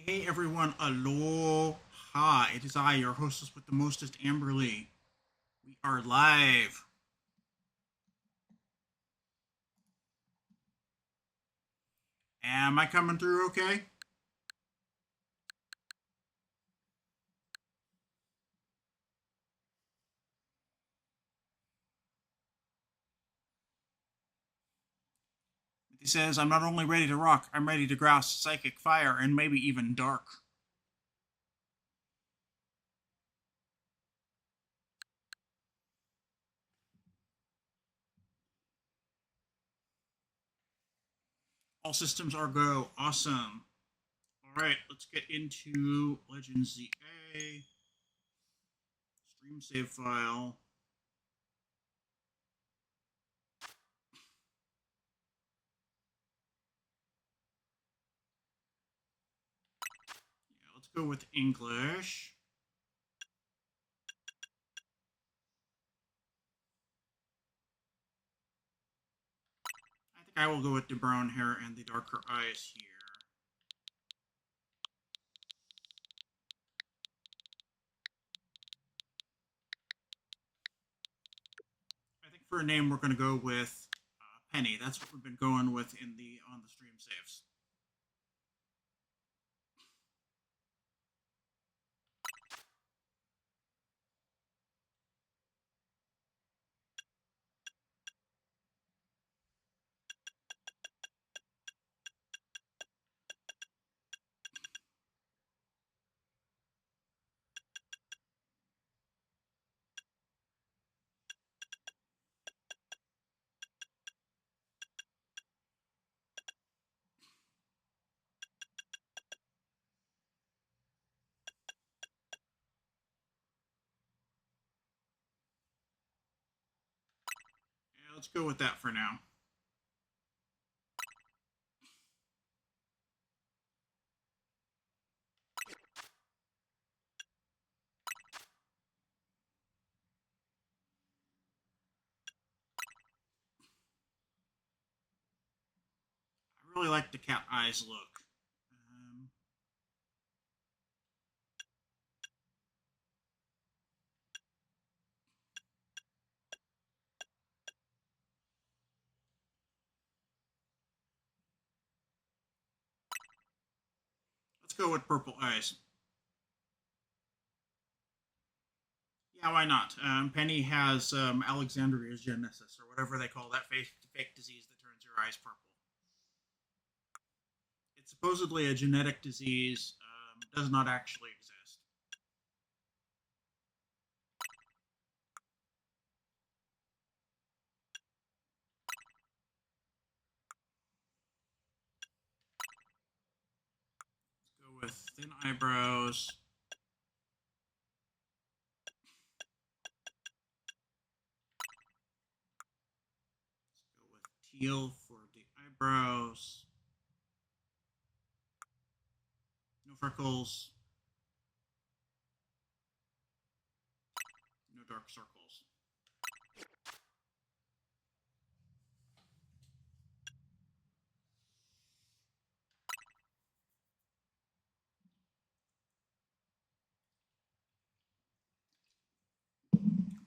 Hey everyone, aloha. It is I, your hostess with the mostest, Amberly. We are live. Am I coming through okay? He says, I'm not only ready to rock, I'm ready to grouse psychic fire and maybe even dark. All systems are go. Awesome. Alright, let's get into Legends ZA. Stream save file. Yeah, let's go with English. I think I will go with the brown hair and the darker eyes here. I think for a name we're going to go with Penny. That's what we've been going with in the on the stream saves. Yeah, let's go with that for now. I really like the cat eyes look. Um, let's go with purple eyes. Yeah, why not? Penny has Alexandria's genesis, or whatever they call that fake disease that turns your eyes purple. It's supposedly a genetic disease, does not actually exist. Let's go with thin eyebrows. Let's go with teal for the eyebrows. No freckles. No dark circles.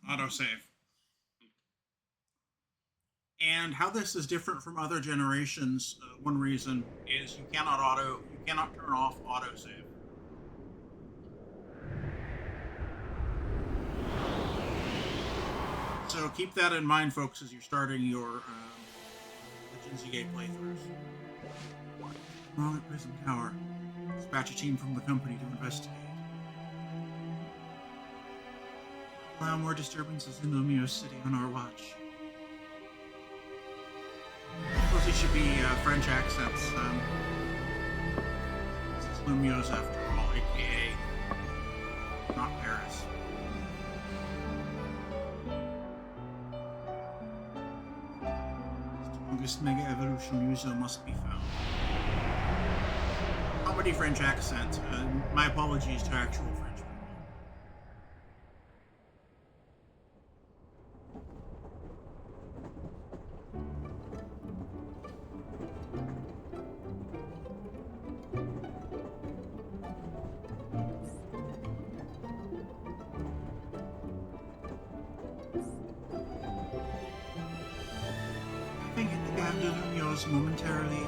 Autosave. And how this is different from other generations, one reason is you cannot turn off autosave. So keep that in mind, folks, as you're starting your Legends EA playthroughs. Wrong at Prism Tower. Dispatch a team from the company to investigate. Allow more disturbances in Lumio City on our watch. I suppose these should be French accents. This is Lumio's after all, aka not Paris. The strongest Mega Evolution user must be found. Comedy French accent. My apologies to actual French people. de Lumiose momentarily.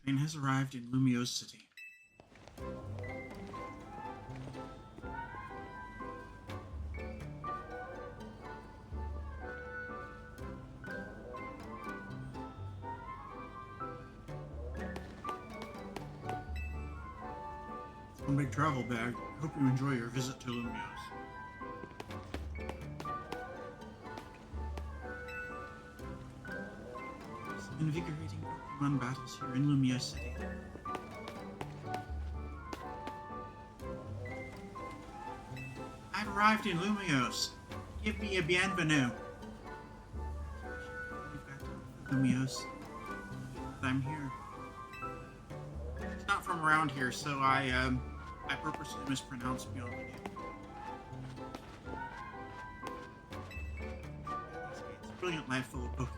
Train has arrived in Lumiose City. One big travel bag. Hope you enjoy your visit to Lumiose. Some invigorating Pokemon battles here in Lumiose City. I've arrived in Lumiose. Give me a bienvenue. We've got Lumiose. I'm here. It's not from around here, so I purposely mispronounced beyond the name. It's a brilliant life full of Pokemon.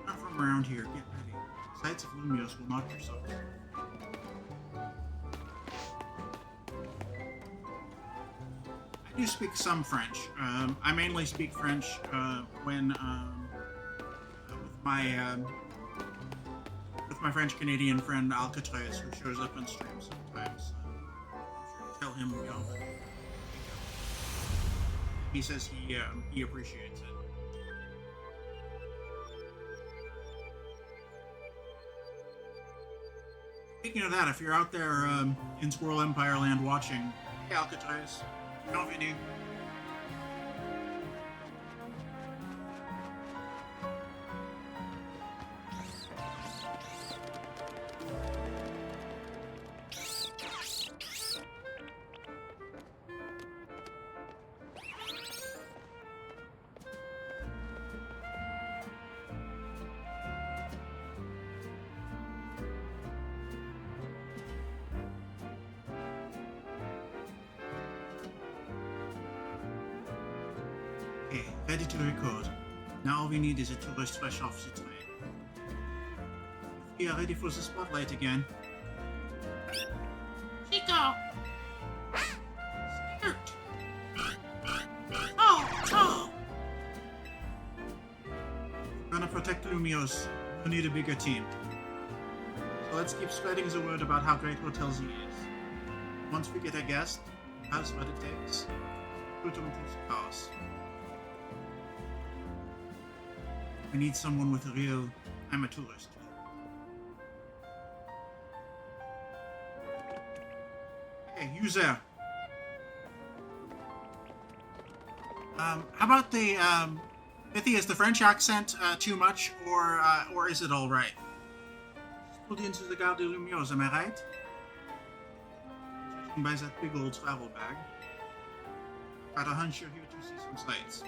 Not from around here. Get ready. Sights of Lumiose will knock your socks off. I do speak some French. I mainly speak French when with my French-Canadian friend Alcatraz, who shows up on stream sometimes. I'm sure to tell him, he says he appreciates it. Speaking of that, if you're out there in Squirrel Empire land watching, hey Alcatraz, bienvenue. Okay, ready to record. Now all we need is a tourist fresh off the train. We are ready for the spotlight again. Chico! Skirt! Oh! We're gonna protect Lumiose. We need a bigger team. So let's keep spreading the word about how great Hotel Z is. Once we get a guest, that's what it takes. Put them to the cars. We need someone with a real I'm a tourist. Hey, you there? How about the Mithy, is the French accent too much, or is it all right? Just pulled into the Gare de Lumiose, am I right? Judging by that big old travel bag, I've got a hunch you're here to see some sights.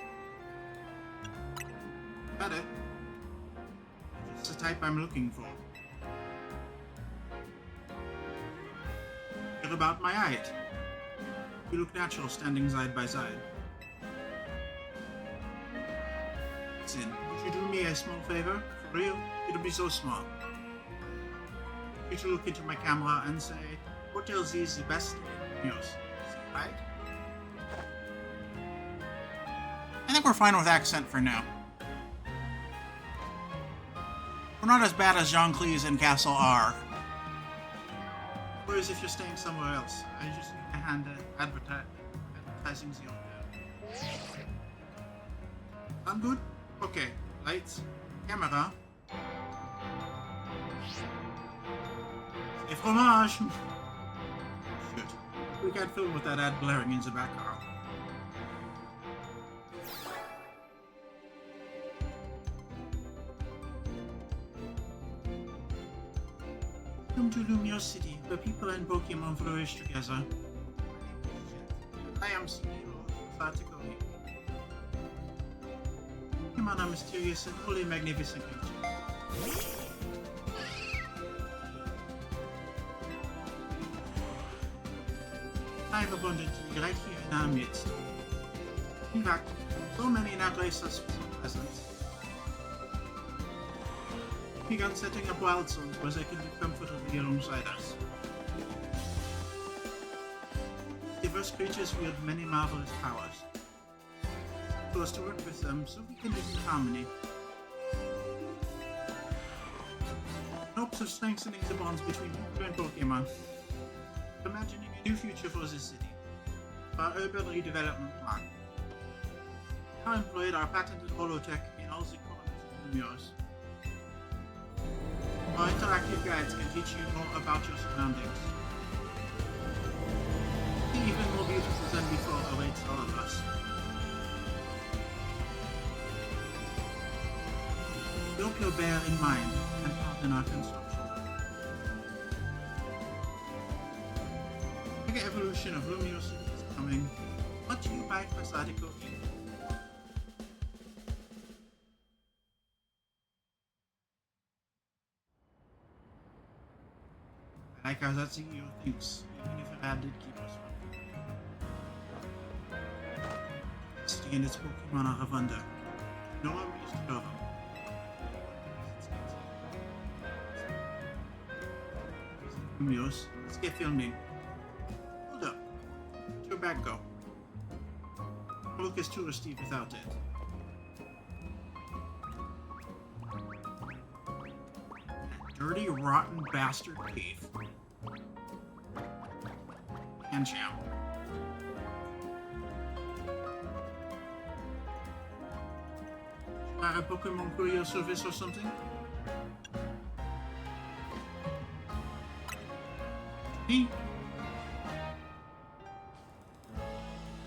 Got it. Just the type I'm looking for. You're about my height. You look natural standing side by side. Listen, would you do me a small favor? For real? It'll be so small. You should look into my camera and say, Hotel Z is the best in news. Right? I think we're fine with accent for now. We're not as bad as Jean Cleese and Castle R. Whereas if you're staying somewhere else, I just need a hand at advertising the hotel. Sound good? Okay. Lights, camera. Et fromage! Shoot. We can't film with that ad blaring in the background. Welcome to Lumiose City, where people and Pokemon flourish together. I am CEO of Article. Pokemon are mysterious and wholly magnificent creatures. Live abundantly right here in our midst. In fact, So many now grace us with some presents. We began setting up wild zones where they can live comfortably alongside us. Diverse creatures wield many marvelous powers. For us to work with them so we can live in harmony. In hopes of strengthening the bonds between people and Pokemon. Imagining a new future for this city. For our urban redevelopment plan. I employed our patented holotech in all the corners of Lumiose. Our interactive guides can teach you more about your surroundings. Even more beautiful than before awaits all of us. We hope you'll bear in mind and pardon our construction. Mega evolution of Lumiose is coming. What do you buy for Sadiko? I like how that CEO thinks, even if it did keep us from City and its Pokemon are of wonder. No one used to know them. Lumiose, let's get filming. Hold up. Where'd your bag go? Don't look as touristy without it. That dirty, rotten bastard cave. And Cham. A Pokemon courier service or something? Me?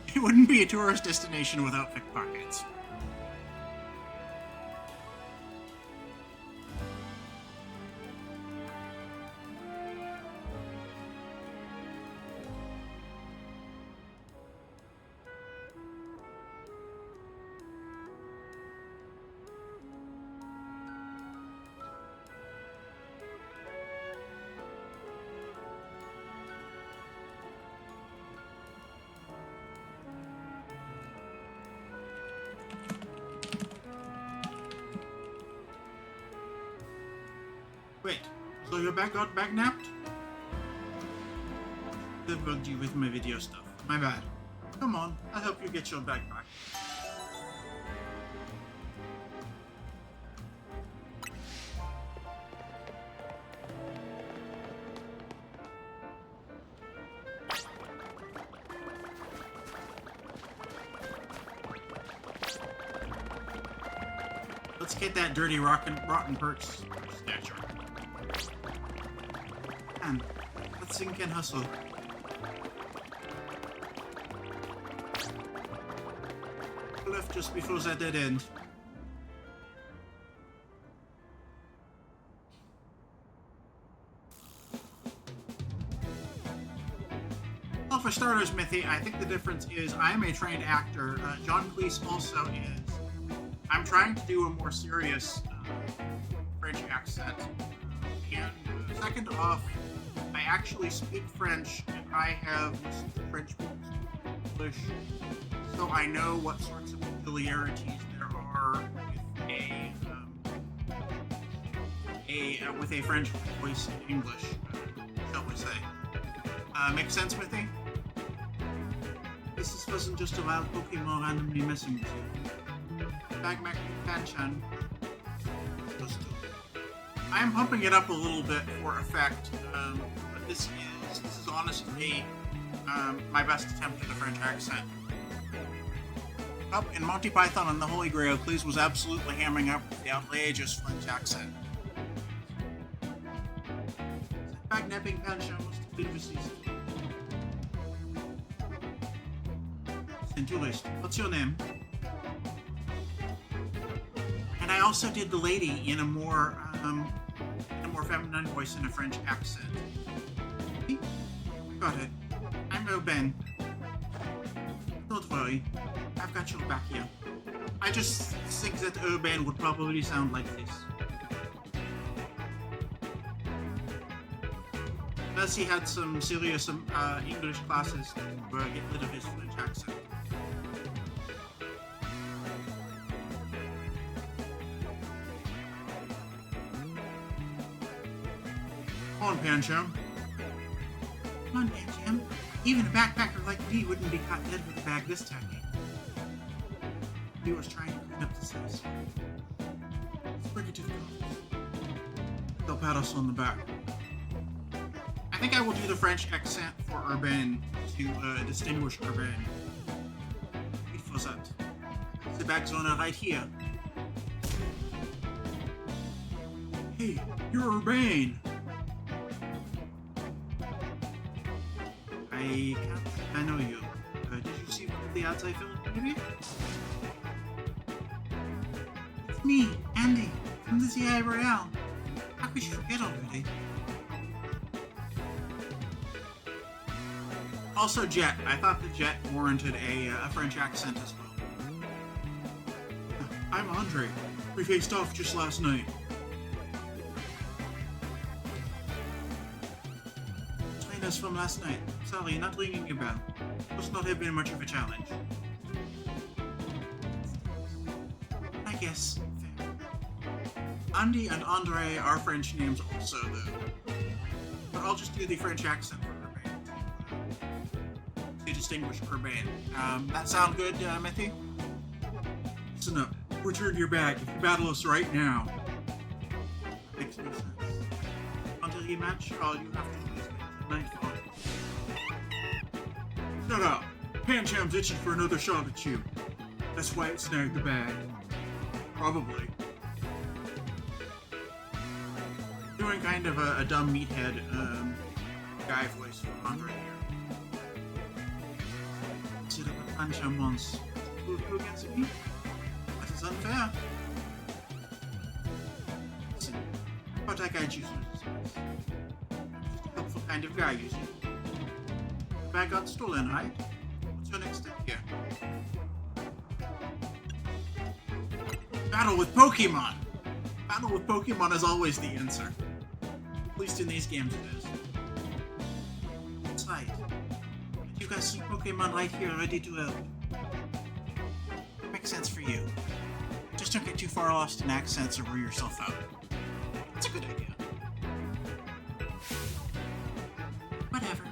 It wouldn't be a tourist destination without pickpockets. Wait, so your bag got napped? I bugged you with my video stuff. My bad. Come on, I'll help you get your bag back. Let's get that dirty rotten perch statue. And that thing can hustle. Left just before that dead end. Well, for starters, Mithy, I think the difference is I'm a trained actor. John Cleese also is. I'm trying to do a more serious French accent. And second off, I actually speak French, and I have listened to French books in English, so I know what sorts of peculiarities there are with a French voice in English, shall we say. Makes sense, Mithy? This wasn't just a wild Pokemon randomly messing with you. Bagmac Fanchan. I'm pumping it up a little bit for effect, but this is honestly my best attempt at a French accent. Up in Monty Python and the Holy Grail, Cleese was absolutely hamming up the outrageous French accent. Bagnapping Fanchan must have been received. Tourist, what's your name? And I also did the lady in a more feminine voice in a French accent. Got it. I'm Robin. Don't worry, I've got your back here. I just think that Urban would probably sound like this. Unless he had some serious English classes to get rid of his French accent. Come on, Pancham. Come on, Pancham. Even a backpacker like me wouldn't be caught dead with a bag this tacky. He was trying to clean up the size. Let's bring it to the coffee. They'll pat us on the back. I think I will do the French accent for Urbain to distinguish Urbain. Il faut that. The bag's on right here. Hey, you're Urbain. I know you. Did you see one of the ads I filmed, maybe? It's me, Andy, from the ZI Royale. How could you forget already? Also, Jet. I thought the Jet warranted a French accent as well. I'm Andre. We faced off just last night. Trainers from last night. Sorry, not ringing a bell. Must not have been much of a challenge. I guess. Fair. Andy and Andre are French names also, though. But I'll just do the French accent for Urbain to distinguish Urbain. That sound good, Methy? Listen up. Return your bag if you battle us right now. Makes no sense. Want a rematch? All you have to do is wait till nightfall. Shut up! Pancham's itching for another shot at you. That's why it snagged the bag. Probably. Doing kind of a dumb meathead guy voice for Andre here. Sit up with Pancham once. Who against me? That is unfair. Listen, but I guide you through this mess. I'm just a helpful kind of guy, you see. The bag got stolen, right? What's your next step here? Battle with Pokemon! Battle with Pokemon is always the answer. At least in these games it is. That's right. You guys see Pokemon right here ready to help. Makes sense for you. Just don't get too far lost in accents or wear yourself out. That's a good idea. Whatever.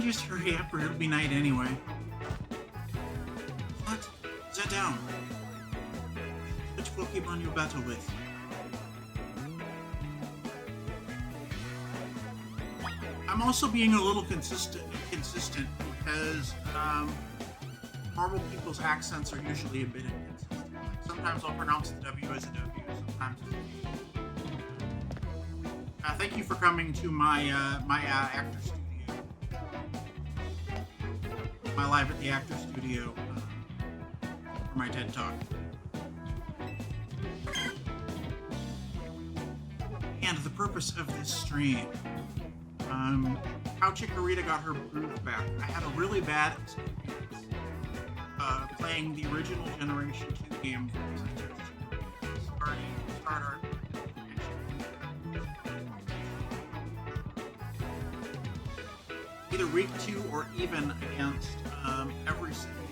Just hurry up or it'll be night anyway. What? Sit down. Which Pokemon you battle with? I'm also being a little inconsistent because normal people's accents are usually a bit inconsistent. Sometimes I'll pronounce the W as a W, sometimes as a V. Thank you for coming to my actor studio. My live at the actor studio for my TED Talk. And the purpose of this stream. How Chikorita got her groove back. I had a really bad experience playing the original Generation 2 game for Starter. Either week 2 or even against every single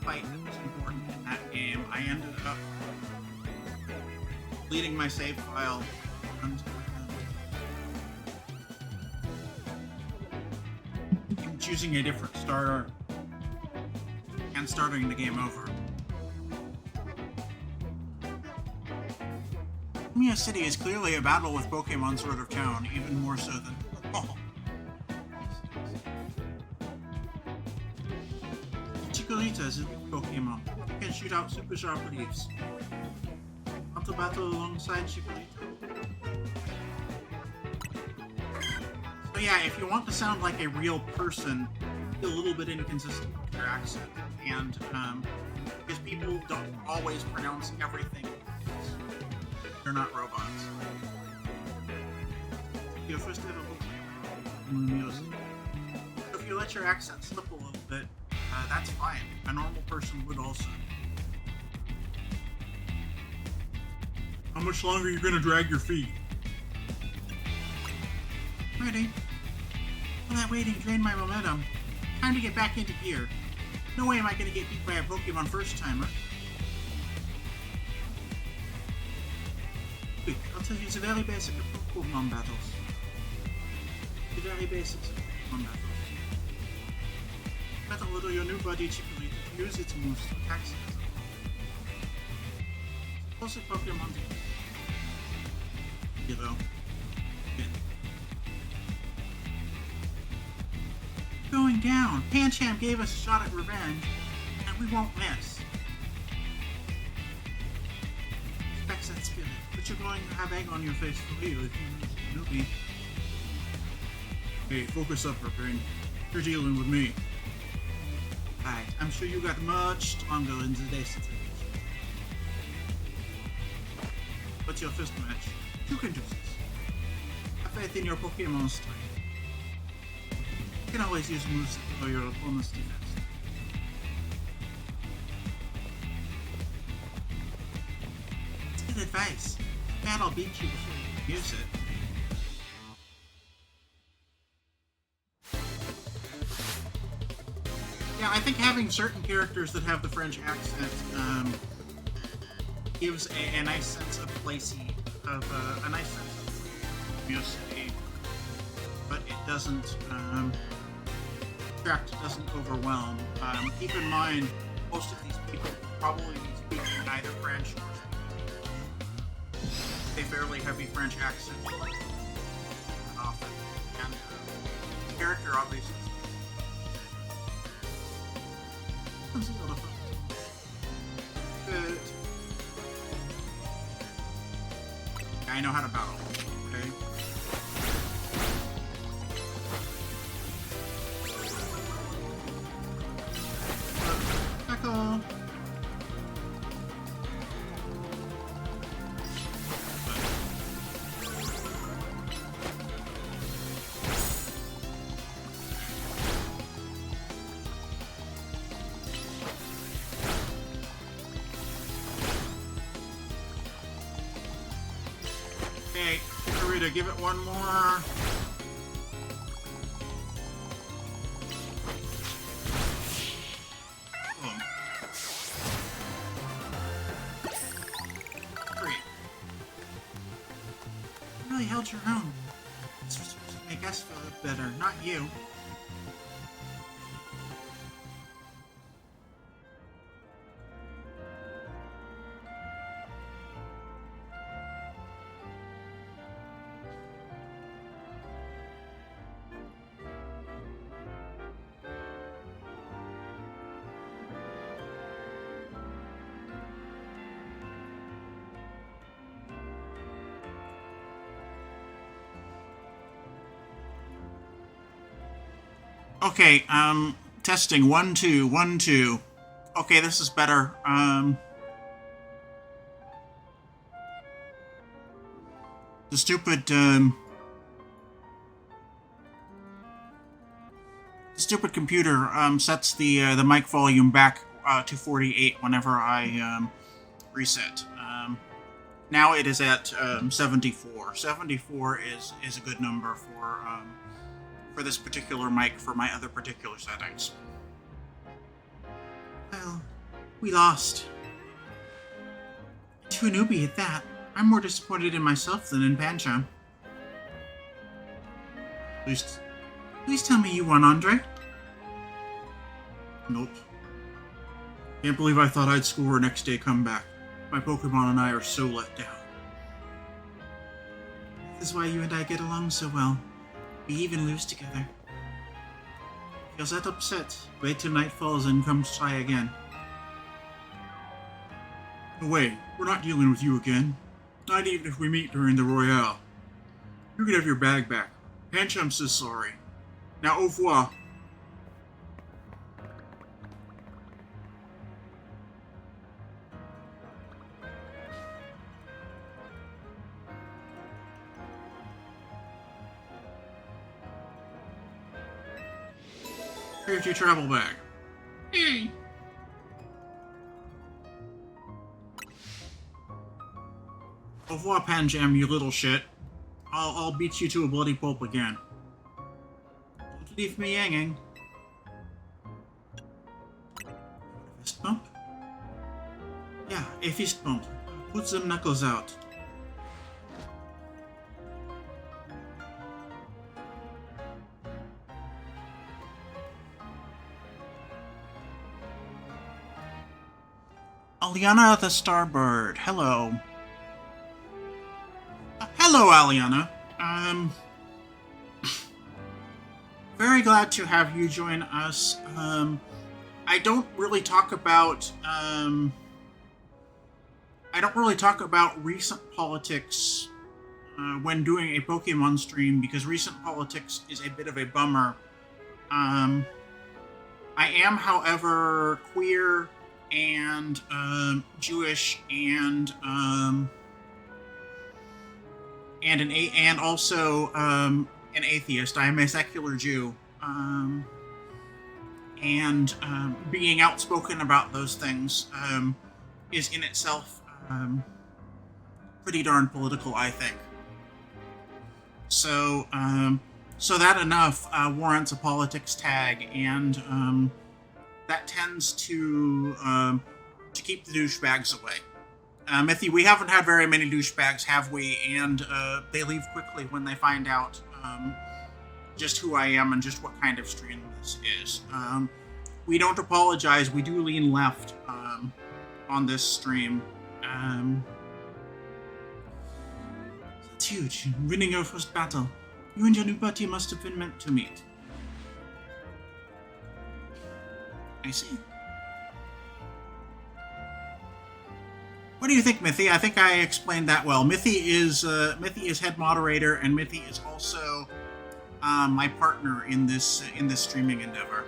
fight that was important in that game. I ended up deleting my save file and choosing a different starter and starting the game over. Lumia City is clearly a battle with Pokemon sort of town, even more so than... Oh. Chikorita is a new Pokemon. You can shoot out super sharp leaves. Want to battle alongside Chikorita? So yeah, if you want to sound like a real person, be a little bit inconsistent with your accent. And, because people don't always pronounce everything. They're not robots. Your first ever music. So if you let your accent slip a little bit, that's fine. A normal person would also. How much longer are you gonna drag your feet? Ready? All that waiting drained my momentum. Time to get back into gear. No way am I gonna get beat by a Pokemon first timer. Quick, I'll tell you the very basic of Pokemon battles. basics of Pokemon methods. Bet a little your new buddy Chikorita to use its moves to attack citizens. Suppose a Pokemon Hero. Going down. Pancham gave us a shot at revenge, and we won't miss. Expect that spirit, but you're going to have egg on your face for real if you lose the newbie. Hey, focus up, Ripping. You're dealing with me. Alright, I'm sure you got much stronger in today's situation. What's your first match? You can do this. Have faith in your Pokemon's strength. You can always use moves that lower your opponent's defense. It's good advice. Bet I'll beat you before you can use it. Yeah, I think having certain characters that have the French accent gives a nice sense of placey, a nice sense of musicality, but it doesn't doesn't overwhelm. Keep in mind, most of these people probably speak either French or a fairly heavy French accent often, and the character obviously. Good. I know how to battle. Okay. Tackle. Okay, Chikorita, give it one more. Boom. 3. You really held your own. This was supposed to make us feel better, not you. Okay, testing 1 2 1 2. Okay, this is better. The stupid computer sets the mic volume back to 48 whenever I reset. Now it is at 74. 74 is a good number for this particular mic for my other particular settings. Well, we lost. To a newbie at that. I'm more disappointed in myself than in Pancham. Please tell me you won, Andre. Nope. Can't believe I thought I'd score a next day comeback. My Pokemon and I are so let down. This is why you and I get along so well. We even lose together. If you're that upset, wait till night falls and come try again. No way, we're not dealing with you again. Not even if we meet during the Royale. You can have your bag back. Pancham says sorry. Now au revoir. Here's your travel bag. Hey. Au revoir, Pancham, you little shit. I'll beat you to a bloody pulp again. Don't leave me hanging. Fist bump? Yeah, a fist bump. Put some knuckles out. Aliana the Starbird, hello. Hello, Aliana. Very glad to have you join us. I don't really talk about recent politics when doing a Pokemon stream because recent politics is a bit of a bummer. I am, however, queer and Jewish and also an atheist. I am a secular Jew. Being outspoken about those things is in itself pretty darn political, I think. So that enough warrants a politics tag, and that tends to keep the douchebags away. Mithy, we haven't had very many douchebags, have we? And they leave quickly when they find out just who I am and just what kind of stream this is. We don't apologize. We do lean left on this stream. That's huge. Winning your first battle. You and your new buddy must have been meant to meet. I see. What do you think, Mithy? I think I explained that well. Mithy is head moderator, and Mithy is also my partner in this streaming endeavor.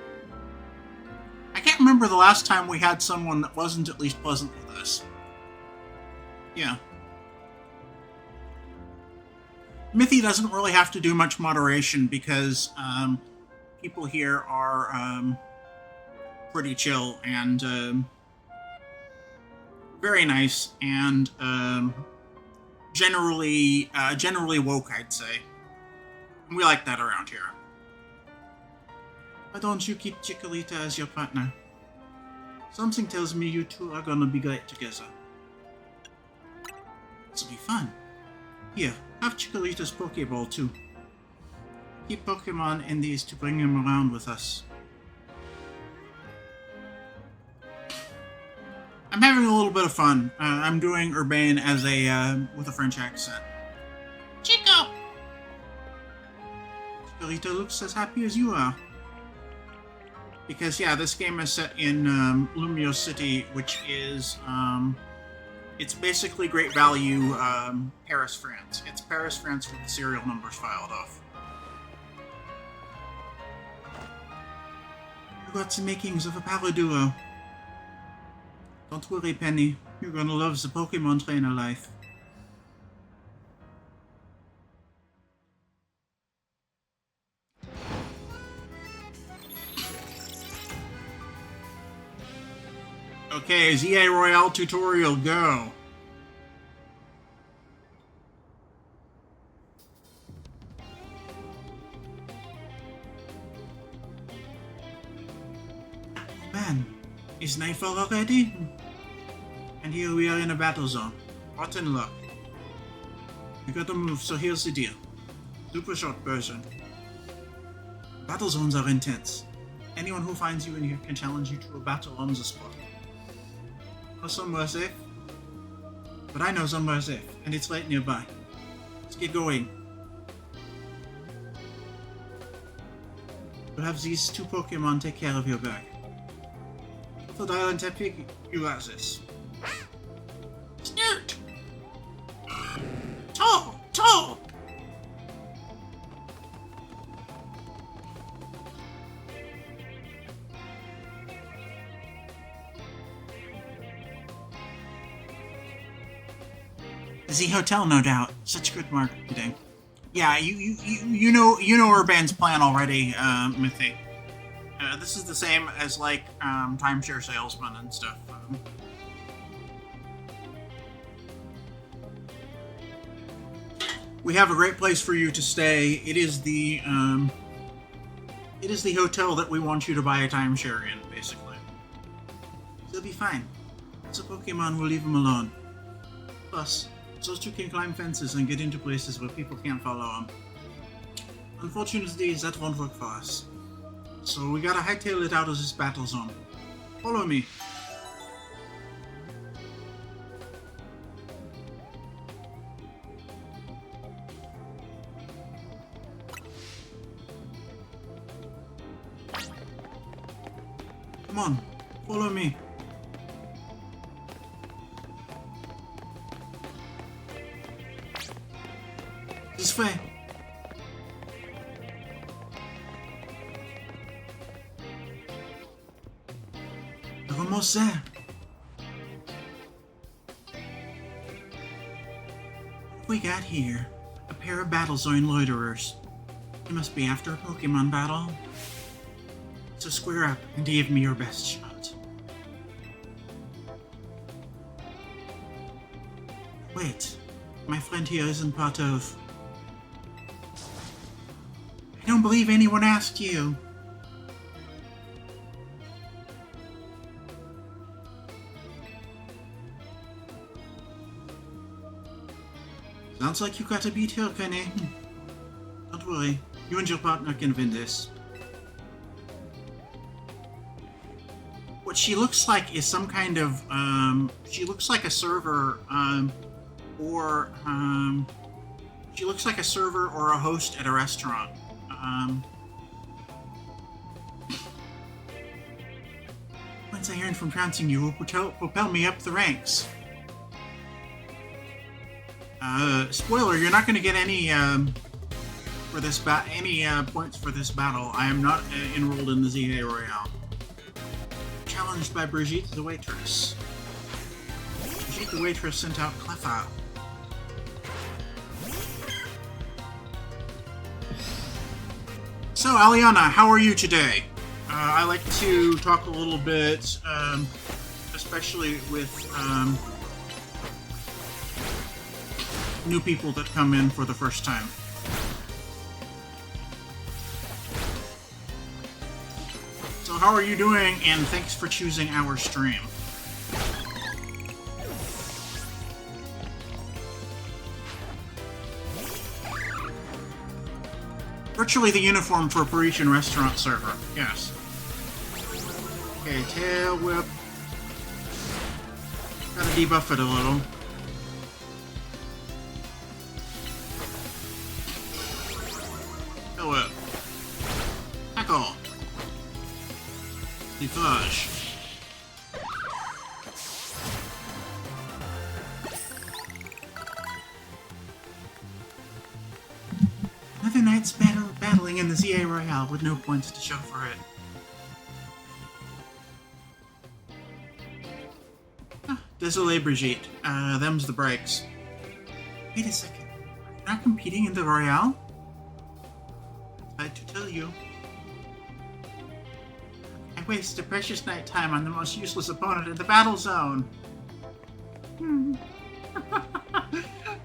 I can't remember the last time we had someone that wasn't at least pleasant with us. Yeah. Mithy doesn't really have to do much moderation because people here are pretty chill and very nice and generally woke, I'd say. We like that around here. Why don't you keep Chikorita as your partner? Something tells me you two are gonna be great together. This'll be fun. Here, have Chikorita's Pokeball too. Keep Pokemon in these to bring him around with us. I'm having a little bit of fun. I'm doing Urbane as with a French accent. Chico! Chikorita looks as happy as you are. Because, yeah, this game is set in Lumio City, which is, it's basically Great Value, Paris, France. It's Paris, France with the serial numbers filed off. You got the makings of a power duo. Don't worry, Penny. You're gonna love the Pokemon trainer life. Okay, ZA Royale tutorial, go! Man, is nightfall already? And here we are in a battle zone. Rotten luck. We gotta move, so here's the deal. Super short version. Battle zones are intense. Anyone who finds you in here can challenge you to a battle on the spot. Know somewhere safe? But I know somewhere safe, and it's right nearby. Let's get going. We'll have these two Pokemon take care of your bag. So dial and tap you got this. Snoot! Tall! The hotel, no doubt. Such good marketing. Yeah, you know Urban's plan already, Mithy. This is the same as like timeshare salesman and stuff. We have a great place for you to stay. It is the hotel that we want you to buy a timeshare in, basically. They'll be fine. It's a Pokemon, we'll leave them alone. Plus, those two can climb fences and get into places where people can't follow them. Unfortunately, that won't work for us. So we gotta hightail it out of this battle zone. Follow me. Come on, follow me. This way. We're almost there. What we got here? A pair of battle zone loiterers. You must be after a Pokemon battle. So square up and give me your best shot. Wait, my friend here isn't part of... I don't believe anyone asked you. Sounds like you got a beat here, Penny. Don't worry, you and your partner can win this. What she looks like is some kind of, she looks like a server, she looks like a server or a host at a restaurant. Once I earn from trouncing you, will propel me up the ranks. Spoiler, you're not going to get any, for this points for this battle. I am not enrolled in the ZA Royale. Challenged by Brigitte the waitress. Brigitte the waitress sent out Cleffa. So, Aliana, how are you today? I like to talk a little bit, especially with new people that come in for the first time. So how are you doing, and thanks for choosing our stream. Virtually the uniform for a Parisian restaurant server, yes. Okay, tail whip. Gotta debuff it a little. Tail whip. Tackle. Deflage. Another night's battling in the ZA Royale with no points to show for it. Désolé, Brigitte. Them's the breaks. Wait a second. You're not competing in the Royale? I had to tell you. I wasted precious night time on the most useless opponent in the battle zone.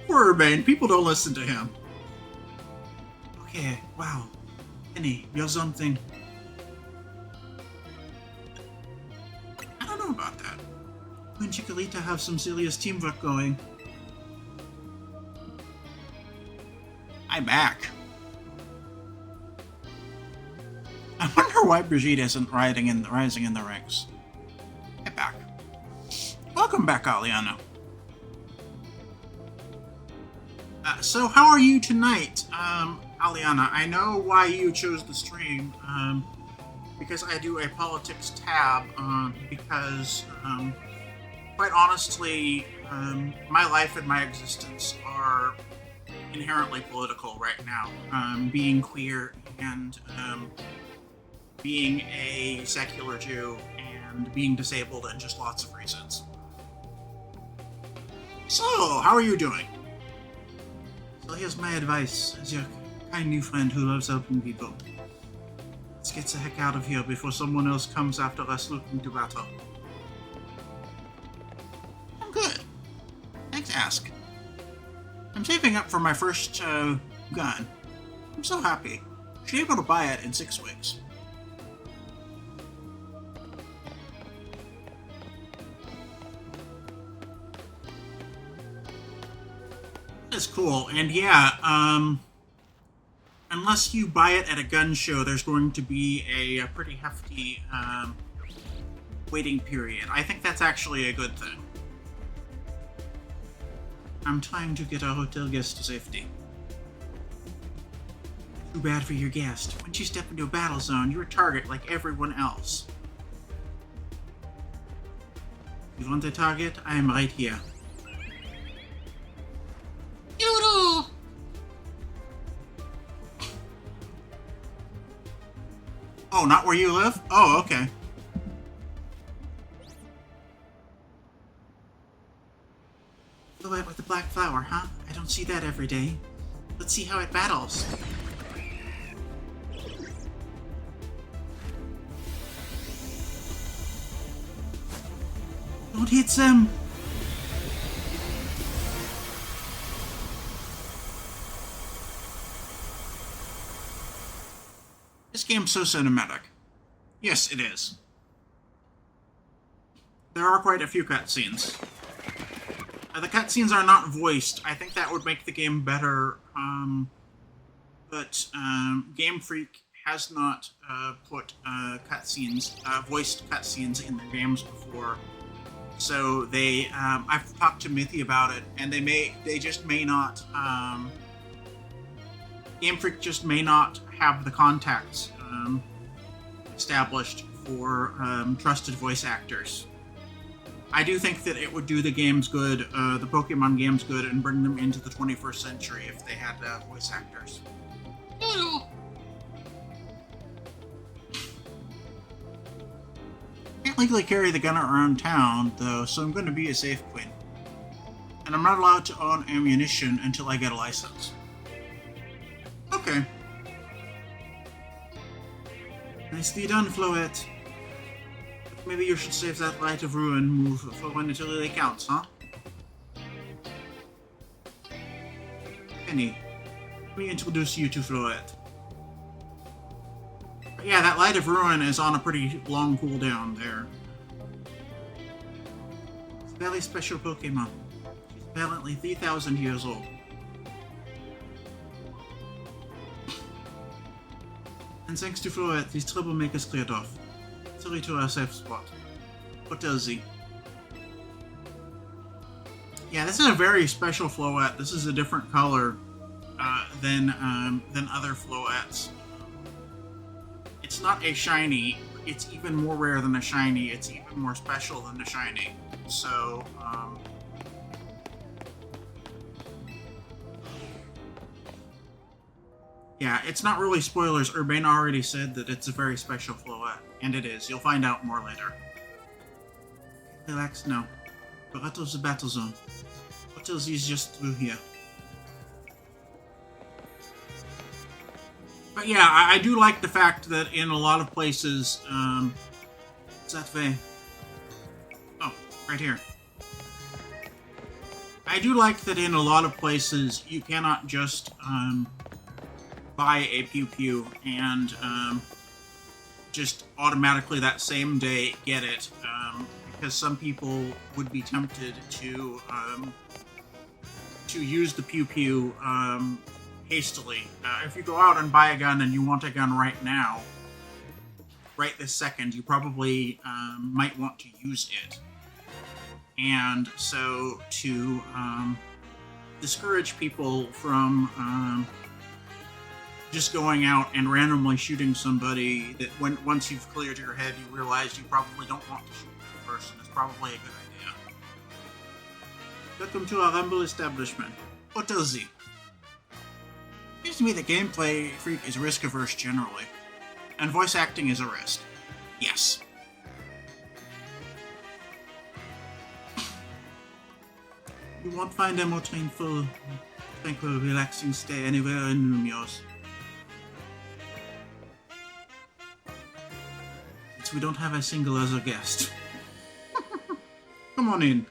Poor Urbane, people don't listen to him. Okay, wow. Penny, you're something. I don't know about that. You and Chicolita have some serious teamwork going. I'm back. I wonder why Brigitte isn't rising in the ranks. Get back. Welcome back, Aliana. So how are you tonight, Aliana? I know why you chose the stream, because I do a politics tab, because, quite honestly, my life and my existence are inherently political right now. Being queer and, being a secular Jew and being disabled and just lots of reasons. So, how are you doing? So here's my advice as your kind new friend who loves helping people. Let's get the heck out of here before someone else comes after us looking to battle. I'm good. Thanks, Ask. I'm saving up for my first, gun. I'm so happy. I should be able to buy it in 6 weeks. That's cool, and yeah, unless you buy it at a gun show, there's going to be a pretty hefty, waiting period. I think that's actually a good thing. I'm trying to get our hotel guest to safety. Too bad for your guest. Once you step into a battle zone, you're a target like everyone else. You want a target? I am right here. Doodle! Oh, not where you live? Oh, okay. Silhouette with the black flower, huh? I don't see that every day. Let's see how it battles. Don't hit them! This game's so cinematic. Yes, it is. There are quite a few cutscenes. The cutscenes are not voiced. I think that would make the game better, but Game Freak has not put voiced cutscenes in their games before. So they, I've talked to Mithy about it, and they just may not, Game Freak just may not have the contacts established for trusted voice actors. I do think that it would do the games good, the Pokemon games good, and bring them into the 21st century if they had voice actors. Doodle! Can't legally carry the gun around town, though, so I'm going to be a safe queen. And I'm not allowed to own ammunition until I get a license. Okay. Nicely done, Floette. Maybe you should save that Light of Ruin move for when it really counts, huh? Penny, let me introduce you to Floette. But yeah, that Light of Ruin is on a pretty long cooldown there. It's a very special Pokemon. She's apparently 3,000 years old. And thanks to Floette, these troublemakers cleared off. Sorry to our safe spot. Hotel Z. Yeah, this is a very special Floette. This is a different color than other Floettes. It's not a shiny. It's even more rare than a shiny. It's even more special than a shiny. So, yeah, it's not really spoilers. Urbane already said that it's a very special Floette. And it is. You'll find out more later. Relax now. We're out of the battle zone. Hotel Z is just through here. But yeah, I do like the fact that in a lot of places, what's that way? Oh, right here. I do like that in a lot of places you cannot just buy a Pew Pew and just automatically that same day get it, because some people would be tempted to use the Pew Pew hastily. If you go out and buy a gun and you want a gun right now, right this second, you probably might want to use it. And so to discourage people from just going out and randomly shooting somebody that once you've cleared your head, you realize you probably don't want to shoot the person. It's probably a good idea. Welcome to our humble establishment. Hotel Z. Seems to me that Gameplay Freak is risk-averse generally, and voice acting is a risk. Yes. You won't find a more tranquil, relaxing stay anywhere in Lumios. Since we don't have a single other guest. Come on in.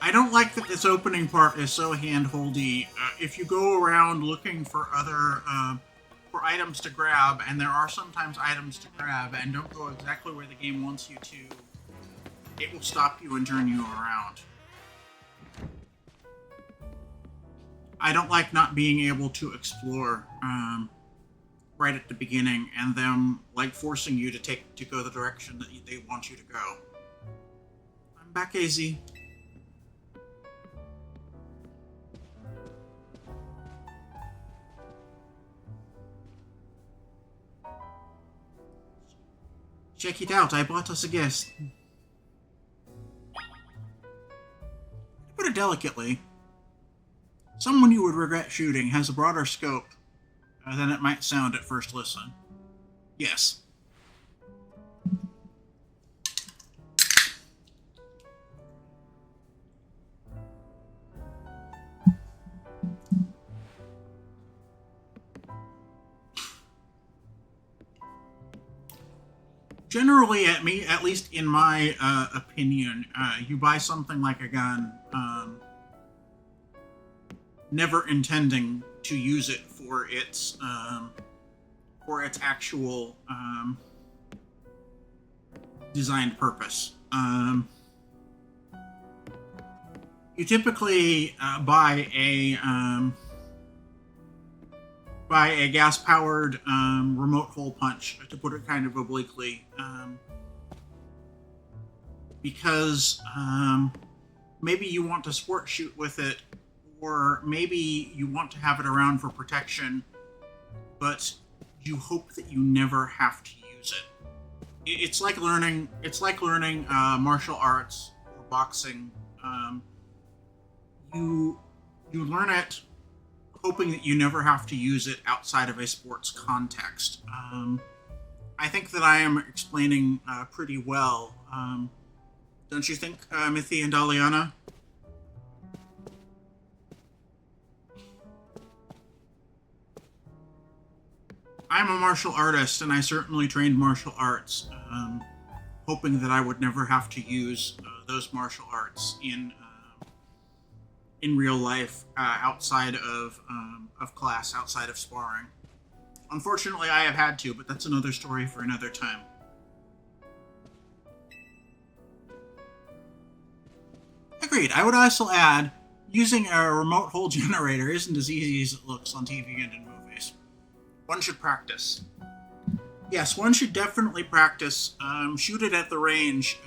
I don't like that this opening part is so hand-holdy. If you go around looking for other for items to grab, and there are sometimes items to grab, and don't go exactly where the game wants you to, it will stop you and turn you around. I don't like not being able to explore right at the beginning, and them like forcing you to go the direction that they want you to go. I'm back, AZ. Check it out, I brought us a guest. To put it delicately, someone you would regret shooting has a broader scope than it might sound at first listen. Yes. Generally, at least in my opinion, you buy something like a gun, never intending to use it for its actual designed purpose. You typically buy a gas-powered remote hole punch, to put it kind of obliquely, because maybe you want to sport shoot with it, or maybe you want to have it around for protection, but you hope that you never have to use it. It's like learning martial arts or boxing. You learn it hoping that you never have to use it outside of a sports context. I think that I am explaining pretty well. Don't you think, Mithy and Daliana? I'm a martial artist, and I certainly trained martial arts, hoping that I would never have to use those martial arts in real life, outside of class, outside of sparring. Unfortunately, I have had to, but that's another story for another time. Agreed. I would also add, using a remote hole generator isn't as easy as it looks on TV and in movies. One should practice. Yes, one should definitely practice. Shoot it at the range.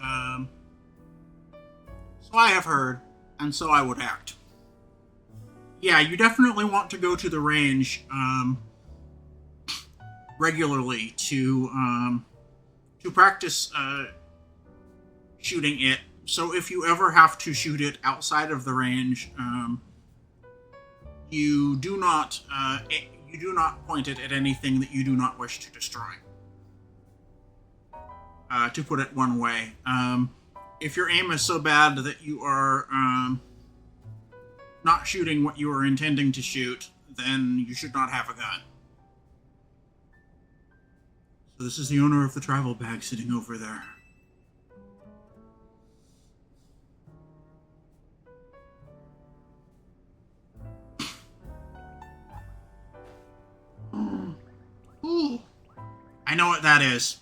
So I have heard, and so I would act. Yeah, you definitely want to go to the range regularly to practice shooting it. So if you ever have to shoot it outside of the range, you do not point it at anything that you do not wish to destroy. To put it one way, if your aim is so bad that you are not shooting what you are intending to shoot, then you should not have a gun. So this is the owner of the travel bag sitting over there. Ooh. I know what that is,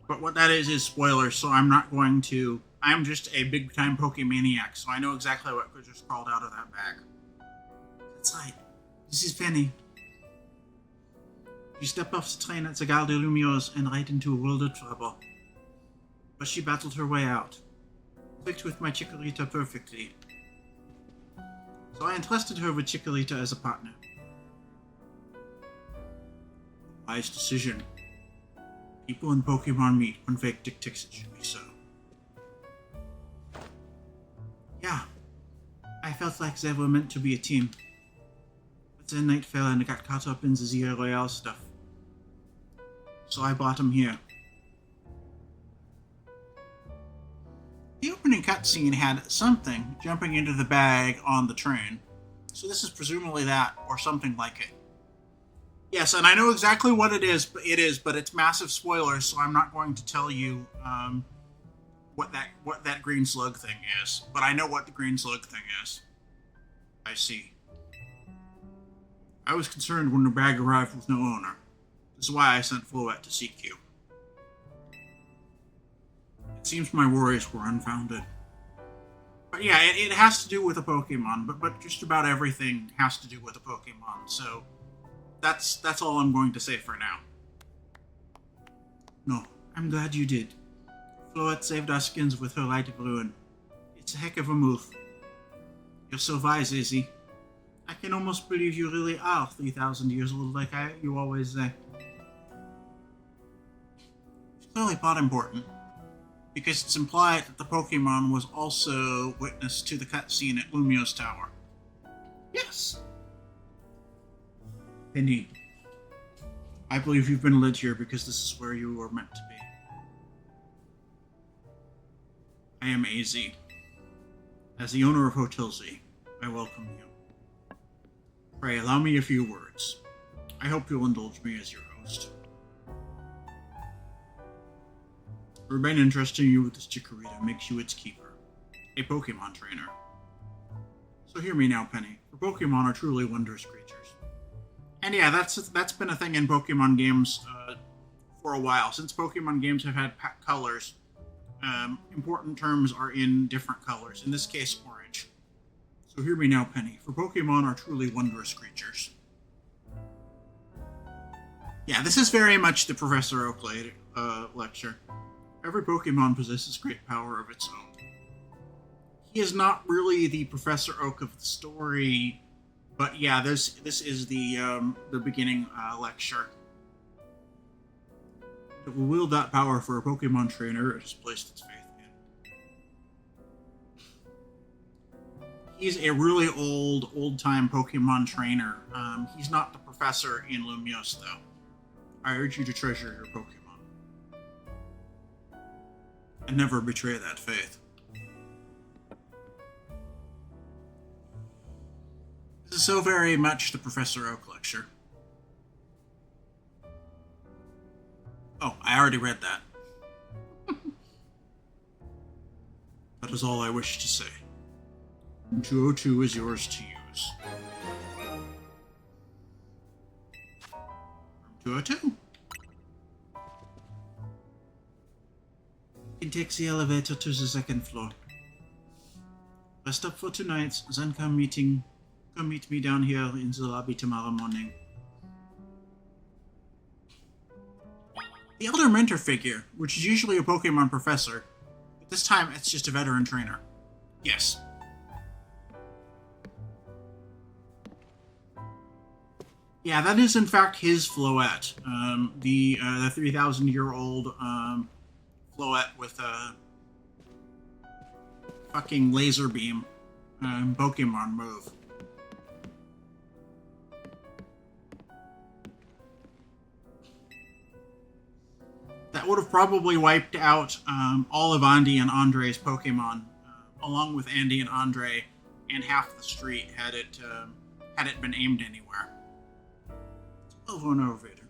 but what that is spoilers, so I'm not going to. I'm just a big-time Pokemaniac, so I know exactly what just crawled out of that bag. That's right. This is Penny. She stepped off the train at the Gare de Lumiose and right into a world of trouble. But she battled her way out. Clicked with my Chikorita perfectly. So I entrusted her with Chikorita as a partner. Wise decision. People in Pokemon meet when fate dictates it should be so. Yeah, I felt like they were meant to be a team. But then night fell and I got caught up in the Zero Royale stuff. So I brought him here. The opening cutscene had something jumping into the bag on the train. So this is presumably that, or something like it. Yes, and I know exactly what it is, but it's massive spoilers, so I'm not going to tell you what that green slug thing is. But I know what the green slug thing is. I see. I was concerned when the bag arrived with no owner. This is why I sent Floette to seek you. It seems my worries were unfounded. But yeah, it has to do with a Pokemon, but just about everything has to do with a Pokemon, so that's all I'm going to say for now. No, I'm glad you did. Floette saved our skins with her light of ruin. It's a heck of a move. You're so wise, Izzy. I can almost believe you really are 3,000 years old like you always say. clearly plot important, because it's implied that the Pokemon was also witness to the cutscene at Lumio's Tower. Yes! Penny, I believe you've been led here because this is where you were meant to be. I am AZ. As the owner of Hotel Z, I welcome you. Pray, allow me a few words. I hope you'll indulge me as your host. Remain entrusting you with this Chikorita makes you its keeper, a Pokemon trainer. So hear me now, Penny, for Pokemon are truly wondrous creatures. And yeah, that's been a thing in Pokemon games for a while. Since Pokemon games have had colors, important terms are in different colors, in this case, orange. So hear me now, Penny, for Pokemon are truly wondrous creatures. Yeah, this is very much the Professor Oak lecture. Every Pokemon possesses great power of its own. He is not really the Professor Oak of the story, but yeah, this is the beginning lecture. It will wield that power for a Pokemon trainer it has placed its faith in. He's a really old-time Pokemon trainer. He's not the professor in Lumiose, though. I urge you to treasure your Pokemon. And never betray that faith. This is so very much the Professor Oak lecture. Oh, I already read that. That is all I wish to say. Room 202 is yours to use. Room 202. You can take the elevator to the second floor. Rest up for tonight, then come meet me down here in the lobby tomorrow morning. The Elder Mentor figure, which is usually a Pokemon professor, but this time it's just a veteran trainer. Yes. Yeah, that is in fact his Floette. The 3,000-year-old Floette with a fucking laser beam Pokemon move. That would have probably wiped out all of Andy and Andre's Pokemon, along with Andy and Andre, and half the street had it been aimed anywhere. Over an elevator.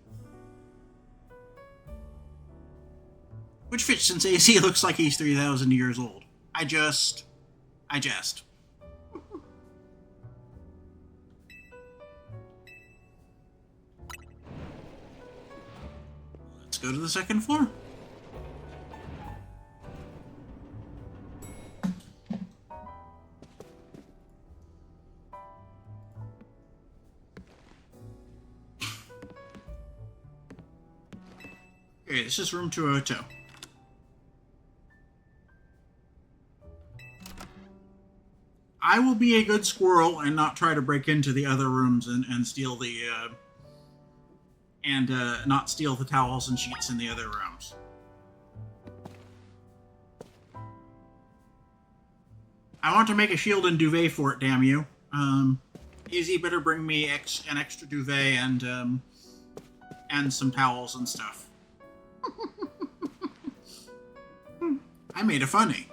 Which fits since AC looks like he's 3,000 years old. I jest. Let's go to the second floor. Okay, this is room 202. I will be a good squirrel and not try to break into the other rooms and steal the not steal the towels and sheets in the other rooms. I want to make a shield and duvet for it, damn you. Izzy better bring me an extra duvet and some towels and stuff. I made a funny.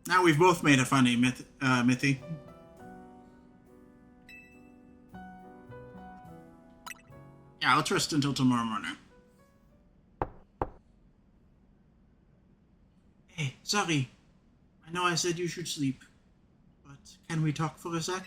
Now we've both made a funny, Mithy. Yeah, let's rest until tomorrow morning. Hey, sorry. I know I said you should sleep, but can we talk for a sec?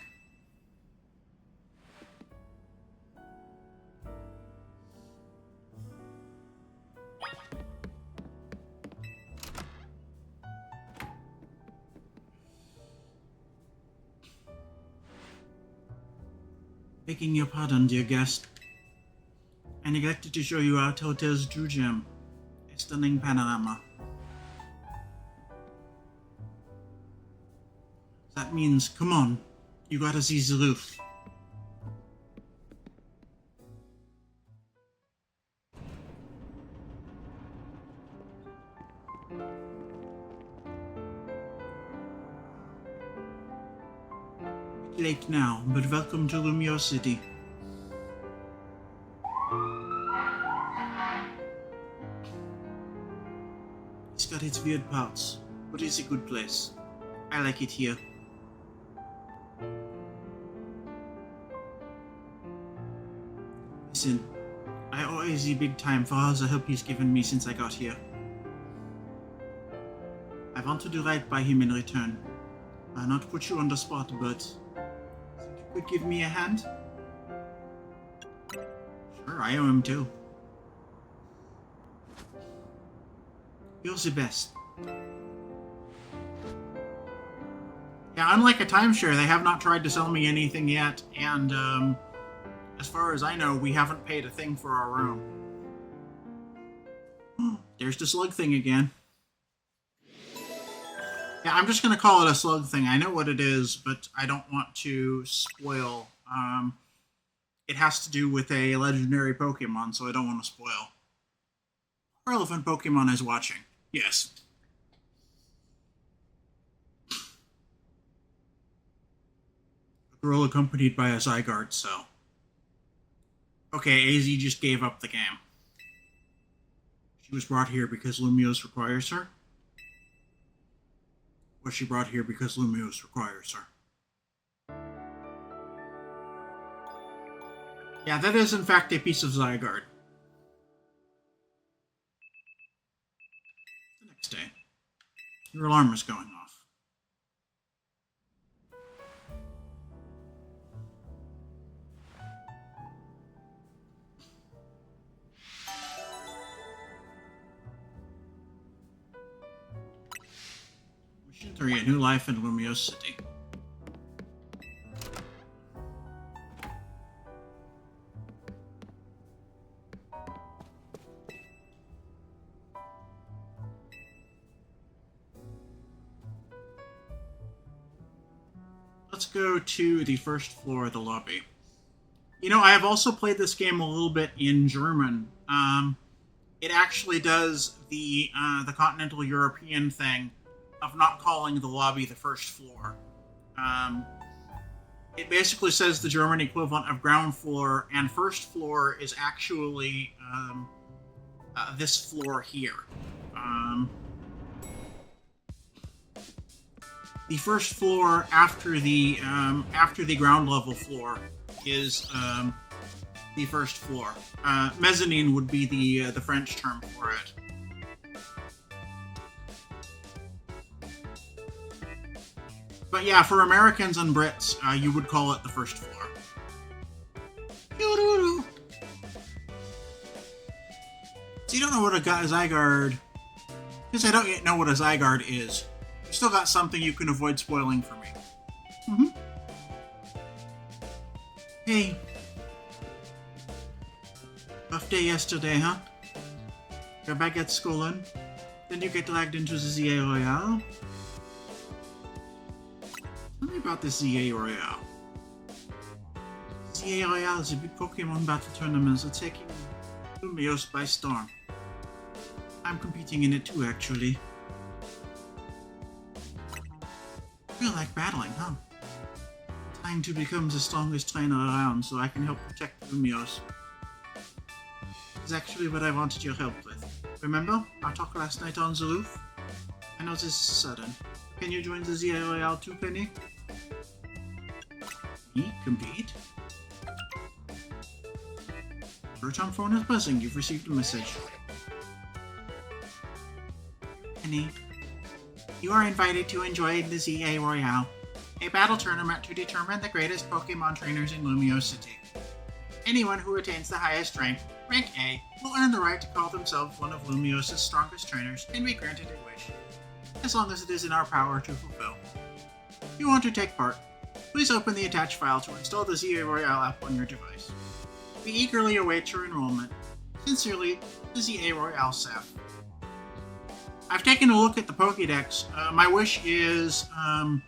Begging your pardon, dear guest. I neglected to show you our Hotel's True Gem, a stunning panorama. That means, come on, you gotta see the roof. late now, but welcome to Lumio City. It's got its weird parts, but it's a good place. I like it here. Listen, I owe AZ big time for all the help he's given me since I got here. I want to do right by him in return. Not to put you on the spot, but think you could give me a hand? Sure, I owe him too. You're the best. Yeah, unlike a timeshare, they have not tried to sell me anything yet, and as far as I know, we haven't paid a thing for our room. There's the slug thing again. Yeah, I'm just going to call it a slug thing. I know what it is, but I don't want to spoil. It has to do with a legendary Pokemon, so I don't want to spoil. Relevant Pokemon is watching. Yes. A girl accompanied by a Zygarde, so... Okay, AZ just gave up the game. She was brought here because Lumiose requires her? Was she brought here because Lumiose requires her? Yeah, that is in fact a piece of Zygarde. The next day. Your alarm is going off. Mission 3, a new life in Lumio City. Let's go to the first floor of the lobby. You know, I have also played this game a little bit in German. It actually does the continental European thing of not calling the lobby the first floor. It basically says the German equivalent of ground floor, and first floor is actually this floor here. The first floor after the ground level floor is the first floor. Mezzanine would be the French term for it. But yeah, for Americans and Brits, you would call it the first floor. Doo-doo-doo. So you don't know what a Zygarde... Because I don't yet know what a Zygarde is. You still got something you can avoid spoiling for me. Hey. Rough day yesterday, huh? You're back at school, and then you get dragged into the ZA Royale? Tell me about this ZA Royale. ZA Royale is a big Pokemon battle tournament that's taking Lumiose by storm. I'm competing in it too, actually. Feel like battling, huh? Trying to become the strongest trainer around so I can help protect Lumiose. Is actually what I wanted your help with. Remember our talk last night on the roof? I know this is sudden. Can you join the ZA Royale too, Penny? Me? Compete? Proton phone is buzzing. You've received a message. Penny, you are invited to enjoy the ZA Royale, a battle tournament to determine the greatest Pokemon trainers in Lumio City. Anyone who attains the highest rank A, will earn the right to call themselves one of Lumiose's strongest trainers and be granted a wish, as long as it is in our power to fulfill. If you want to take part, please open the attached file to install the ZA Royale app on your device. We eagerly await your enrollment. Sincerely, the ZA Royale staff. I've taken a look at the Pokédex. My wish is, I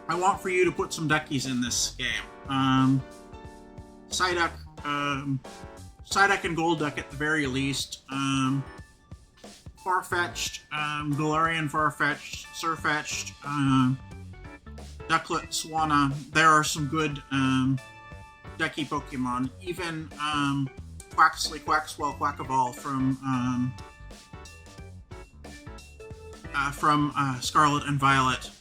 want for you to put some duckies in this game. Psyduck, Psyduck and Golduck at the very least. Farfetch'd, Galarian Farfetch'd, Surfetch'd, Ducklet, Swanna, there are some good decky Pokemon. Even Quaxley, Quaxwell, Quackaball from Scarlet and Violet.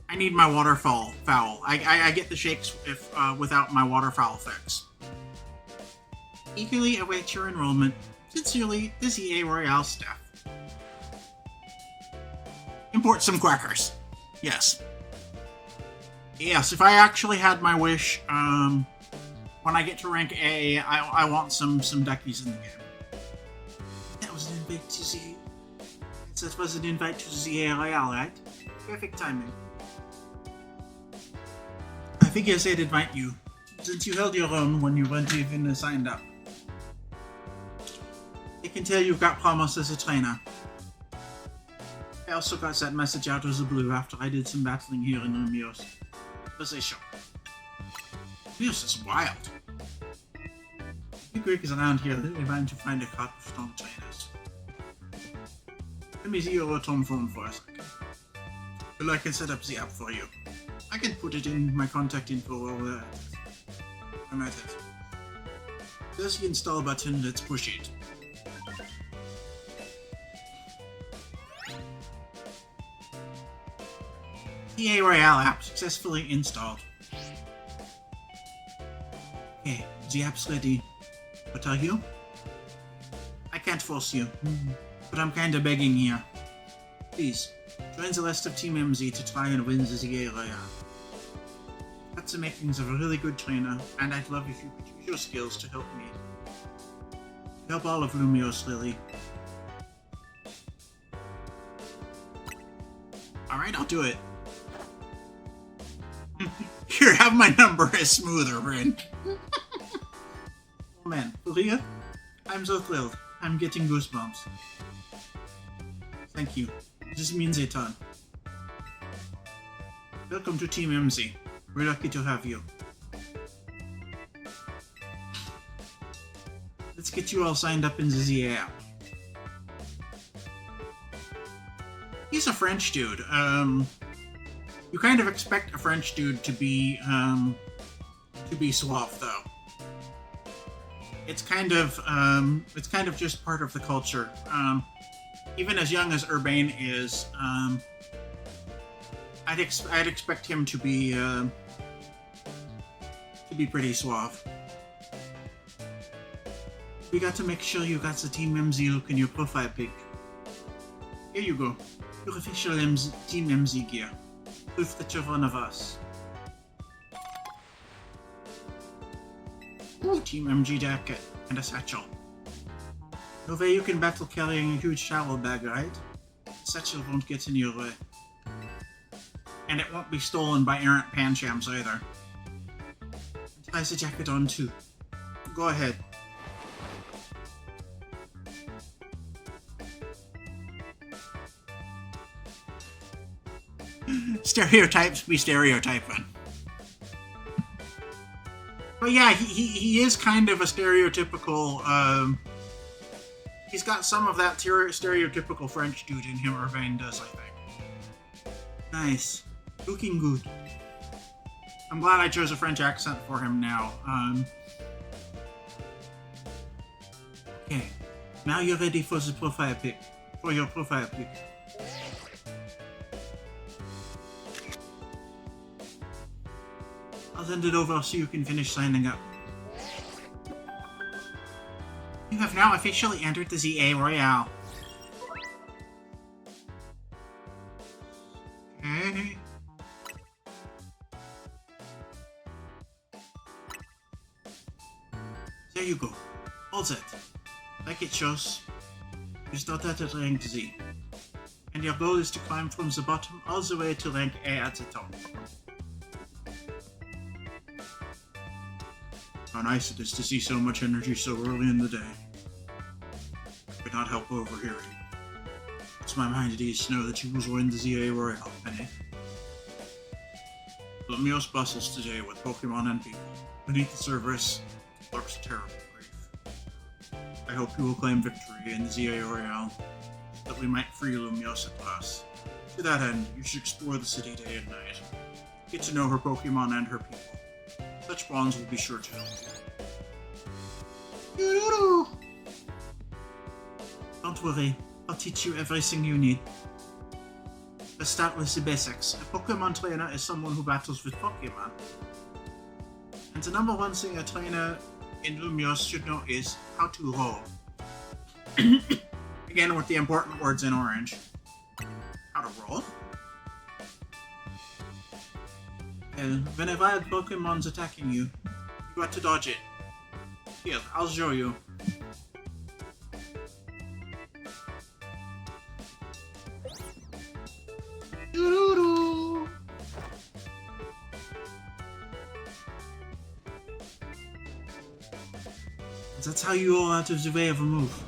I need my Waterfowl. I get the shakes if without my Waterfowl fix. Eagerly await your enrollment. Sincerely, the ZA Royale staff. Import some Quackers. Yes. Yes, if I actually had my wish, when I get to rank A, I want some duckies in the game. That was an invite to ZA. That was an invite to ZA Royale, right? Perfect timing. I figure I'd invite you, since you held your own when you weren't even signed up. I can tell you've got promise as a trainer. I also got that message out of the blue after I did some battling here in Lumiose. It was a shock. Lumiose is wild. The Greek is around here that we managed to find a crop of strong trainers. Let me see your Tom phone for a second. Well, I can set up the app for you. I can put it in my contact info over there. I'm at it. There's the install button, let's push it. The Royale app successfully installed. Okay, the app's ready. What are you? I can't force you, but I'm kinda begging here. Please, join the rest of Team MZ to try and win the ZA Royale. That's the makings of a really good trainer, and I'd love if you could use your skills to help me. Help all of Lumiose, Lily. Alright, I'll do it. Here, have my number as smoother, Bryn. Oh man, for real? I'm so thrilled. I'm getting goosebumps. Thank you. This means a ton. Welcome to Team MZ. We're lucky to have you. Let's get you all signed up in the ZA app. He's a French dude. You kind of expect a French dude to be suave, though. It's kind of just part of the culture. Even as young as Urbane is, I'd expect him to be pretty suave. We got to make sure you got the Team MZ look in your profile pic. Here you go. Your official Team MZ gear. Proof that you're one of us. Ooh, Team MG jacket and a satchel. No way you can battle carrying a huge travel bag, right? The satchel won't get in your way. And it won't be stolen by errant panchams either. Try the jacket on too. Go ahead. Stereotypes be stereotyping. But yeah, he is kind of a stereotypical, he's got some of that stereotypical French dude in him, Irvine does, I think. Nice. Looking good. I'm glad I chose a French accent for him now. Okay. Now you're ready for the profile pic. For your profile pic. I'll send it over so you can finish signing up. You have now officially entered the ZA Royale. Okay. There you go. All set. Like it shows, you start at rank Z. And your goal is to climb from the bottom all the way to rank A at the top. How nice it is to see so much energy so early in the day. I could not help overhearing. It's my mind at ease to know that you will join the ZA Royale, Penny. Lumiose bustles today with Pokemon and people. Beneath the surface lurks terrible grief. I hope you will claim victory in the ZA Royale, so that we might free Lumiose at last. To that end, you should explore the city day and night. Get to know her Pokemon and her people. Such bonds will be sure to help you. Don't worry, I'll teach you everything you need. Let's start with the basics. A Pokemon trainer is someone who battles with Pokemon. And the number one thing a trainer in Lumiose should know is how to roll. Again with the important words in orange. How to roll? When a wild Pokemon's attacking you, you got to dodge it. Here, I'll show you. Doo-doo-doo. That's how you roll out of the way of a move.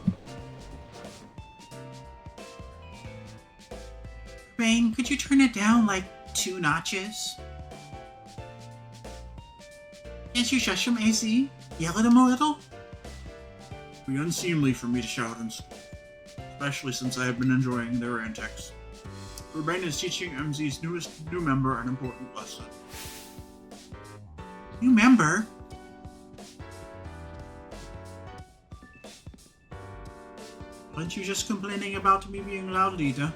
Rain, could you turn it down like 2 notches? Can't you shush him, AZ? Yell at him a little? It'd be unseemly for me to shout in school, especially since I have been enjoying their antics. Rain is teaching MZ's new member an important lesson. New member? Weren't you just complaining about me being loud, leader?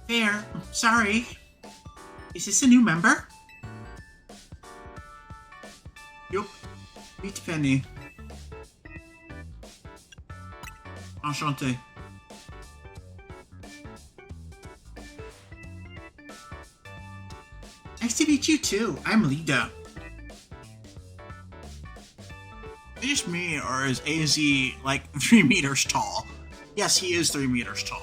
Fair. Sorry. Is this a new member? Yup. Meet Penny. Enchanté. Nice to meet you too. I'm Lida. Is it just me, or is AZ like 3 meters tall? Yes, he is 3 meters tall.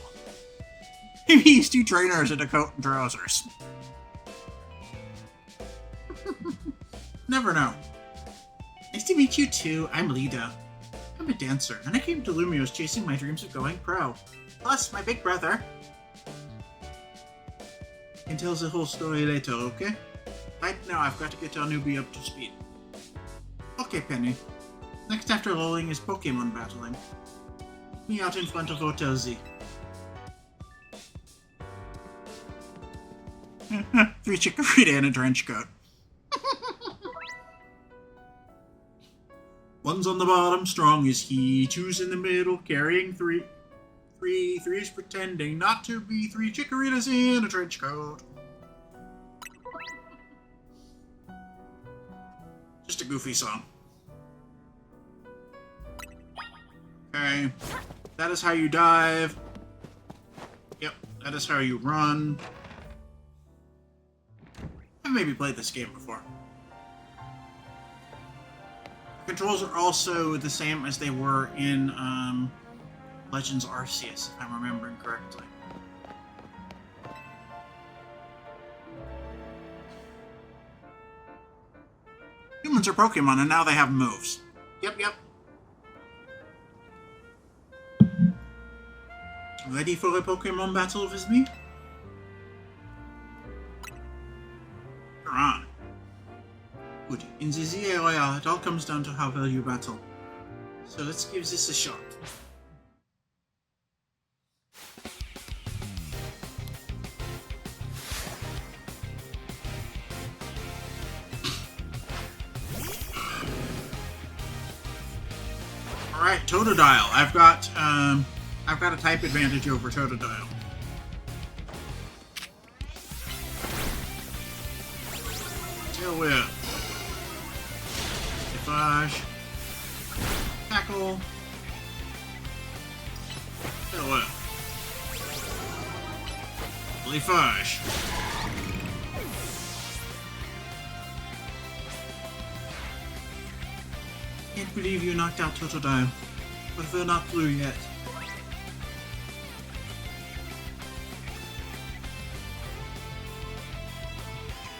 Maybe he's 2 trainers in a coat and trousers. Never know. Nice to meet you too. I'm Lida. I'm a dancer, and I came to Lumiose chasing my dreams of going pro. Plus, my big brother. I can tell the whole story later, okay? Right now, I've got to get our newbie up to speed. Okay, Penny. Next after lolling is Pokemon battling. Meet me out in front of Hotel Z. 3 Chikorita in a trench coat. One's on the bottom, strong as he. 2's in the middle, carrying 3. 3's pretending not to be 3 Chikoritas in a trench coat. Just a goofy song. Okay. That is how you dive. Yep, that is how you run. I've maybe played this game before. The controls are also the same as they were in Legends Arceus, if I'm remembering correctly. Humans are Pokemon, and now they have moves. Yep. Ready for a Pokemon battle with me? You're on. Good. In the Z area, it all comes down to how well you battle. So let's give this a shot. Alright, Totodile. I've got a type advantage over Totodile. Tail Whip. Defage. Tackle. Tail Whip. Defage. Can't believe you knocked out Totodile, but we're not through yet.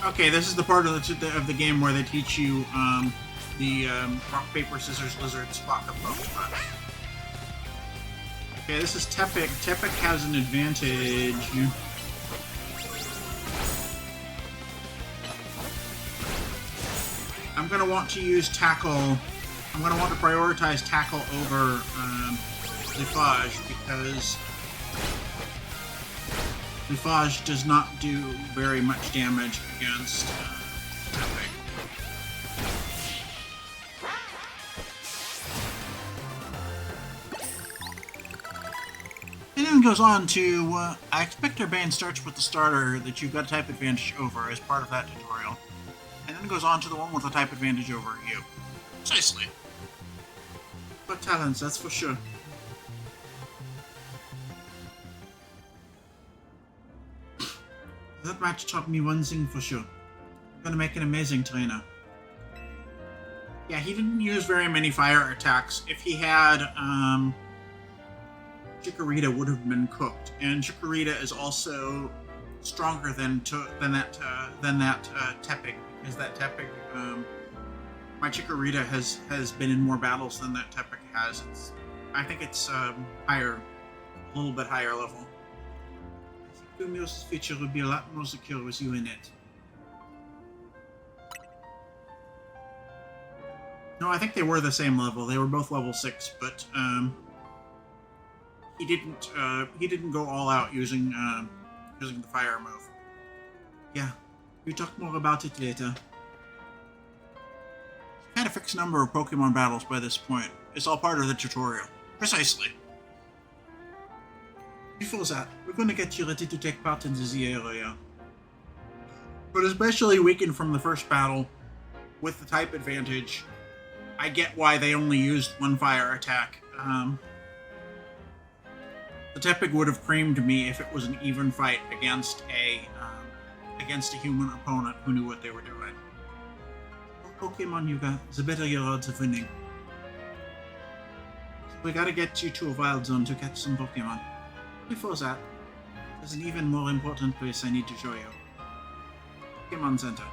Okay, this is the part of the game where they teach you the rock, paper, scissors, lizard, spot of Pokemon. Okay, this is Tepig. Tepig has an advantage. I'm going to want to use Tackle. I'm going to want to prioritize Tackle over Defage because Bouffage does not do very much damage against tapping. And then goes on to, I expect Urbane starts with the starter that you've got a type advantage over as part of that tutorial. And then goes on to the one with a type advantage over you. Precisely. But talents, that's for sure. That match taught me one thing for sure. I'm gonna make an amazing trainer. Yeah, he didn't use very many fire attacks. If he had, Chikorita would have been cooked, and Chikorita is also stronger than that Tepig, because that Tepig, my Chikorita has been in more battles than that Tepig has. I think it's higher, a little bit higher level. I think Lumios's feature would be a lot more secure with you in it. No, I think they were the same level. They were both level 6, but he didn't go all out using the fire move. Yeah, we'll talk more about it later. I've had a fixed number of Pokemon battles by this point. It's all part of the tutorial. Precisely. Before that, we're going to get you ready to take part in the Z area. But especially weakened from the first battle, with the type advantage, I get why they only used one fire attack. The Tepig would have creamed me if it was an even fight against a human opponent who knew what they were doing. The more Pokemon you got, the better your odds of winning. So we gotta get you to a wild zone to catch some Pokemon. Before that, there's an even more important place I need to show you. Pokemon Center.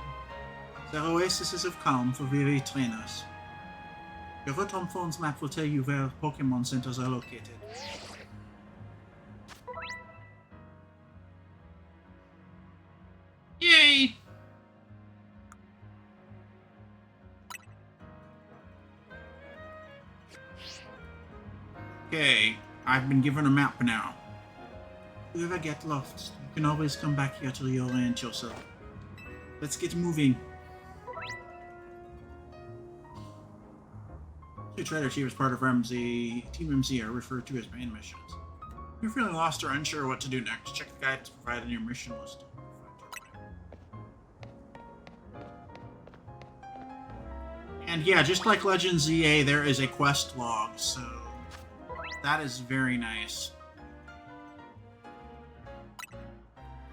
The oasis of calm for weary trainers. Your Rotom phone's map will tell you where Pokemon centers are located. Yay! Okay, I've been given a map now. If you ever get lost, you can always come back here to reorient yourself. Let's get moving. The Trader Chief is part of Team MZ are referred to as main missions. If you're feeling lost or unsure what to do next, check the guides provided in your mission list. And yeah, just like Legend ZA, there is a quest log, so that is very nice.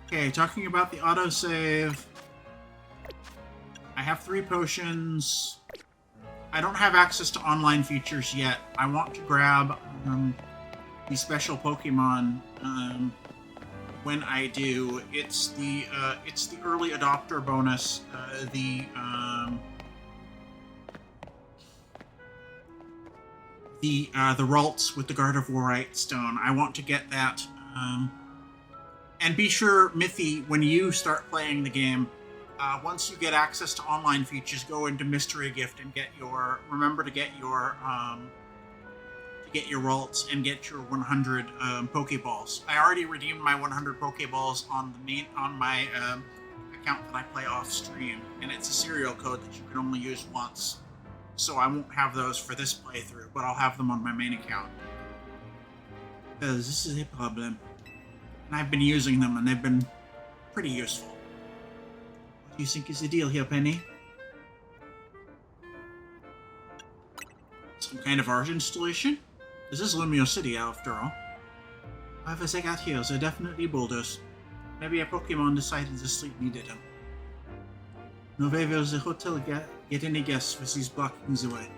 Okay, talking about the autosave. I have 3 potions. I don't have access to online features yet. I want to grab the special Pokemon when I do. It's the early adopter bonus. The Ralts with the Gardevoirite stone. I want to get that. And be sure, Mithy, when you start playing the game, once you get access to online features, go into Mystery Gift and remember to get your Ralts and get your 100 Pokeballs. I already redeemed my 100 Pokeballs on my account that I play off stream, and it's a serial code that you can only use once. So I won't have those for this playthrough, but I'll have them on my main account. Because this is a problem. And I've been using them, and they've been pretty useful. What do you think is the deal here, Penny? Some kind of art installation? This is Lumio City, after all. However, as I got here, they're definitely boulders. Maybe a Pokemon decided the sleep needed them. No way will the hotel get any guests with these blocking the way.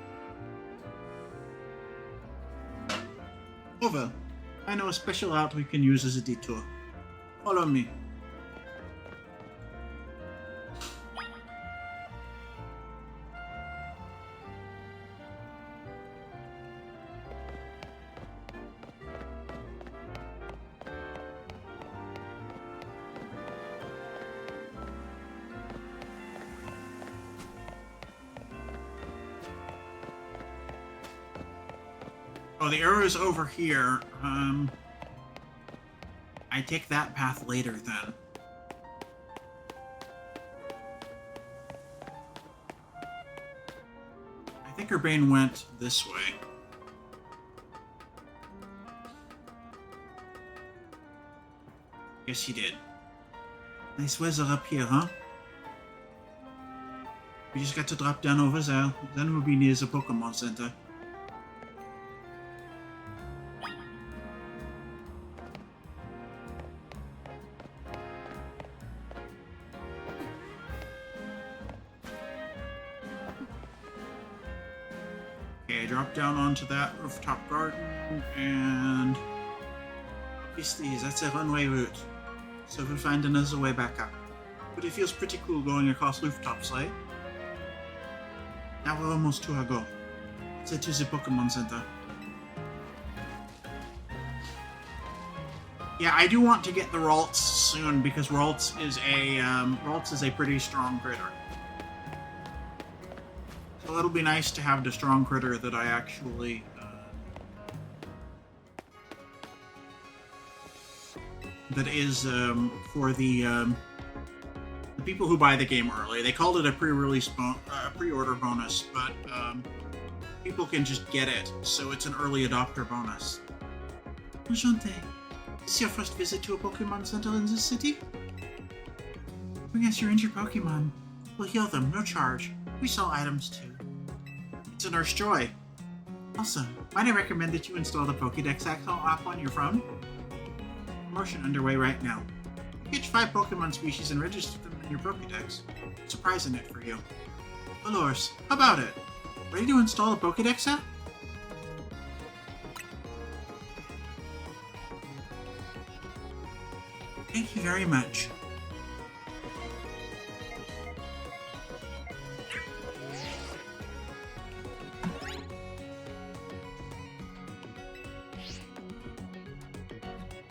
Over. I know a special route we can use as a detour. Follow me. Oh, the arrow's over here. I take that path later then. I think Urbane went this way. Yes, he did. Nice weather up here, huh? We just got to drop down over there. Then we'll be near the Pokemon Center. Okay, drop down onto that rooftop garden, and obviously that's a runway route, so we'll find another way back up. But it feels pretty cool going across rooftops, right? Now we're almost to our goal. Let's head to the Pokemon Center. Yeah, I do want to get the Ralts soon because Ralts is a pretty strong critter. So it'll be nice to have the strong critter that I actually that is for the people who buy the game early. They called it a pre-release pre-order bonus, but people can just get it, so it's an early adopter bonus. Enchanté. Is this your first visit to a Pokemon Center in this city? Bring us your injured Pokemon. We'll heal them, no charge. We sell items too. It's a Nurse Joy. Awesome. Might I recommend that you install the Pokédex app on your phone? Promotion underway right now. Catch 5 Pokemon species and register them in your Pokédex. Surprising it for you. Valors, how about it? Ready to install a Pokédex app? Thank you very much.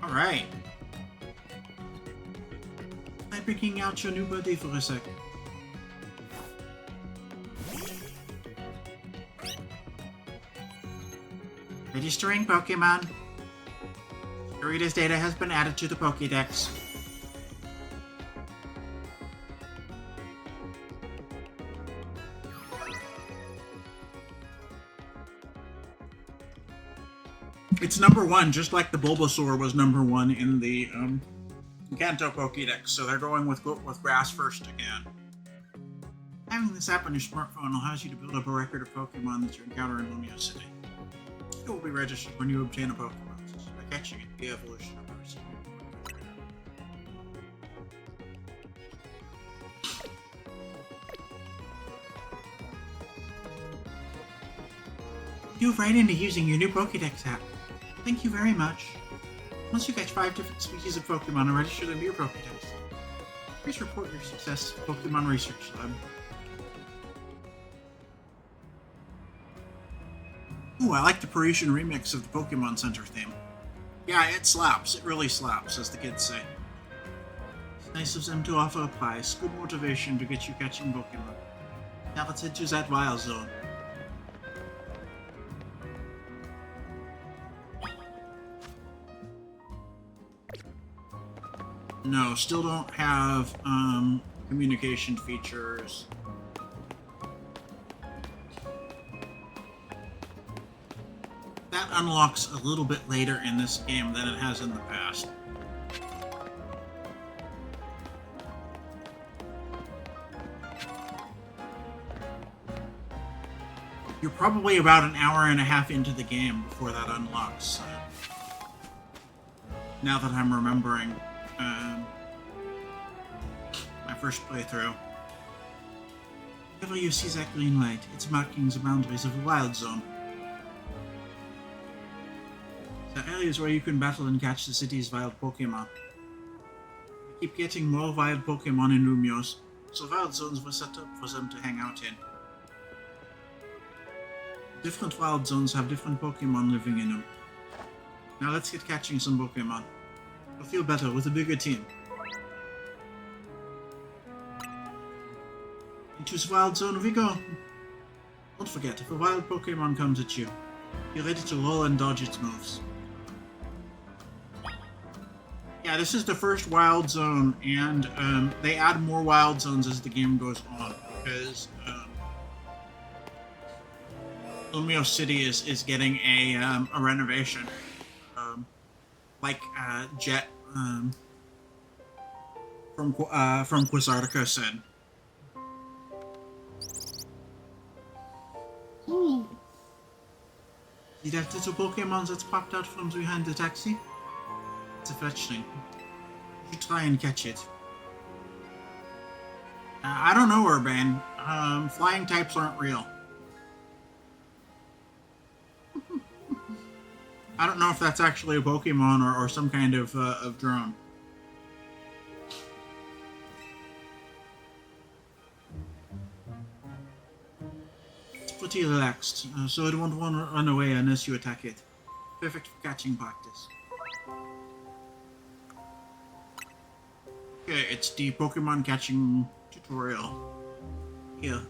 Alright. Try picking out your new buddy for a sec. Registering Pokemon. Dorita's data has been added to the Pokédex. It's number 1, just like the Bulbasaur was number 1 in the Kanto Pokédex, so they're going with Grass first again. Having this app on your smartphone allows you to build up a record of Pokemon that you encounter in Lumio City. It will be registered when you obtain a Pokemon, so by catching it, the evolution of person. You've right into using your new Pokédex app. Thank you very much. Once you catch 5 different species of Pokemon and register them to your Pokédex, please report your success to Pokemon Research Lab. Ooh, I like the Parisian remix of the Pokemon Center theme. Yeah, it slaps. It really slaps, as the kids say. It's nice of them to offer a prize. Good motivation to get you catching Pokemon. Now let's head to that Wild Zone. No, still don't have communication features. That unlocks a little bit later in this game than it has in the past. You're probably about an hour and a half into the game before that unlocks. Now that I'm remembering my first playthrough. Whenever you see that green light, it's marking the boundaries of the Wild Zone. The areas where you can battle and catch the city's wild Pokemon. We keep getting more wild Pokemon in Lumios, so Wild Zones were set up for them to hang out in. Different Wild Zones have different Pokemon living in them. Now let's get catching some Pokemon. We'll feel better with a bigger team. Into the Wild Zone we go! Don't forget, if a wild Pokemon comes at you, be ready to roll and dodge its moves. Yeah, this is the first wild zone, and they add more wild zones as the game goes on, because Lumio City is getting a renovation, like Jet from Quasartica said. Ooh. See that little Pokemon that's popped out from behind the taxi? It's a fetchling. You should try and catch it. I don't know, Urbane. Flying types aren't real. I don't know if that's actually a Pokemon or some kind of drone. It's pretty relaxed, so it won't want to run away unless you attack it. Perfect for catching practice. Okay, it's the Pokemon catching tutorial. Here,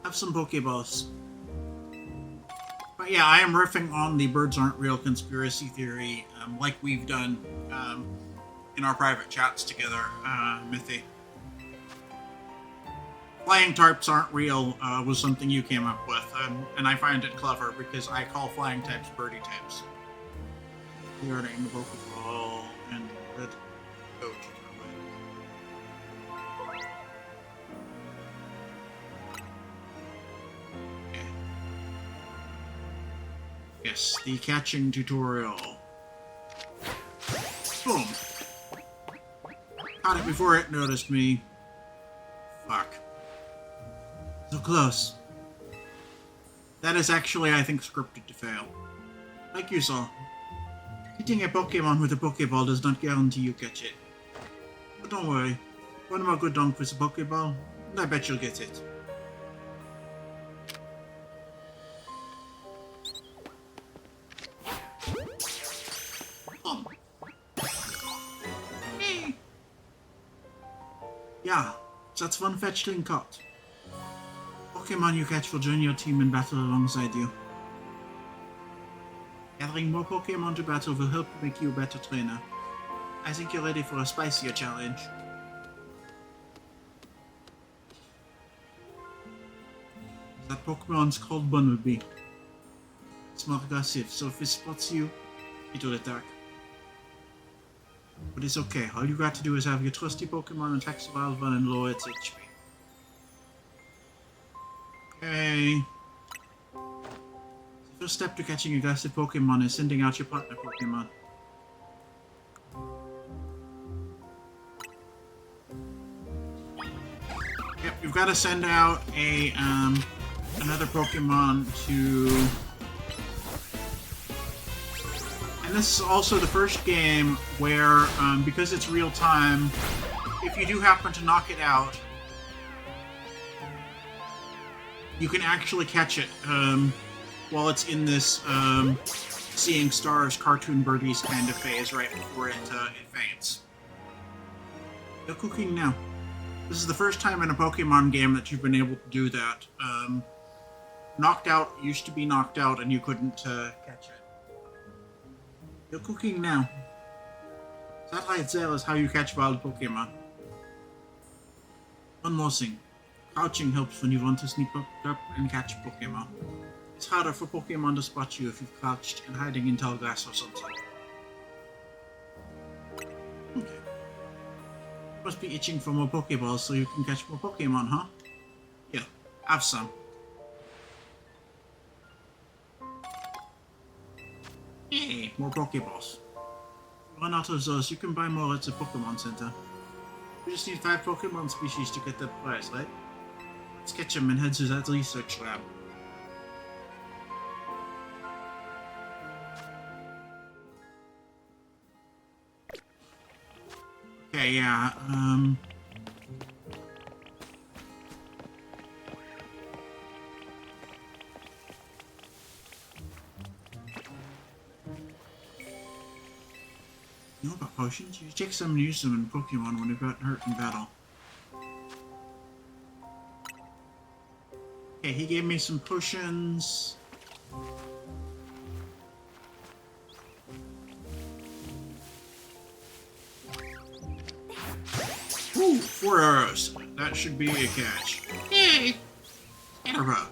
have some Pokeballs. But yeah, I am riffing on the birds aren't real conspiracy theory, like we've done in our private chats together, Mythy. Flying types aren't real was something you came up with, and I find it clever because I call flying types birdie types. We are in the Pokeball and red coach. Yes, the catching tutorial. Boom. Caught it before it noticed me. Fuck. So close. That is actually, I think, scripted to fail. Like you saw. Hitting a Pokemon with a Pokeball does not guarantee you catch it. But don't worry. One more good dunk with a Pokeball, and I bet you'll get it. Yeah, that's one fetchling caught. Pokemon you catch will join your team in battle alongside you. Gathering more Pokemon to battle will help make you a better trainer. I think you're ready for a spicier challenge. That Pokemon's called Bunnelby. It's more aggressive, so if it spots you, it will attack. But it's okay, all you got to do is have your trusty Pokemon attack the wild one and lower its HP. Okay. The first step to catching aggressive Pokemon is sending out your partner Pokemon. Yep, you've got to send out a another Pokemon to... And this is also the first game where, because it's real time, if you do happen to knock it out, you can actually catch it while it's in this seeing stars, cartoon birdies kind of phase right before it faints. You're cooking now. This is the first time in a Pokemon game that you've been able to do that. Knocked out used to be knocked out and you couldn't catch it. You're cooking now. That right there is how you catch wild Pokemon. One more thing. Crouching helps when you want to sneak up and catch Pokemon. It's harder for Pokemon to spot you if you've crouched and hiding in tall grass or something. Okay. Must be itching for more Pokeballs so you can catch more Pokemon, huh? Here, have some. Yay, more Pokeballs. If you run out of those, you can buy more at the Pokemon Center. We just need 5 Pokemon species to get that prize, right? Let's catch them and head to that research lab. Okay, yeah, You know about potions? You take some and use them in Pokemon when they've gotten hurt in battle. Okay, he gave me some potions. Ooh, 4 arrows. That should be a catch. Yay! Scatterbug.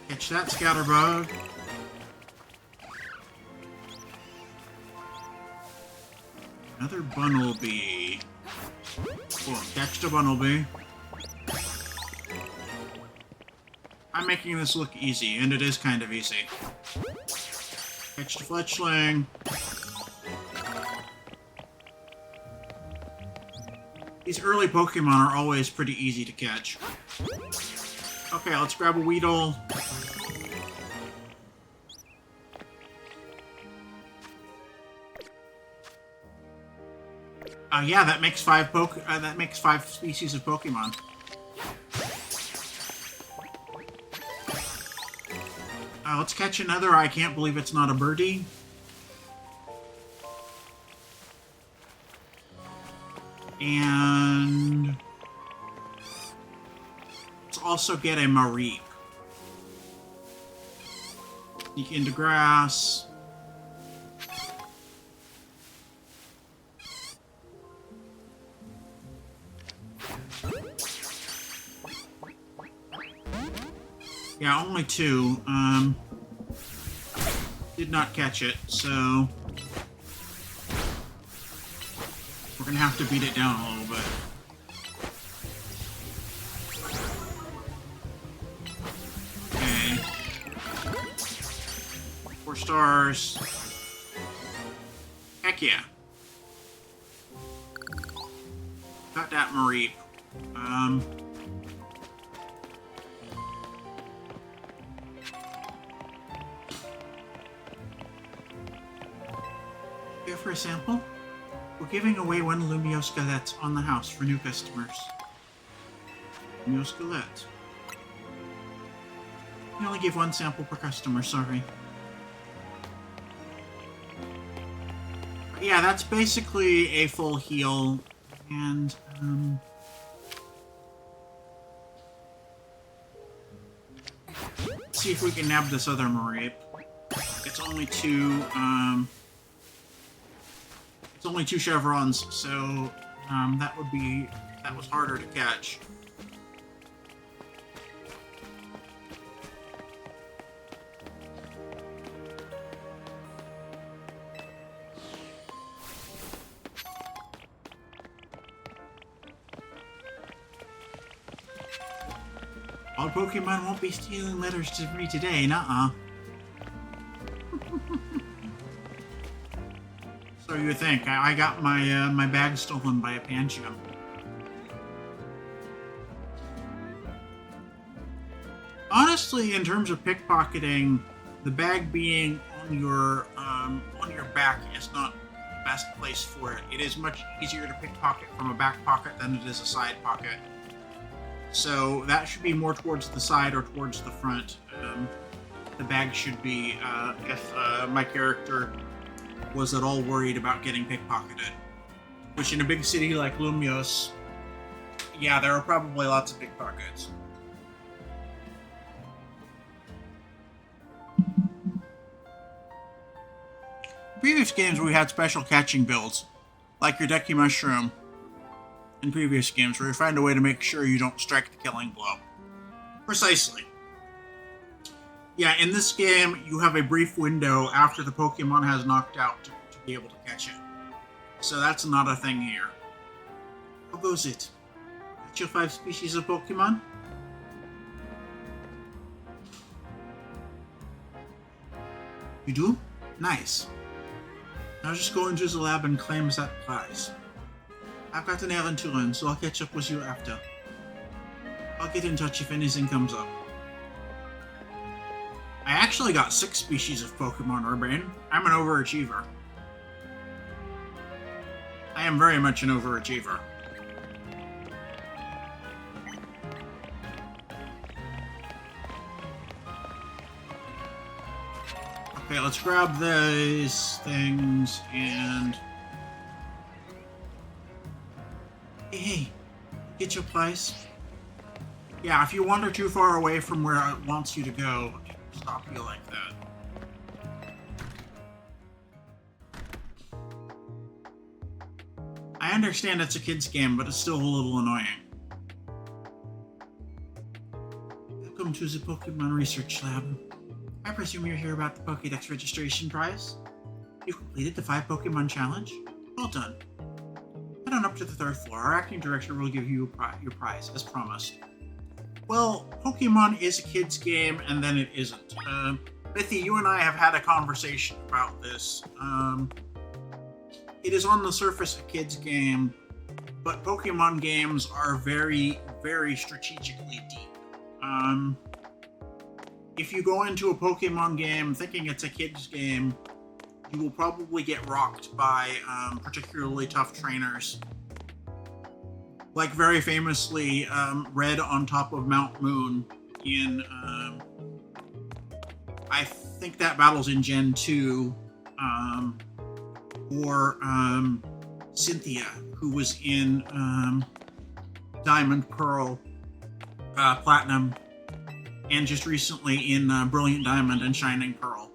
Catch that, Scatterbug. Another Bunnelby. Cool, catch the Bunnelby. I'm making this look easy, and it is kind of easy. Catch the Fletchling. These early Pokemon are always pretty easy to catch. Okay, let's grab a Weedle. Yeah, that makes five species of Pokemon. Let's catch another. I can't believe it's not a birdie. And let's also get a Mareep. Sneak into grass. Yeah, only 2. Did not catch it, so we're gonna have to beat it down a little bit. Okay. 4 stars. Heck yeah. Got that Mareep. Here for a sample? We're giving away 1 Lumio Skelette on the house for new customers. Lumio Skelette. We only give 1 sample per customer, sorry. But yeah, that's basically a full heal, and, let's see if we can nab this other Mareep. It's only 2, it's only 2 chevrons, so that was harder to catch. All Pokemon won't be stealing letters to me today, nuh-uh. So you think I got my my bag stolen by a Pancham? Honestly, in terms of pickpocketing, the bag being on your back is not the best place for it. It is much easier to pickpocket from a back pocket than it is a side pocket. So that should be more towards the side or towards the front. The bag should be if my character was at all worried about getting pickpocketed. Which in a big city like Lumios, yeah, there are probably lots of pickpockets. In previous games we had special catching builds, like your Decky Mushroom in previous games, where you find a way to make sure you don't strike the killing blow. Precisely. Yeah, in this game, you have a brief window after the Pokemon has knocked out to be able to catch it. So that's not a thing here. How goes it? Catch your 5 species of Pokemon? You do? Nice. Now just go into the lab and claim that prize. I've got an errand to run, so I'll catch up with you after. I'll get in touch if anything comes up. I actually got 6 species of Pokemon, Urban. I'm an overachiever. I am very much an overachiever. Okay, let's grab these things and... Hey, get your prize. Yeah, if you wander too far away from where it wants you to go, it'll stop you like that. I understand it's a kid's game, but it's still a little annoying. Welcome to the Pokemon Research Lab. I presume you're here about the Pokédex registration prize? You've completed the 5 Pokemon challenge? Well done. Head on up to the 3rd floor. Our acting director will give you your prize, as promised. Well, Pokemon is a kid's game, and then it isn't. Mithy, you and I have had a conversation about this. It is on the surface a kid's game, but Pokemon games are very, very strategically deep. If you go into a Pokemon game thinking it's a kid's game, you will probably get rocked by particularly tough trainers. Like very famously, Red on top of Mount Moon in, I think that battle's in Gen 2, or Cynthia, who was in Diamond, Pearl, Platinum, and just recently in Brilliant Diamond and Shining Pearl.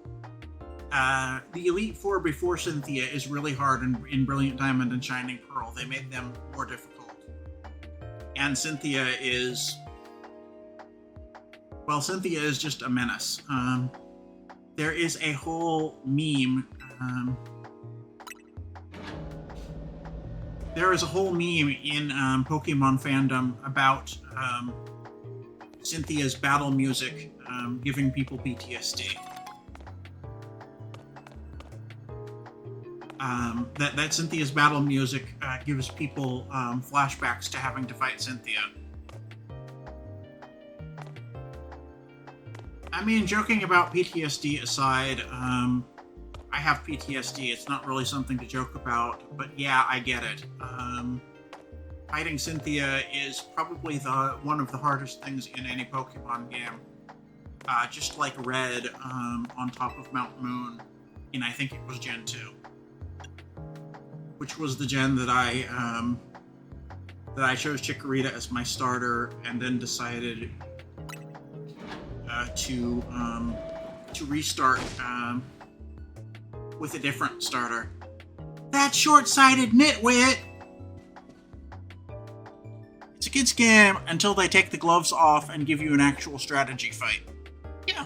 The Elite Four before Cynthia is really hard in Brilliant Diamond and Shining Pearl. They made them more difficult. And Cynthia is... well, Cynthia is just a menace. There is a whole meme... there is a whole meme in Pokemon fandom about Cynthia's battle music giving people PTSD. That Cynthia's battle music gives people flashbacks to having to fight Cynthia. I mean, joking about PTSD aside, I have PTSD. It's not really something to joke about, but yeah, I get it. Fighting Cynthia is probably one of the hardest things in any Pokemon game. Just like Red on top of Mount Moon in, I think it was Gen 2. Which was the gen that I chose Chikorita as my starter, and then decided to restart with a different starter. That short-sighted nitwit! It's a kid's game until they take the gloves off and give you an actual strategy fight. Yeah.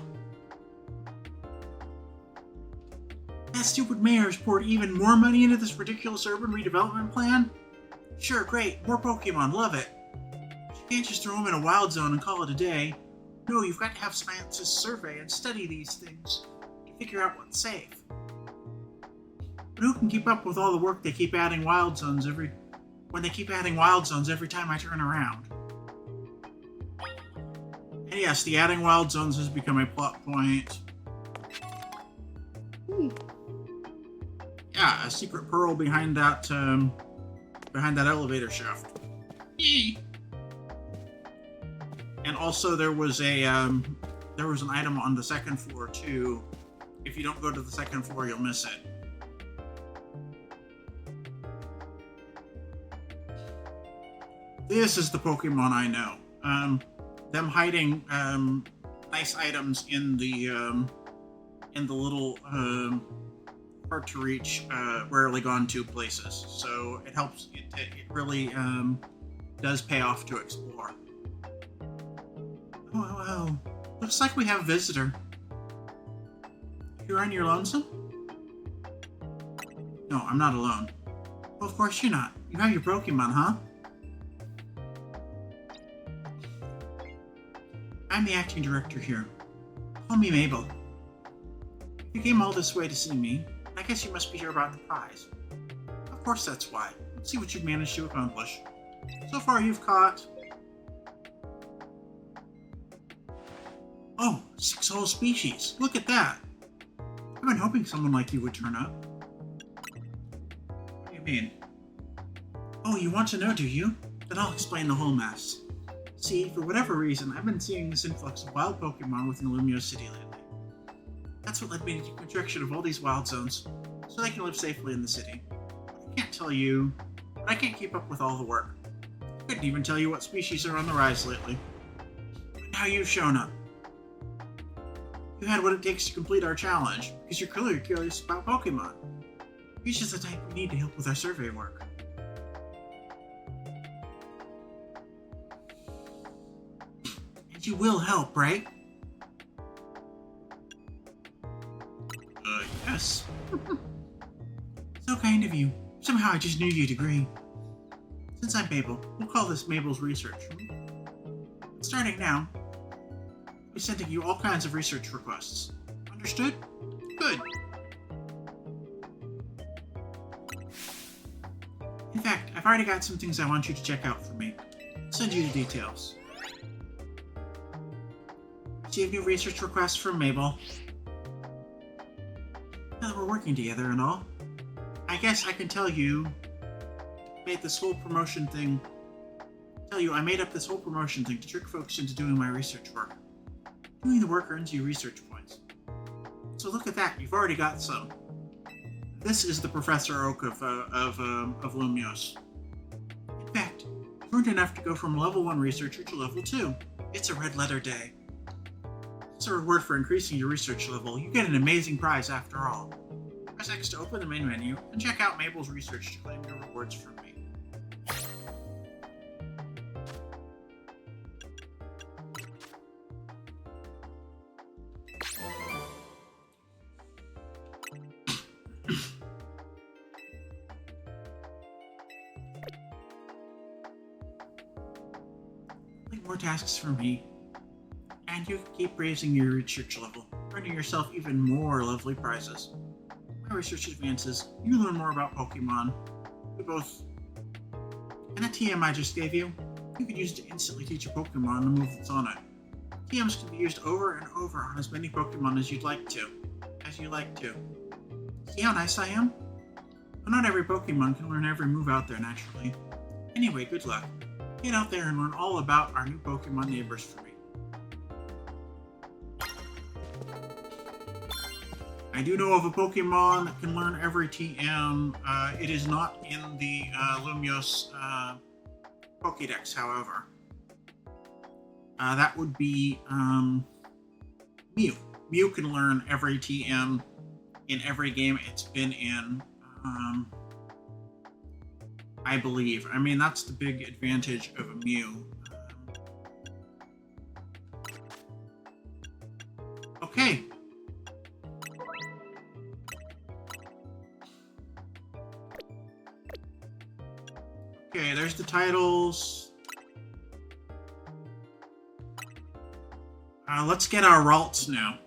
That stupid mayor has poured even more money into this ridiculous urban redevelopment plan? Sure, great. More Pokemon. Love it. But you can't just throw them in a wild zone and call it a day. No, you've got to have scientists survey and study these things to figure out what's safe. But who can keep up with all the work they keep adding wild zones every time I turn around? And yes, the adding wild zones has become a plot point. Ooh. Yeah, a secret pearl behind that elevator shaft. Yay. And also there was an item on the 2nd floor too. If you don't go to the 2nd floor, you'll miss it. This is the Pokemon I know. Them hiding nice items in the little hard to reach, rarely gone to places. So it helps. It really does pay off to explore. Oh, looks like we have a visitor. You're on your lonesome? No, I'm not alone. Well, of course you're not. You have your Pokemon, huh? I'm the acting director here. Call me Mabel. You came all this way to see me. I guess you must be here about the prize. Of course that's why. Let's see what you've managed to accomplish. So far you've caught... oh, 6 whole species. Look at that. I've been hoping someone like you would turn up. What do you mean? Oh, you want to know, do you? Then I'll explain the whole mess. See, for whatever reason, I've been seeing this influx of wild Pokemon within Illumio City lately. That's what led me to the construction of all these wild zones, so they can live safely in the city. I can't tell you, but I can't keep up with all the work. I couldn't even tell you what species are on the rise lately. how you've shown up. You had what it takes to complete our challenge, because you're clearly curious about Pokemon. You're just the type we need to help with our survey work. And you will help, right? Yes. So kind of you. Somehow I just knew you'd agree. Since I'm Mabel, we'll call this Mabel's research. Starting now, we're sending you all kinds of research requests. Understood? Good. In fact, I've already got some things I want you to check out for me. I'll send you the details. Receive new research requests from Mabel. Now that we're working together and all, I guess I can tell you I made up this whole promotion thing to trick folks into doing my research work. Doing the work earns you research points. So look at that, you've already got some. This is the Professor Oak of Lumiose. In fact, you've earned enough to go from level 1 researcher to level 2. It's a red letter day. As a reward for increasing your research level, you get an amazing prize after all. Press X to open the main menu and check out Mabel's research to claim your rewards from me. More tasks for me, and you can keep raising your research level, earning yourself even more lovely prizes. My research advances, you learn more about Pokemon. And that TM I just gave you, you can use it to instantly teach a Pokemon the move that's on it. TMs can be used over and over on as many Pokemon as you like to. See how nice I am? But not every Pokemon can learn every move out there naturally. Anyway, good luck. Get out there and learn all about our new Pokemon neighbors for me. I do know of a Pokemon that can learn every TM. It is not in the Lumiose Pokédex, however. That would be Mew. Mew can learn every TM in every game it's been in. I believe. I mean, that's the big advantage of a Mew. Okay. Okay, there's the titles. Let's get our Ralts now.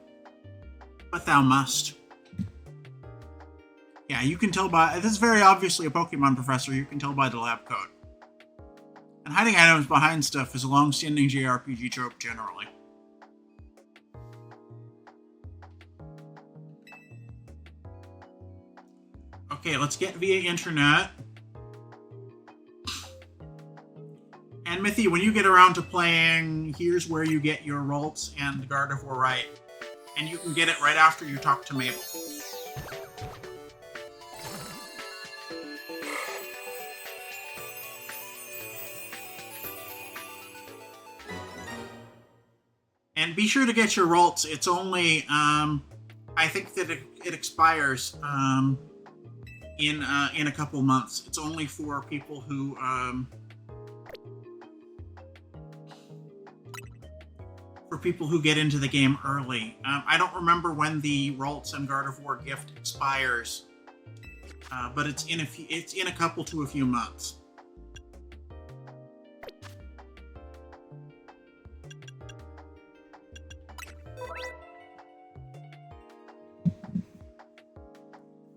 But thou must. Yeah, you can tell by... This is very obviously a Pokemon professor. You can tell by the lab coat. And hiding items behind stuff is a long-standing JRPG trope generally. Okay, let's get via internet. And Mithy, when you get around to playing, here's where you get your Ralts and Gardevoir right. And you can get it right after you talk to Mabel. And be sure to get your Ralts. It's only, I think that it expires in a couple months. It's only for people who get into the game early. I don't remember when the Ralts and Gardevoir gift expires, but it's in a couple to a few months.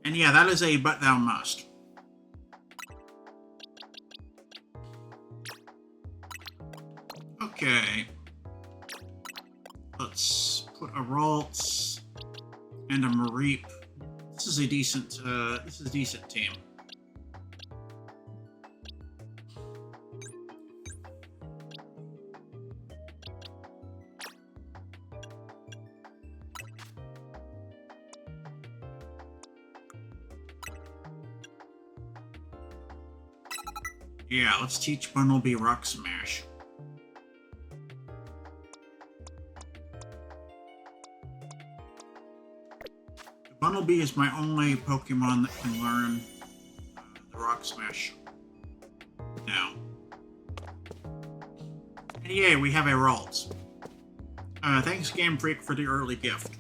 And yeah, that is a but thou must. Okay. Let's put a Ralts and a Mareep. This is a decent team. Yeah, let's teach Bunnelby Rock Smash. Bunnelby is my only Pokemon that can learn the Rock Smash now. And yay, we have a Ralts. Thanks Game Freak for the early gift.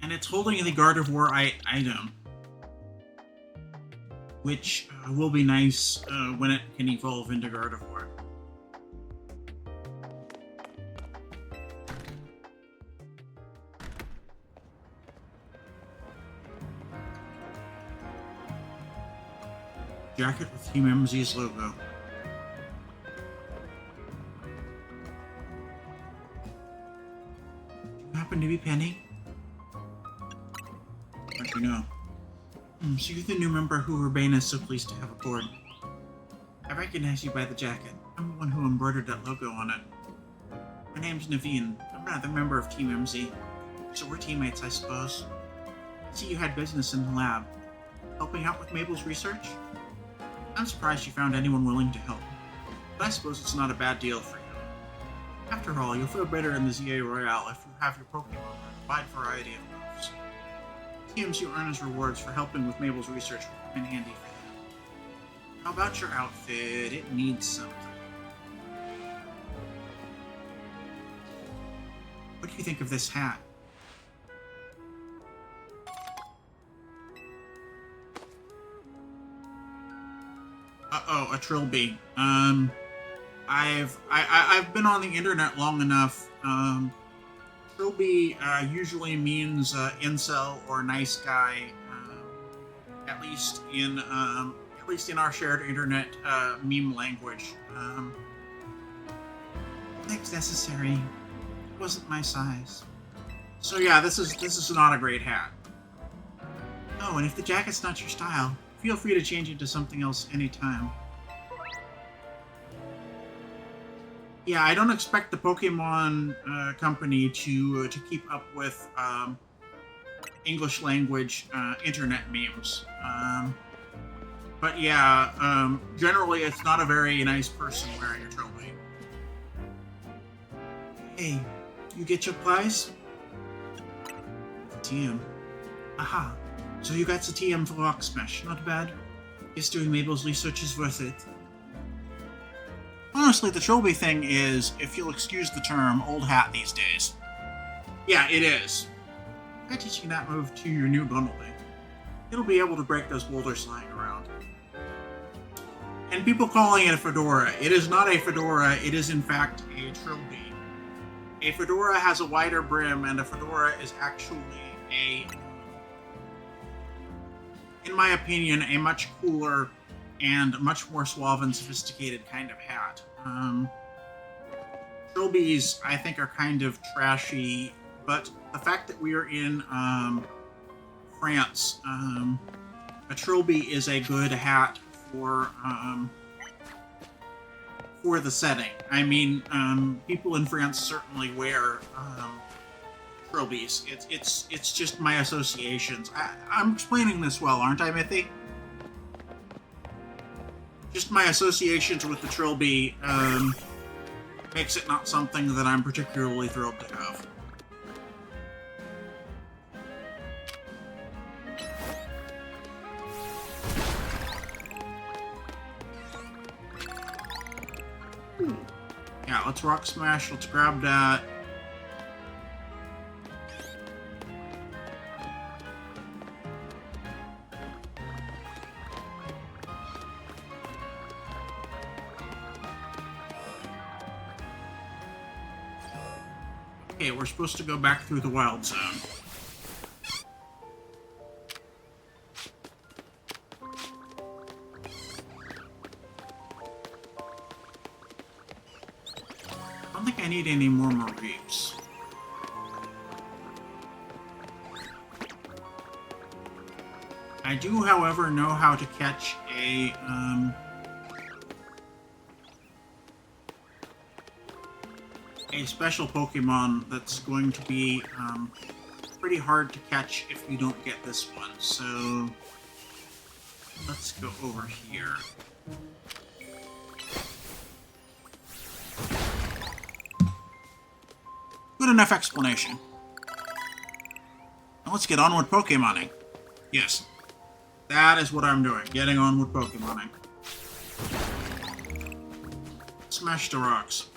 And it's holding the Gardevoir item, which will be nice when it can evolve into Gardevoir. Jacket with Team MZ's logo. Do you happen to be Penny? How'd you know? So you're the new member who Urbana is so pleased to have aboard. I recognize you by the jacket. I'm the one who embroidered that logo on it. My name's Naveen. I'm another member of Team MZ. So we're teammates, I suppose. I see you had business in the lab. Helping out with Mabel's research? I'm surprised you found anyone willing to help. But I suppose it's not a bad deal for you. After all, you'll feel better in the ZA Royale if you have your Pokemon in a wide variety of moves. TMs you earn as rewards for helping with Mabel's research will come in handy for you. How about your outfit? It needs something. What do you think of this hat? Uh-oh, a Trilby. I've been on the internet long enough. Trilby usually means incel or nice guy. At least in our shared internet meme language. Thanks necessary. It wasn't my size. So yeah, this is not a great hat. Oh, and if the jacket's not your style, feel free to change it to something else anytime. Yeah, I don't expect the Pokemon company to keep up with English language internet memes. But yeah, generally it's not a very nice person wearing a Trilby. Hey, you get your prize? TM. Aha. So you got the TM for Rock Smash, not bad. Guess doing Mabel's research is worth it. Honestly, the Trilby thing is, if you'll excuse the term, old hat these days. Yeah, it is. Try teaching that move to your new Bumblebee. It'll be able to break those boulders lying around. And people calling it a fedora. It is not a fedora, it is in fact a Trilby. A fedora has a wider brim, and a fedora is actually in my opinion, a much cooler and much more suave and sophisticated kind of hat. Trilbies, I think, are kind of trashy, but the fact that we are in France, a Trilby is a good hat for the setting. I mean, people in France certainly wear Trilbies. It's just my associations. I'm explaining this well, aren't I, Mithy? Just my associations with the Trilby makes it not something that I'm particularly thrilled to have. Yeah, let's Rock Smash. Let's grab that. Okay, we're supposed to go back through the Wild Zone. I don't think I need any more Mareeps. I do, however, know how to catch a special Pokemon that's going to be pretty hard to catch if you don't get this one. So Let's go over here. Good enough explanation. Now let's get on with Pokemoning. Yes. That is what I'm doing. Getting on with Pokemoning. Smash the rocks.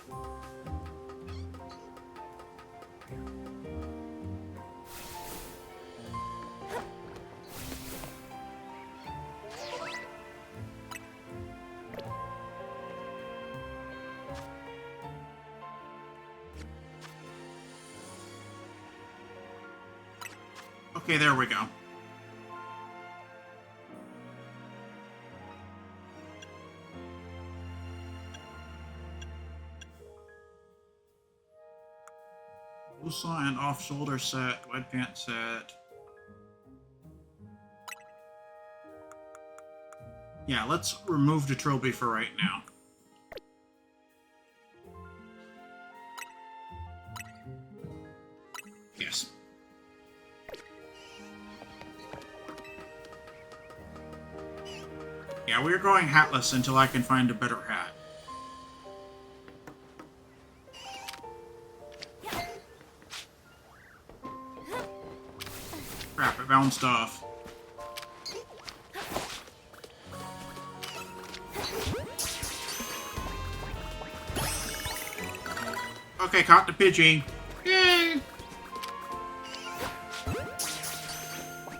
Okay, there we go. Usa and off-shoulder set, wide pants set. Yeah, let's remove the trophy for right now. Yes. Yeah, we're going hatless until I can find a better hat. Crap, it bounced off. Okay, caught the Pidgey. Yay!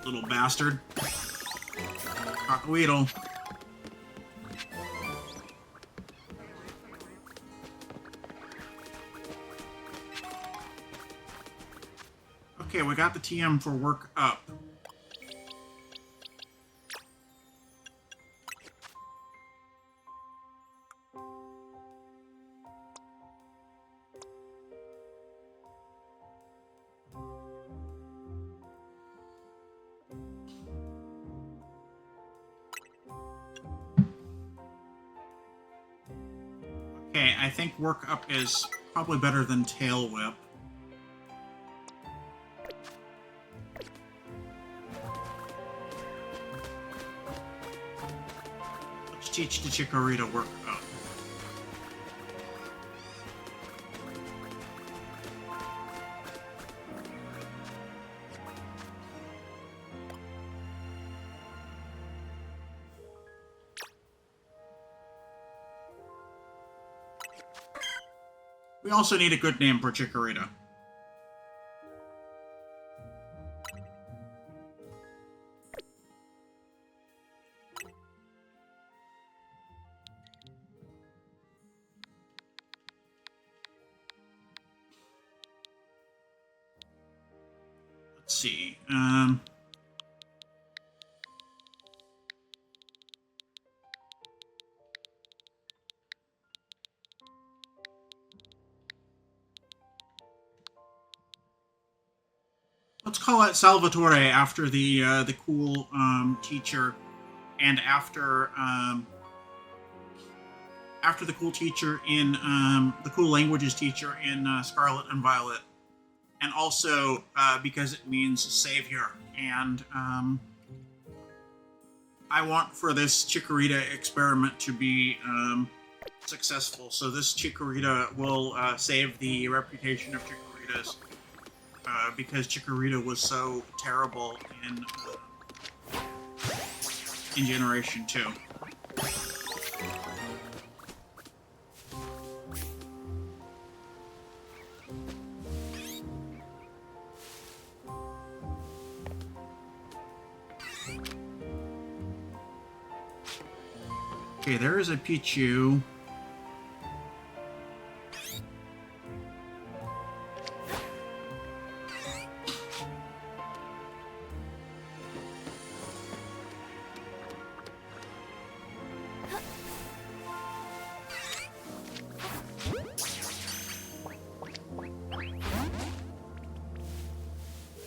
Little bastard. Caught the Weedle. Okay, we got the TM for work up. Okay, I think work up is probably better than tail whip. Let's teach the Chikorita work up. We also need a good name for Chikorita. Let's see. Let's call it Salvatore after the cool teacher, and after the cool teacher in the cool languages teacher in Scarlet and Violet, and also because it means savior. And I want for this Chikorita experiment to be successful, so this Chikorita will save the reputation of Chikoritas. Because Chikorita was so terrible in Generation 2. Okay, there is a Pichu.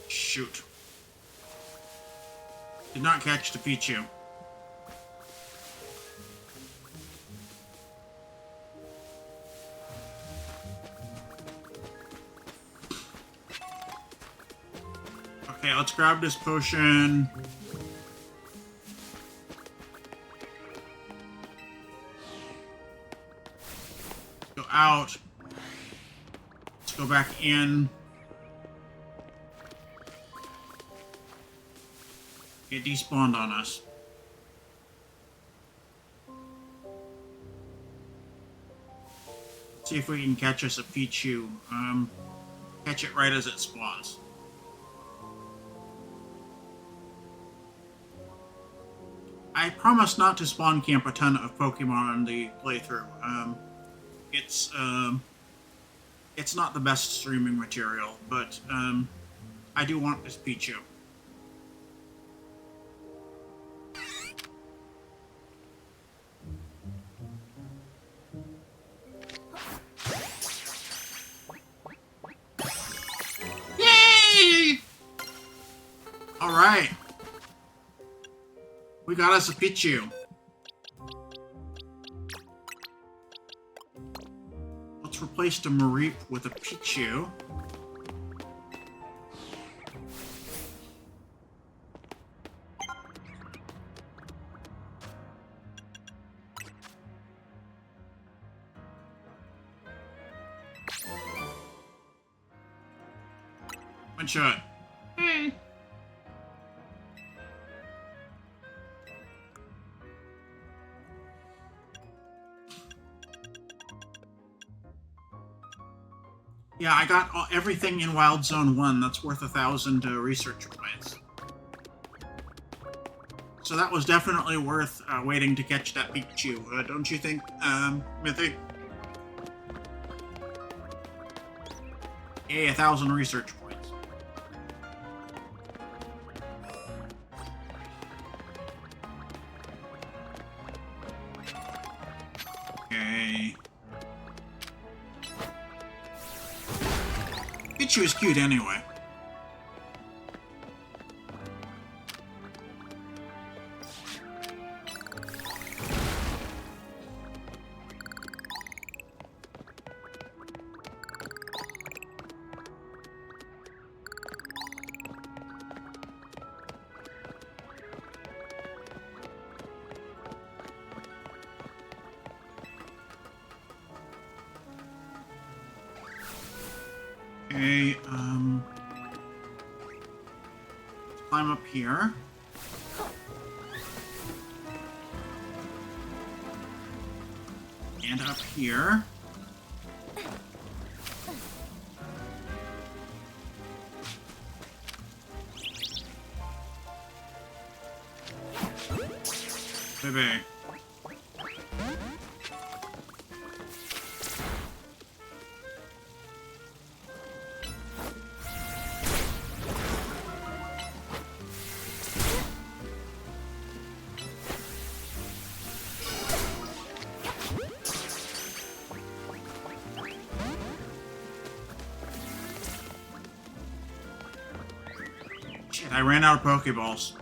Shoot. Did not catch the Pichu. Okay, let's grab this potion. out. Let's go back in. It despawned on us. Let's see if we can catch us a Pichu. Catch it right as it spawns. I promise not to spawn camp a ton of Pokemon in the playthrough. It's not the best streaming material, but I do want this Pichu. Yay! Alright. We got us a Pichu. Let's replace the Mareep with a Pichu. One shot. Hey. Yeah, I got everything in Wild Zone 1. That's worth 1,000 research points. So that was definitely worth waiting to catch that Pikachu, don't you think, Mithy? Yay, 1,000 research points. Okay. Pichu is cute anyway. Okay, let's climb up here. And up here. Baby. Shit, I ran out of Pokeballs.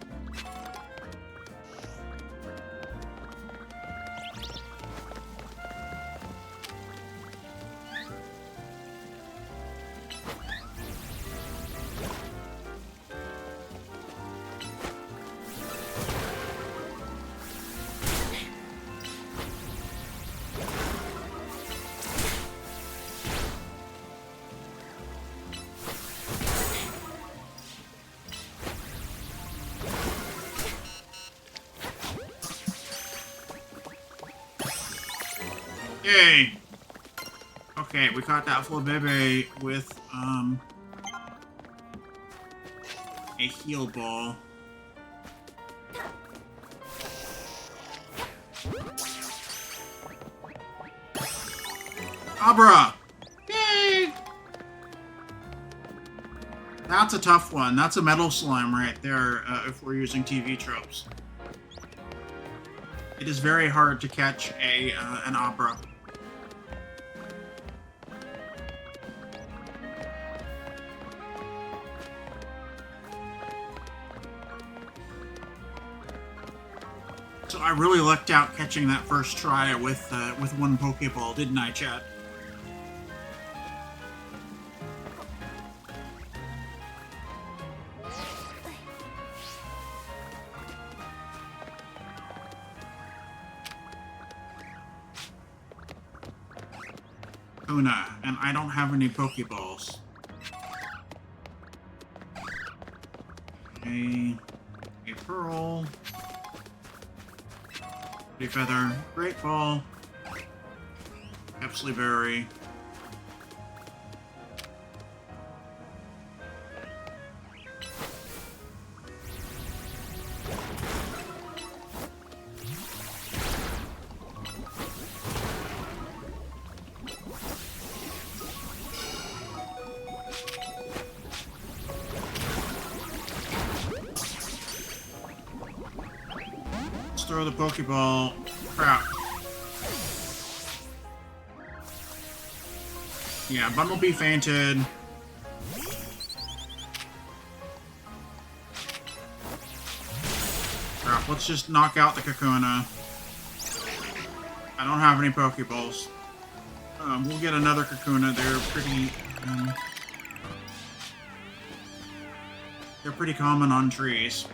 Yay! Okay, we caught that Flabébé with, a heal ball. Abra! Yay! That's a tough one. That's a metal slime right there, if we're using TV tropes. It is very hard to catch an Abra. So I really lucked out catching that first try with one Pokeball, didn't I, chat? Kakuna, and I don't have any Pokeballs. A Pearl. Pretty Feather. Great Ball. Epsley Berry. Throw the Pokeball. Crap. Yeah, Bumblebee fainted. Crap, let's just knock out the Kakuna. I don't have any Pokeballs. We'll get another Kakuna. They're pretty common on trees.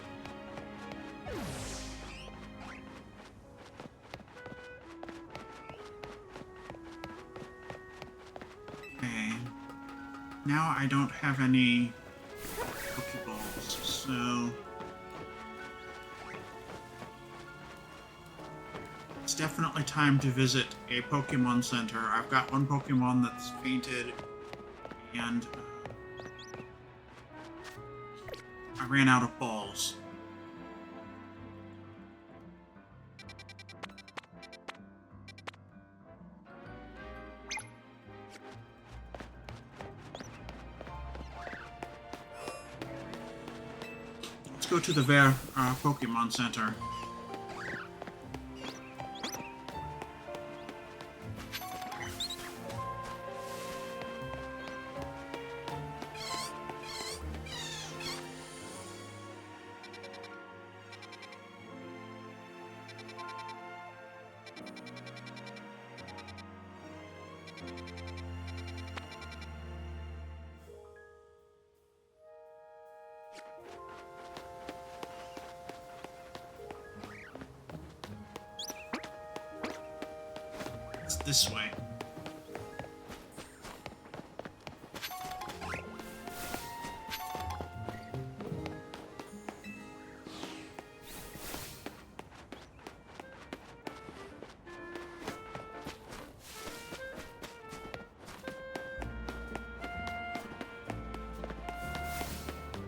Now I don't have any Pokeballs, so it's definitely time to visit a Pokemon Center. I've got one Pokemon that's fainted, and I ran out of balls. Go to the Pokemon Center. This way.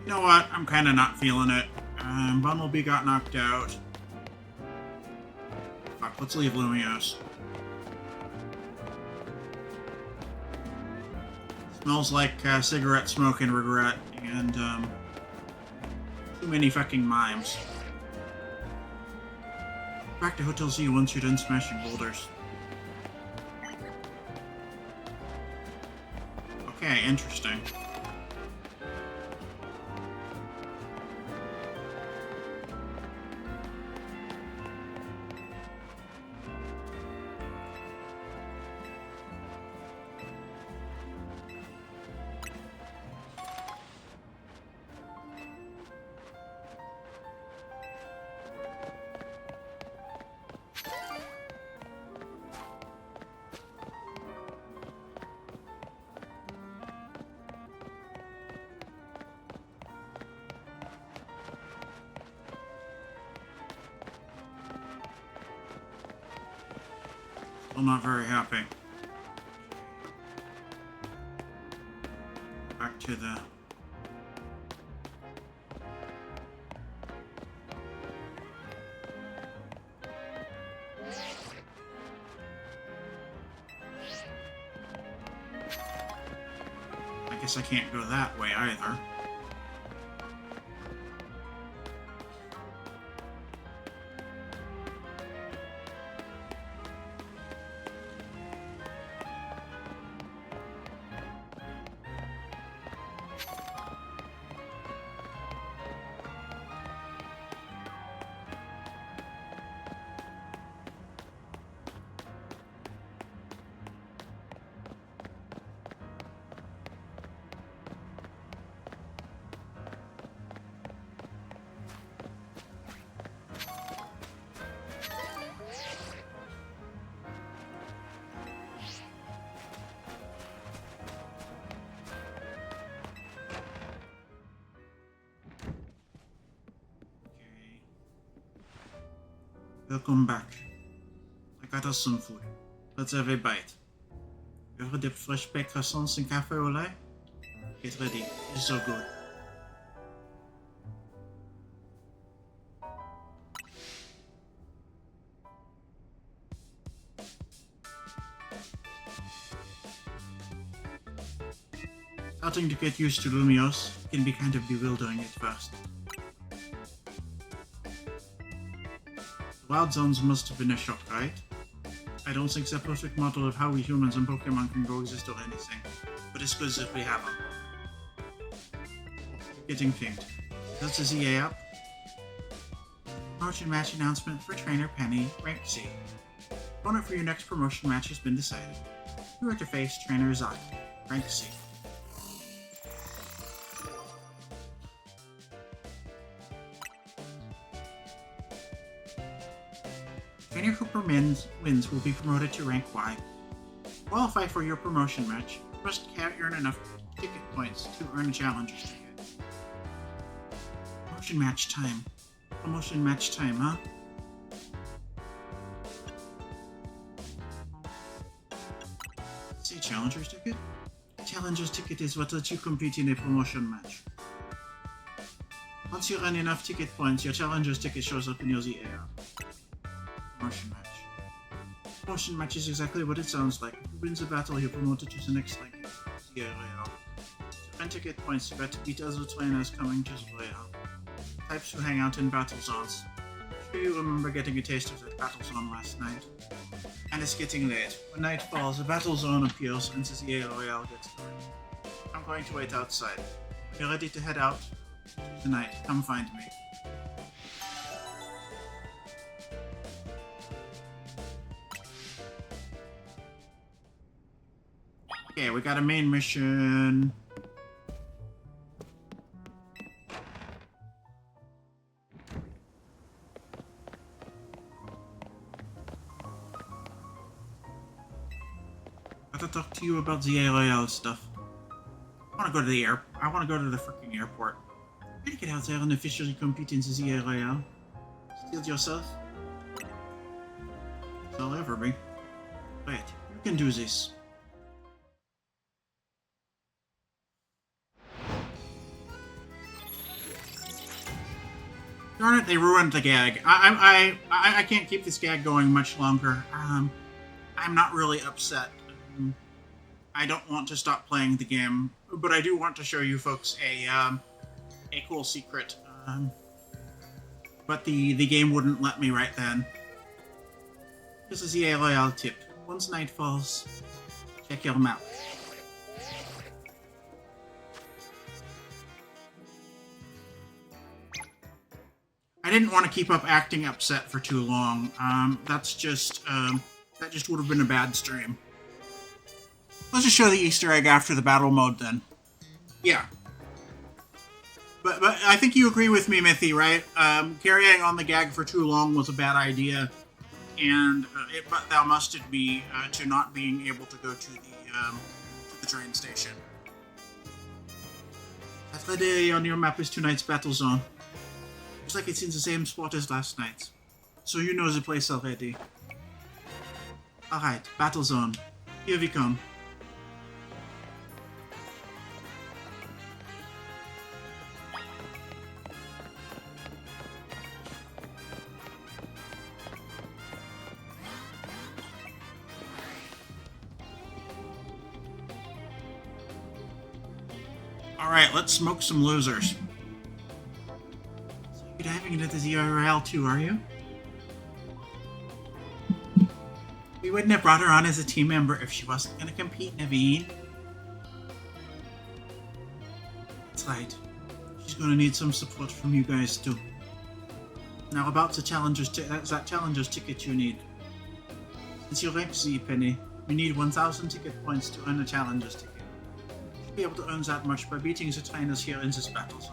You know what? I'm kind of not feeling it. Bumblebee got knocked out. Fuck, let's leave Lumiose. Smells like cigarette smoke and regret, and too many fucking mimes. Back to Hotel Z once you're done smashing boulders. Okay, interesting. I'm not very happy. Back to the... I guess I can't go that way either. Welcome back. I got us some food. Let's have a bite. You ever dip fresh baked croissants in cafe au lait? Get ready. It's so good. Starting to get used to Lumios can be kind of bewildering at first. The wild zones must have been a shock, right? I don't think they're a perfect model of how we humans and Pokemon can coexist or anything, but it's good that we have them. Getting pinged. That's the ZA up. Promotion match announcement for Trainer Penny, rank C. Opponent for your next promotion match has been decided. You are to face Trainer Zaki, rank C. Trainer Hooper wins will be promoted to rank Y. To qualify for your promotion match, you must earn enough ticket points to earn a challenger's ticket. Promotion match time. Promotion match time, huh? Say challenger's ticket? Challenger's ticket is what lets you compete in a promotion match. Once you earn enough ticket points, your challenger's ticket shows up in your ZA app. Promotion match. Promotion match is exactly what it sounds like. If you win the battle, you're promoted to the next rank in the Royale. To earn ticket points, you got to beat other trainers coming to the Royale. Types who hang out in battle zones. I'm sure you remember getting a taste of that battle zone last night. And it's getting late. When night falls, a battle zone appears and the ZA Royale gets started. I'm going to wait outside. When you're ready to head out tonight, come find me. Okay, we got a main mission. I have to talk to you about the Royale stuff. I want to go to the I want to go to the freaking airport. I'm gonna get out there and officially compete in the ZA Royale. Steal yourself? I'll ever be. Wait, you can do this. Darn it, they ruined the gag. I can't keep this gag going much longer. I'm not really upset. I don't want to stop playing the game, but I do want to show you folks a cool secret. But the game wouldn't let me right then. This is the Royale tip. Once night falls, check your map. I didn't want to keep up acting upset for too long. That just would have been a bad stream. Let's just show the Easter egg after the battle mode then. Yeah. But I think you agree with me, Mithy, right? Carrying on the gag for too long was a bad idea, and but thou must it be to not being able to go to the train station. That area on your map is tonight's battle zone. Looks like it's in the same spot as last night, so you know the place already. Alright, battle zone. Here we come. Alright, let's smoke some losers. So you're diving into the ZRL too, are you? We wouldn't have brought her on as a team member if she wasn't going to compete, Naveen. That's right. She's going to need some support from you guys too. Now about the that challenger's ticket you need. Since you're rank Z, Penny, you need 1,000 ticket points to earn a challenger's ticket. You should be able to earn that much by beating the trainers here in this battle zone.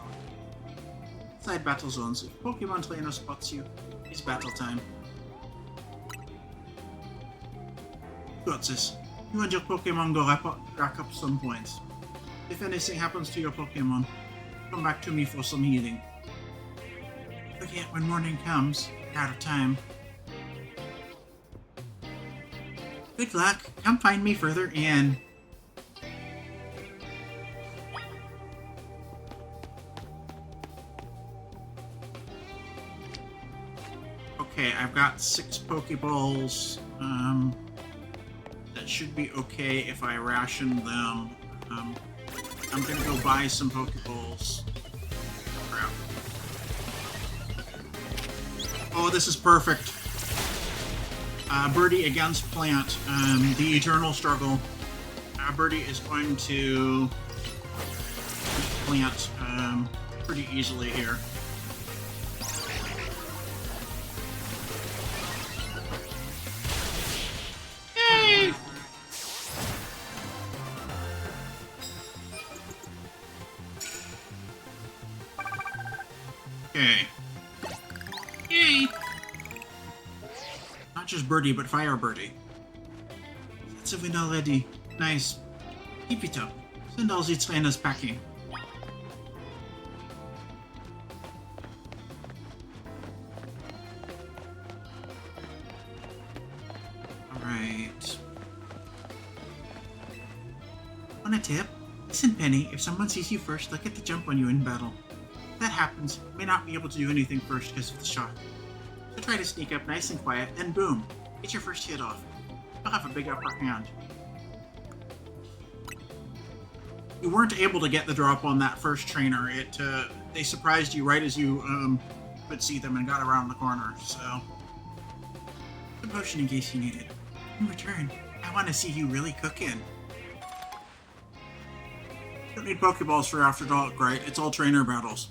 Inside battle zones, if Pokemon trainer spots you, it's battle time. Got this. You and your Pokemon go rack up some points. If anything happens to your Pokemon, come back to me for some healing. Forget when morning comes, out of time. Good luck. Come find me further in. Okay, I've got 6 Pokeballs. That should be okay if I ration them. I'm gonna go buy some Pokeballs. Crap. Oh, this is perfect. Birdie against Plant. The eternal struggle. Birdie is going to beat Plant pretty easily here. Yay! Okay. Yay! Not just Birdie, but Fire Birdie. That's a win already. Nice. Keep it up. Send all the trainers packing. Alright. On a tip, listen Penny, if someone sees you first, they'll get the jump on you in battle. If that happens, you may not be able to do anything first because of the shot. So try to sneak up nice and quiet, then boom, get your first hit off. You'll have a big upper hand. You weren't able to get the drop on that first trainer. They surprised you right as you could see them and got around the corner, so... The potion in case you need it. In return, I want to see you really cooking. Don't need Pokeballs for After Dark, right? It's all trainer battles.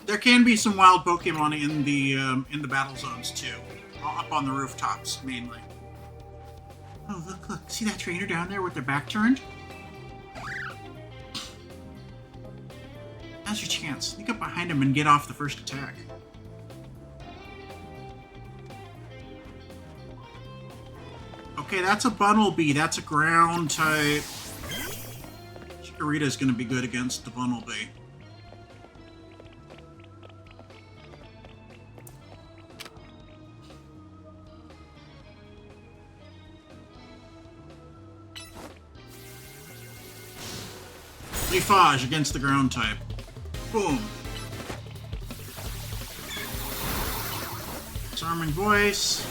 There can be some wild Pokemon in the battle zones too, up on the rooftops mainly. Oh look! See that trainer down there with their back turned? Now's your chance. Sneak up behind him and get off the first attack. Okay, that's a Bunnelby. That's a ground type. Chikorita's gonna be good against the Bunnelby. Leafage against the ground type. Boom. Disarming Voice.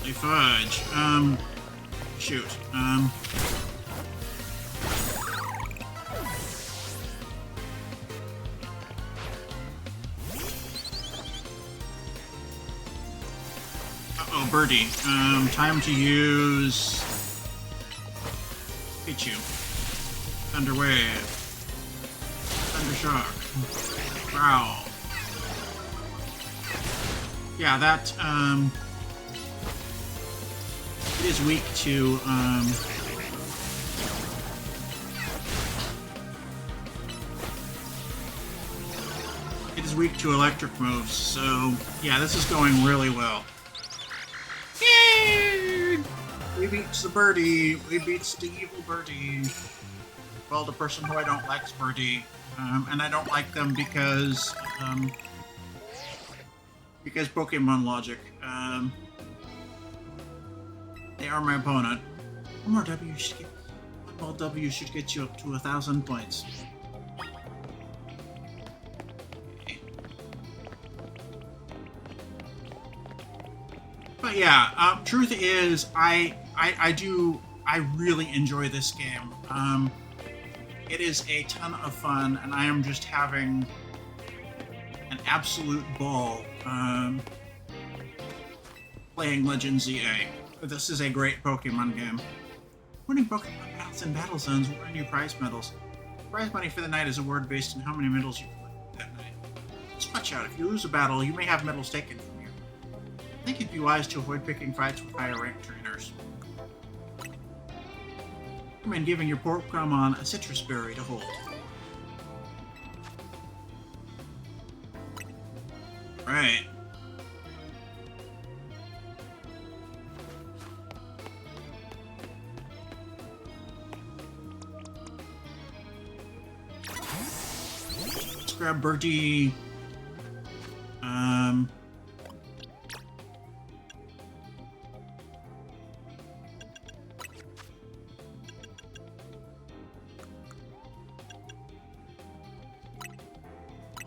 Leafage. Shoot. Uh-oh, Birdie. Time to use... Pichu. Thunder Wave. Thunder Shock. Growl. Yeah, that, it is weak to, it is weak to electric moves, so, yeah, this is going really well. Yay! We beats the Birdie. We beats the evil Birdie. Well, the person who I don't like's Birdie. And I don't like them because Pokemon logic. They are my opponent. One more W should get you up to 1,000 points. But yeah, truth is, I really enjoy this game. It is a ton of fun, and I am just having an absolute ball playing Legend ZA. This is a great Pokemon game. Winning Pokemon battles and battle zones will earn you prize medals. Prize money for the night is a word based on how many medals you collect that night. Just watch out, if you lose a battle, you may have medals taken from you. I think it'd be wise to avoid picking fights with higher ranked trainers. Recommend giving your Pokemon a citrus berry to hold. Right. Let's grab Birdie. Um...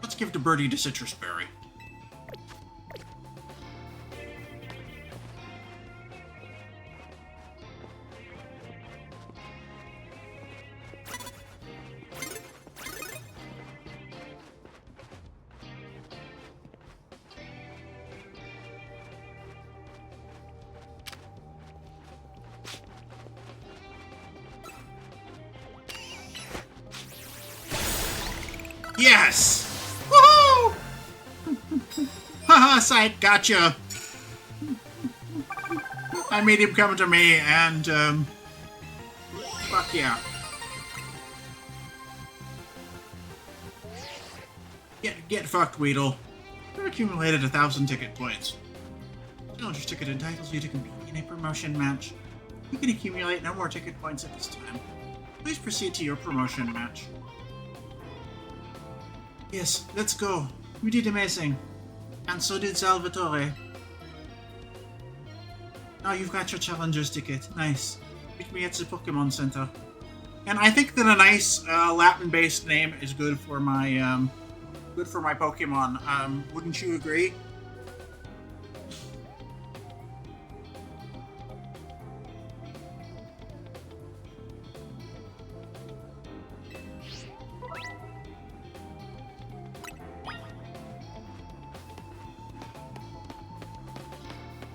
Let's give the birdie to Citrus Berry. Yes! Woohoo! Haha, sight, gotcha! I made him come to me, and, fuck yeah. Get fucked, Weedle. You've accumulated 1,000 ticket points. Challenger's ticket entitles you to compete in a promotion match. You can accumulate no more ticket points at this time. Please proceed to your promotion match. Yes, let's go. You did amazing. And so did Salvatore. Now you've got your Challenger's ticket. Nice. Meet me at the Pokemon Center. And I think that a nice Latin-based name is good for my Pokemon. Wouldn't you agree?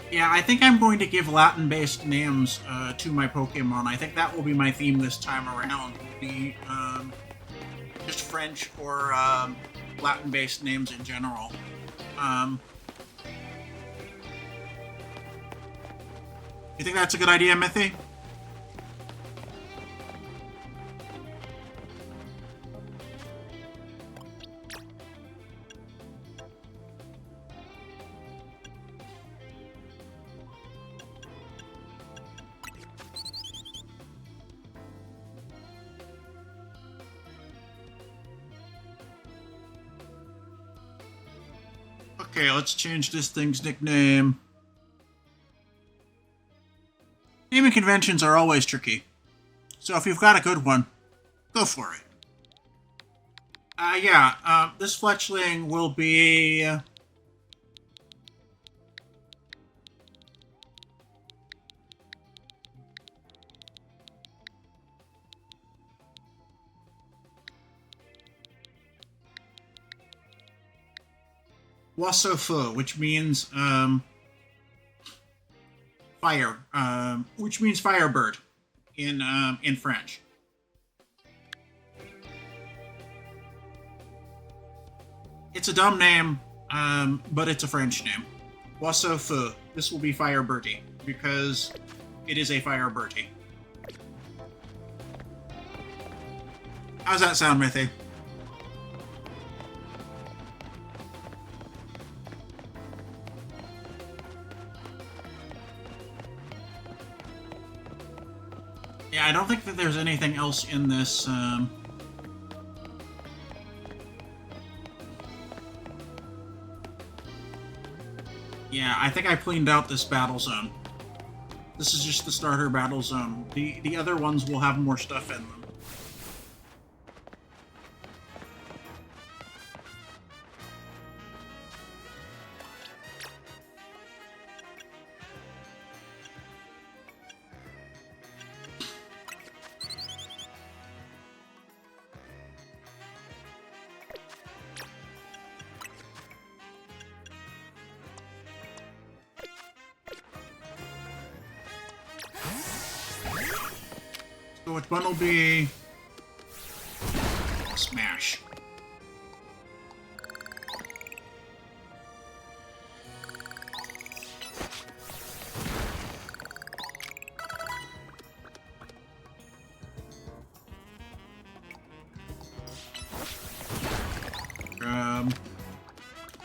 Yeah, I think I'm going to give Latin-based names to my Pokemon. I think that will be my theme this time around. Will be just French or Latin-based names in general. You think that's a good idea, Mithy? Okay, let's change this thing's nickname. Naming conventions are always tricky. So if you've got a good one, go for it. This fletchling will be... Wassofu, which means fire, which means firebird in French. It's a dumb name, but it's a French name. Wassofu. This will be firebirdie because it is a firebirdie. How's that sound, Mithy? Yeah, I don't think that there's anything else in this, Yeah, I think I cleaned out this battle zone. This is just the starter battle zone. The other ones will have more stuff in them. So which one will be... Smash.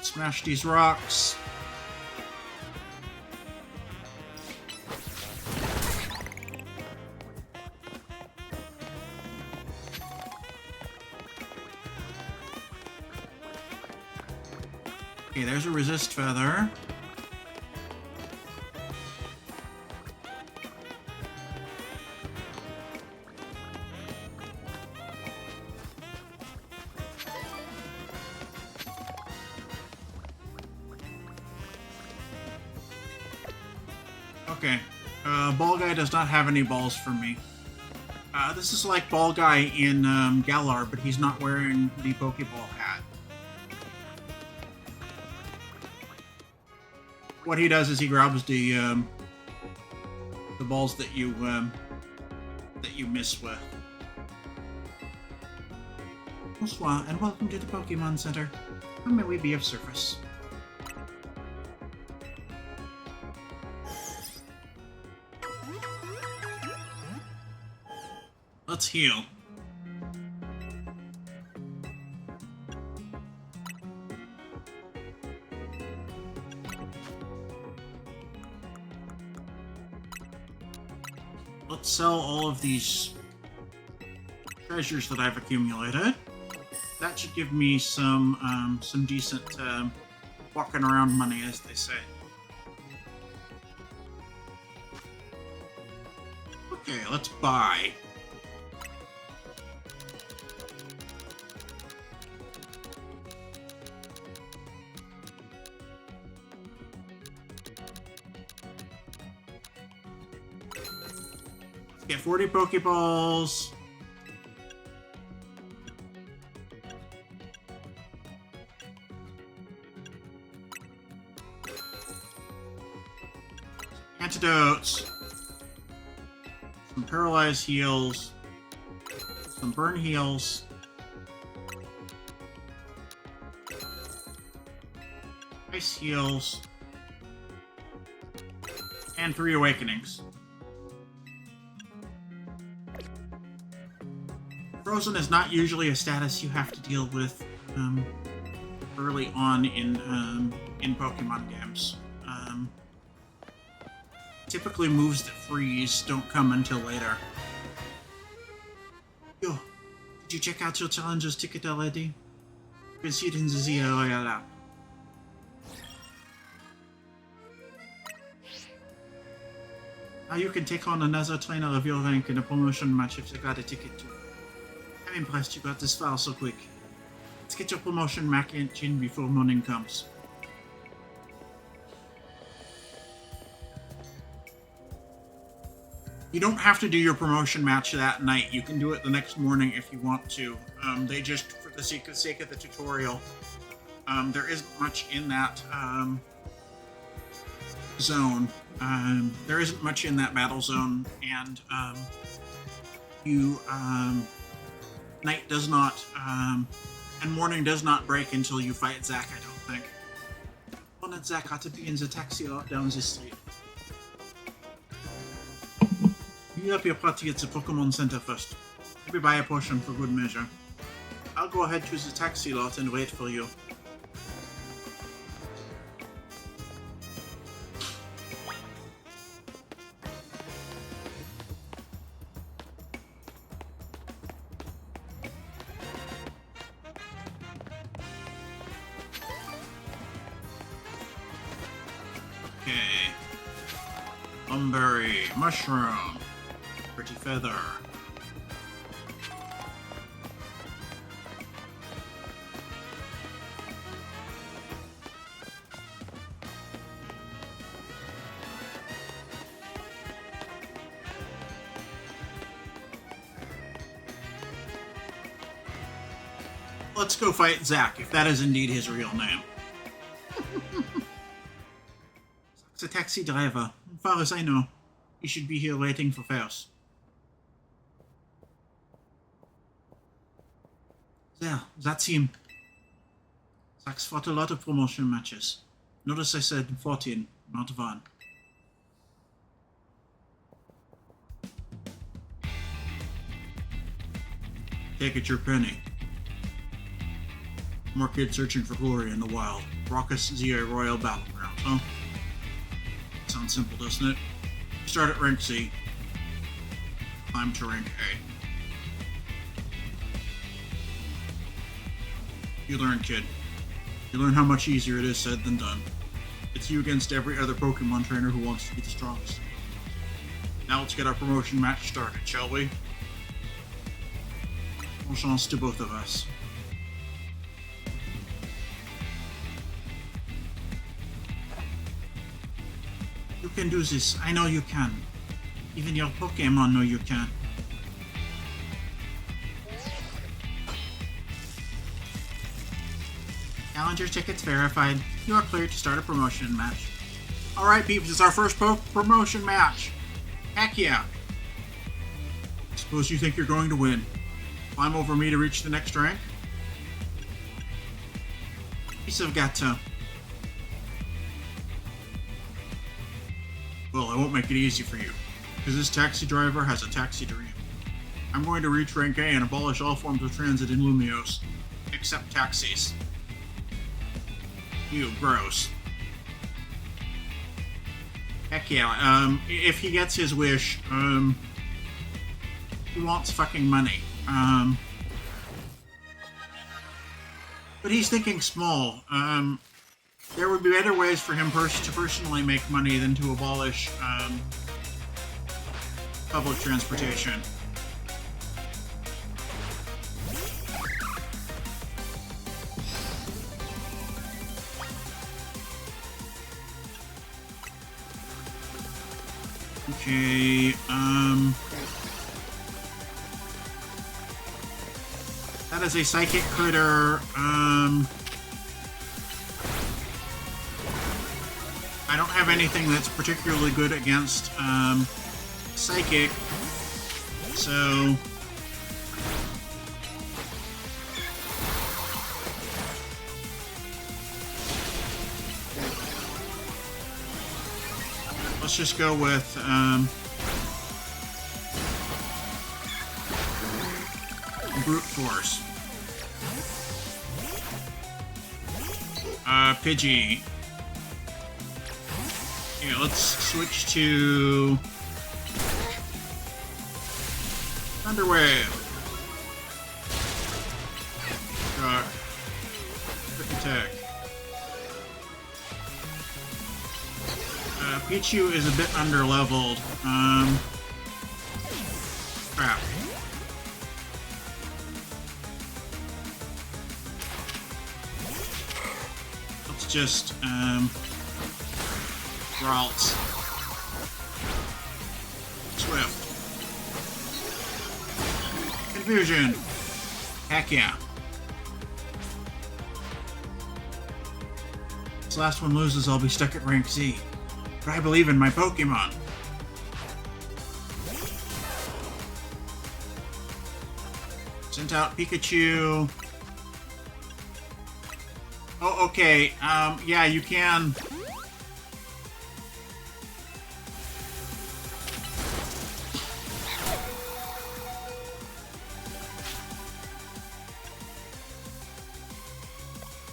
Smash these rocks. Okay, there's a resist feather. Okay. Ball Guy does not have any balls for me. This is like Ball Guy in Galar, but he's not wearing the Pokeball hat. What he does is he grabs the balls that you miss with. Bonsoir, and welcome to the Pokemon Center. How may we be of service? Let's heal. Let's sell all of these treasures that I've accumulated. That should give me some decent walking around money, as they say. Okay, let's buy. Get 40 Pokeballs. Antidotes. Some Paralyze heals. Some Burn heals. Ice heals. And 3 Awakenings. Frozen is not usually a status you have to deal with early on in Pokemon games. Typically moves that freeze don't come until later. Yo, did you check out your challenges ticket already? Considering the zero app. Now you can take on another trainer of your rank in a promotion match if you got a ticket too. I'm impressed you got this far so quick. Let's get your promotion match in before morning comes. You don't have to do your promotion match that night. You can do it the next morning if you want to. They just, for the sake of the tutorial, there isn't much in that zone. There isn't much in that battle zone, and night does not, and morning does not break until you fight Zack, I don't think. One and Zack ought to be in the taxi lot down this street. Heal up your party at the Pokemon Center first. Maybe buy a potion for good measure. I'll go ahead to the taxi lot and wait for you. Okay. Berry, mushroom, pretty feather. Let's go fight Zack, if that is indeed his real name. Zack's a taxi driver. As far as I know, he should be here waiting for fares. There, that's him. Zack's fought a lot of promotion matches. Notice I said 14, not 1. Take it your penny. More kids searching for glory in the wild. Raucous ZA Royal Battlegrounds, huh? Sounds simple, doesn't it? Start at rank C. Climb to rank A. You learn, kid. You learn how much easier it is said than done. It's you against every other Pokemon trainer who wants to be the strongest. Now let's get our promotion match started, shall we? Bon chance to both of us. You can do this. I know you can. Even your Pokemon know you can. Challenger tickets verified. You are cleared to start a promotion match. Alright, peeps, it's our first promotion match. Heck yeah. Suppose you think you're going to win. Climb over me to reach the next rank? Piece of gâteau. Well, I won't make it easy for you, because this taxi driver has a taxi dream. I'm going to reach rank A and abolish all forms of transit in Lumiose, except taxis. Ew, gross. Heck yeah, if he gets his wish, he wants fucking money. But he's thinking small. There would be better ways for him to personally make money than to abolish, public transportation. Okay, that is a psychic critter, I don't have anything that's particularly good against, psychic, so... Let's just go with, brute force. Pidgey. Yeah, let's switch to Thunderwave. Got quick attack. Pichu is a bit underleveled. Crap. Let's just, Ralts. Swift. Confusion. Heck yeah. This last one loses, I'll be stuck at rank Z. But I believe in my Pokemon. Sent out Pikachu. Oh, okay. Yeah, you can.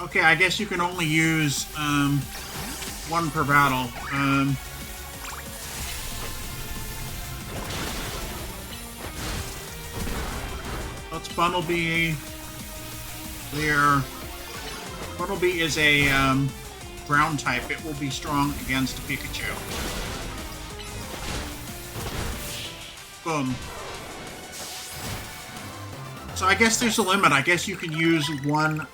Okay, I guess you can only use, one per battle. Let's Bunnelby. Clear. Bunnelby is a, ground type. It will be strong against a Pikachu. Boom. So I guess there's a limit. I guess you can use one,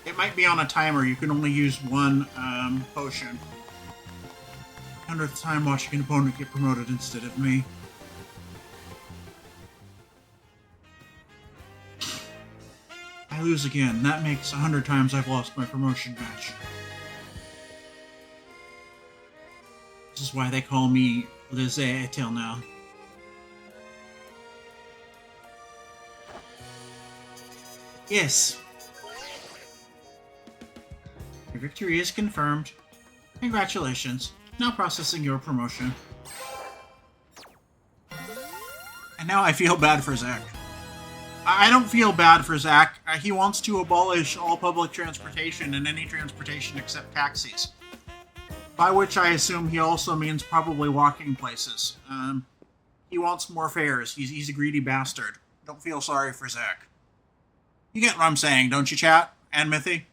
it might be on a timer. You can only use one, potion. 100th time watching an opponent get promoted instead of me. I lose again. That makes 100 times I've lost my promotion match. This is why they call me Lizzie till now. Yes. Your victory is confirmed. Congratulations. Now processing your promotion. And now I feel bad for Zach. I don't feel bad for Zach. He wants to abolish all public transportation and any transportation except taxis. By which I assume he also means probably walking places. He wants more fares. He's a greedy bastard. Don't feel sorry for Zach. You get what I'm saying, don't you, chat? And Mythy?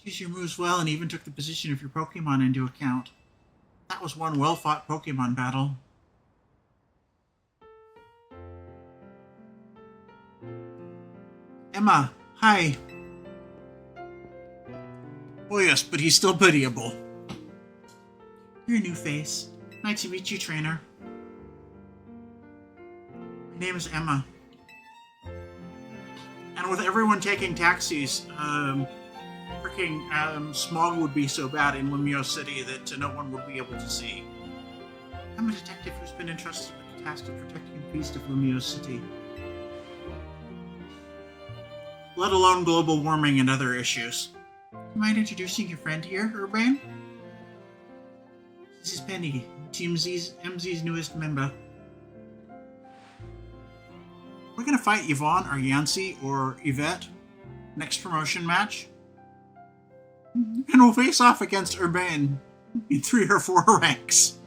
Use your moves well and even took the position of your Pokemon into account. That was one well-fought Pokemon battle. Emma, hi. Oh yes, but he's still pitiable. You're a new face. Nice to meet you, trainer. My name is Emma. And with everyone taking taxis, smog would be so bad in Lumio City that no one would be able to see. I'm a detective who's been entrusted with the task of protecting the peace of Lumio City. Let alone global warming and other issues. Mind introducing your friend here, Urbane? This is Penny, Team MZ's newest member. We're gonna fight Yvonne or Yancy or Yvette next promotion match. And we'll face off against Urbane in 3 or 4 ranks.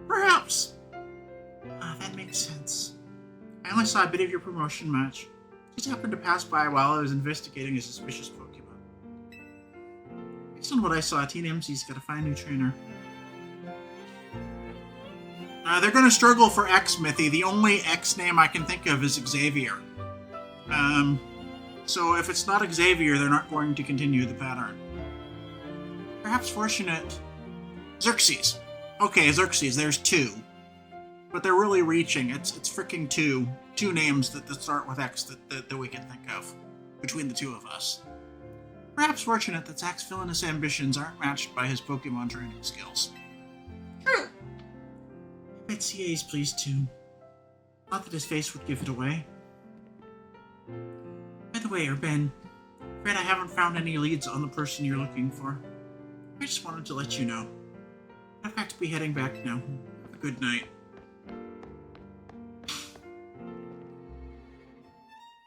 Perhaps. That makes sense. I only saw a bit of your promotion match. Just happened to pass by while I was investigating a suspicious Pokemon. Based on what I saw, Team MC's got to find a new trainer. They're going to struggle for X, Mythy. The only X name I can think of is Xavier. So if it's not Xavier, they're not going to continue the pattern. Perhaps fortunate... Xerxes. Okay, Xerxes, there's 2. But they're really reaching. It's freaking 2. 2 names that start with X that we can think of. Between the 2 of us. Perhaps fortunate that Zach's villainous ambitions aren't matched by his Pokemon training skills. True. I bet CA's pleased too. Not that his face would give it away. By the way, Urban, afraid I haven't found any leads on the person you're looking for. I just wanted to let you know. I've got to be heading back now. Have a good night.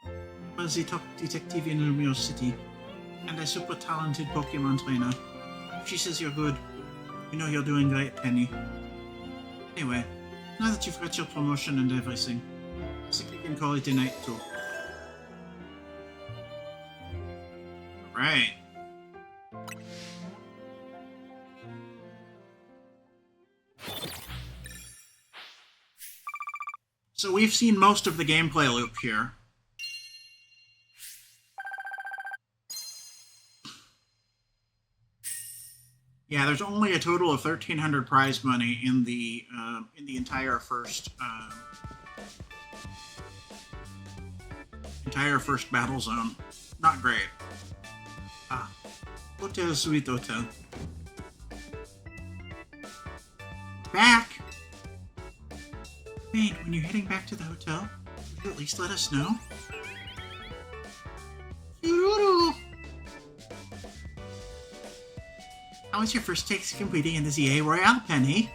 I was a top detective in Lumio City, and a super talented Pokemon trainer. If she says you're good, you know you're doing great, Penny. Anyway, now that you've got your promotion and everything, I think we can call it a night too. Alright. So we've seen most of the gameplay loop here. Yeah, there's only a total of 1,300 prize money in the entire first battle zone. Not great. Hotel Sweet Hotel. Back. Wait, when you're heading back to the hotel, would you at least let us know? How was your first takes completing in the ZA Royale, Penny?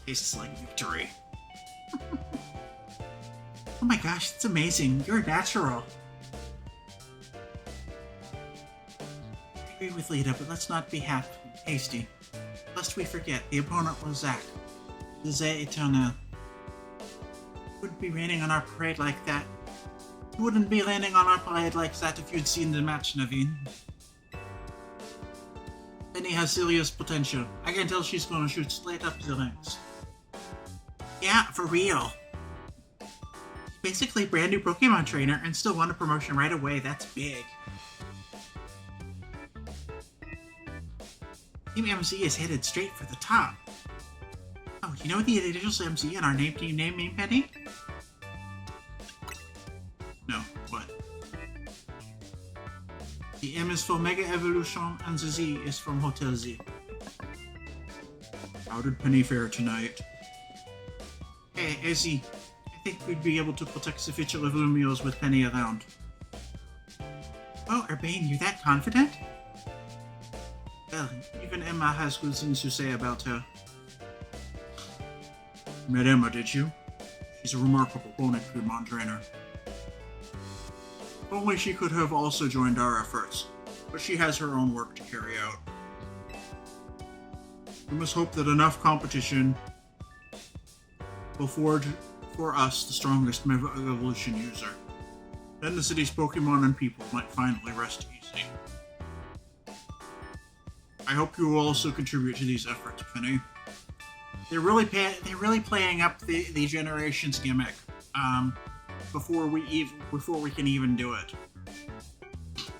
Tastes like victory. Oh my gosh, that's amazing. You're a natural. I agree with Lita, but let's not be hasty. Lest we forget, the opponent was Zack. The Zay Eternal. Wouldn't be raining on our parade like that. You wouldn't be landing on our parade like that if you'd seen the match, Naveen. Penny has serious potential. I can tell she's gonna shoot straight up the ranks. Yeah, for real. Basically brand new Pokemon trainer and still won a promotion right away. That's big. Team MC is headed straight for the top. Oh, you know the initials MC in our team name, Penny? No, what? The M is for Mega Evolution and the Z is from Hotel Z. How did Penny fare tonight? Hey, Izzy, I think we'd be able to protect the future of Lumios with Penny around. Oh, Urbane, you're that confident? Well, even Emma has good things to say about her. Met Emma, did you? She's a remarkable Pokemon trainer. If only she could have also joined our efforts, but she has her own work to carry out. We must hope that enough competition will forge for us the strongest Mega Evolution user. Then the city's Pokemon and people might finally rest easy. I hope you will also contribute to these efforts, Penny. They're really playing up the generation's gimmick before we can even do it.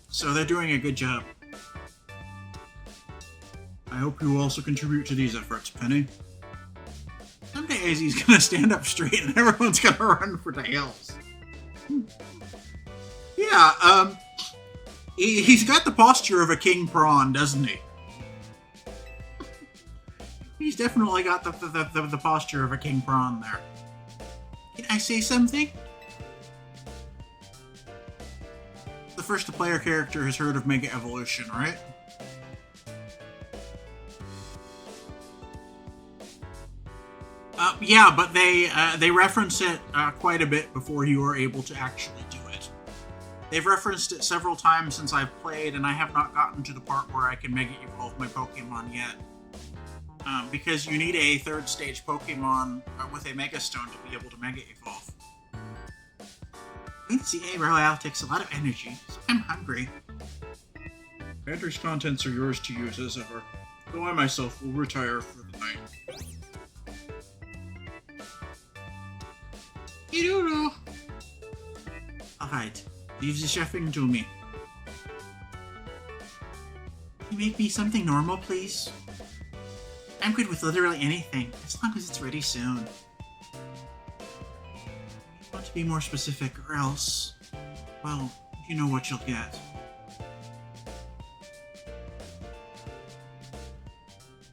So they're doing a good job. I hope you will also contribute to these efforts, Penny. Someday AZ's gonna stand up straight and everyone's gonna run for the hills. Yeah, he's got the posture of a king prawn, doesn't he? He's definitely got the posture of a king prawn there. Can I say something? The first player character has heard of Mega Evolution, right? Yeah, but they reference it quite a bit before you are able to actually do it. They've referenced it several times since I've played, and I have not gotten to the part where I can Mega Evolve my Pokemon yet. Because you need a third stage Pokemon with a Mega Stone to be able to Mega Evolve. NCA Royale takes a lot of energy, so I'm hungry. Pantry's contents are yours to use as ever, though I myself will retire for the night. Kiruru! Alright, leave the chefing to me. Can you make me something normal, please? I'm good with literally anything, as long as it's ready soon. You want to be more specific, or else, well, you know what you'll get.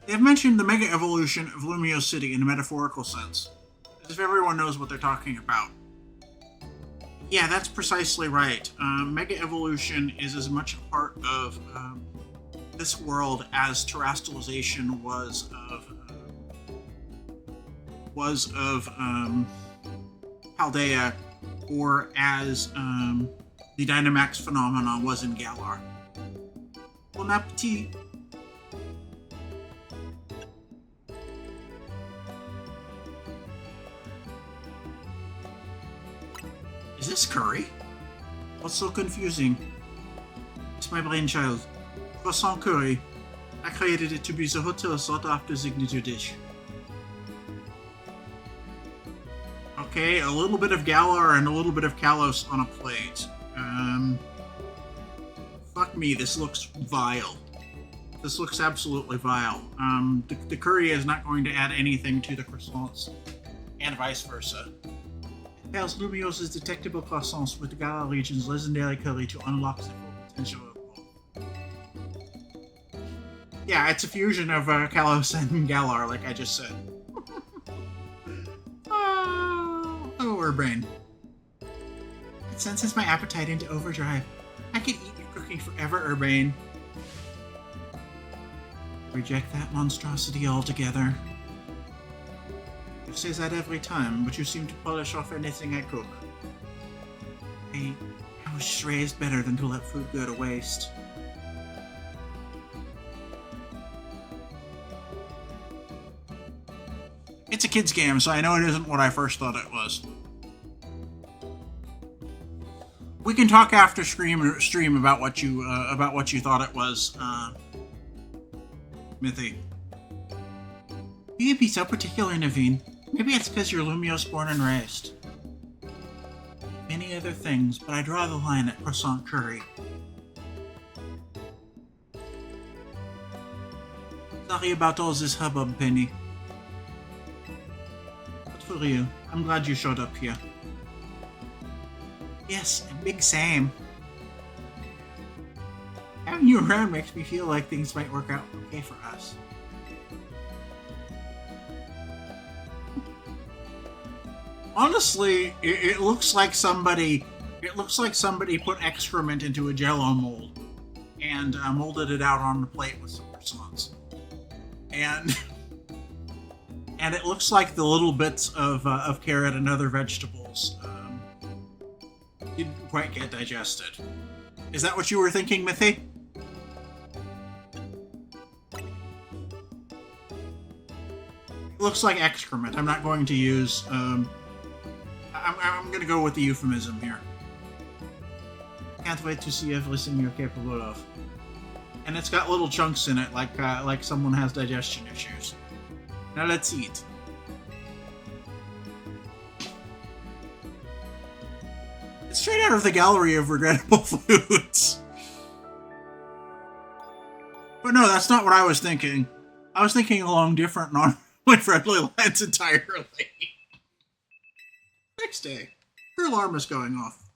They have mentioned the Mega Evolution of Lumio City in a metaphorical sense, as if everyone knows what they're talking about. Yeah, that's precisely right. Mega Evolution is as much a part of this world as terrestrialization was of Paldea, or as the Dynamax phenomenon was in Galar. Bon appetit! Is this curry? What's so confusing? It's my brainchild. Croissant curry. I created it to be the hotel's sought-after signature dish. Okay, a little bit of Galar and a little bit of Kalos on a plate. Fuck me, this looks vile. This looks absolutely vile. The curry is not going to add anything to the croissants, and vice versa. It pairs Lumio's detectable croissants with the Galar region's legendary curry to unlock the full potential of both. Yeah, it's a fusion of Kalos and Galar, like I just said. Oh, Urbane. It senses my appetite into overdrive. I could eat your cooking forever, Urbane. Reject that monstrosity altogether. You say that every time, but you seem to polish off anything I cook. I was just raised better than to let food go to waste. It's a kid's game, so I know it isn't what I first thought it was. We can talk after stream about what you thought it was, Mithy. You'd be so particular, Naveen. Maybe it's because you're Lumio's born and raised. Many other things, but I draw the line at croissant curry. Sorry about all this hubbub, Penny. But for real, I'm glad you showed up here. Yes, and big Sam. Having you around makes me feel like things might work out okay for us. Honestly, it looks like somebody put excrement into a Jello mold and molded it out on the plate with some croissants, and it looks like the little bits of carrot and other vegetables didn't quite get digested. Is that what you were thinking, Mithy? looks like excrement. I'm not going to use, I'm gonna go with the euphemism here. Can't wait to see everything you're capable of. And it's got little chunks in it, like someone has digestion issues. Now let's eat. It's straight out of the gallery of regrettable foods. But no, that's not what I was thinking. I was thinking along different, non-friendly lines entirely. Next day, her alarm is going off.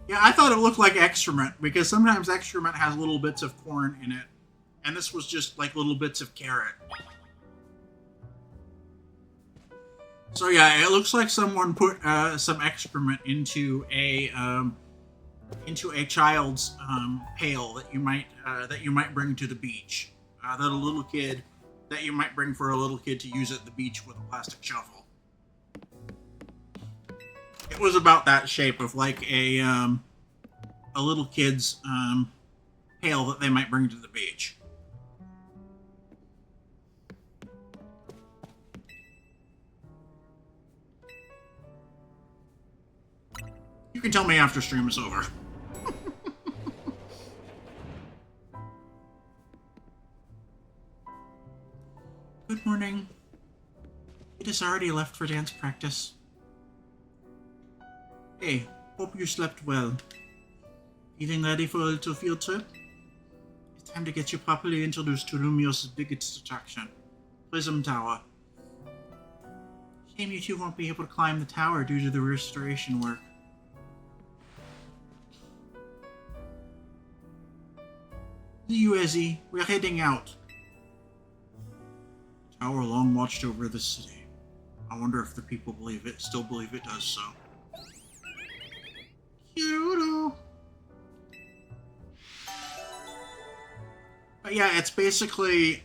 Yeah, I thought it looked like excrement, because sometimes excrement has little bits of corn in it. And this was just like little bits of carrot. So yeah, it looks like someone put some excrement into a child's pail that you might bring to the beach. That a little kid that you might bring for a little kid to use at the beach with a plastic shovel. It was about that shape of like a little kid's pail that they might bring to the beach. You can tell me after stream is over. Good morning. It is already left for dance practice. Hey, hope you slept well. Feeling ready for a little field trip? It's time to get you properly introduced to Lumios's biggest attraction, Prism Tower. Shame you two won't be able to climb the tower due to the restoration work. See you, Ezzy. We're heading out. The tower long watched over the city. I wonder if the people still believe it does so. Cute. But yeah, it's basically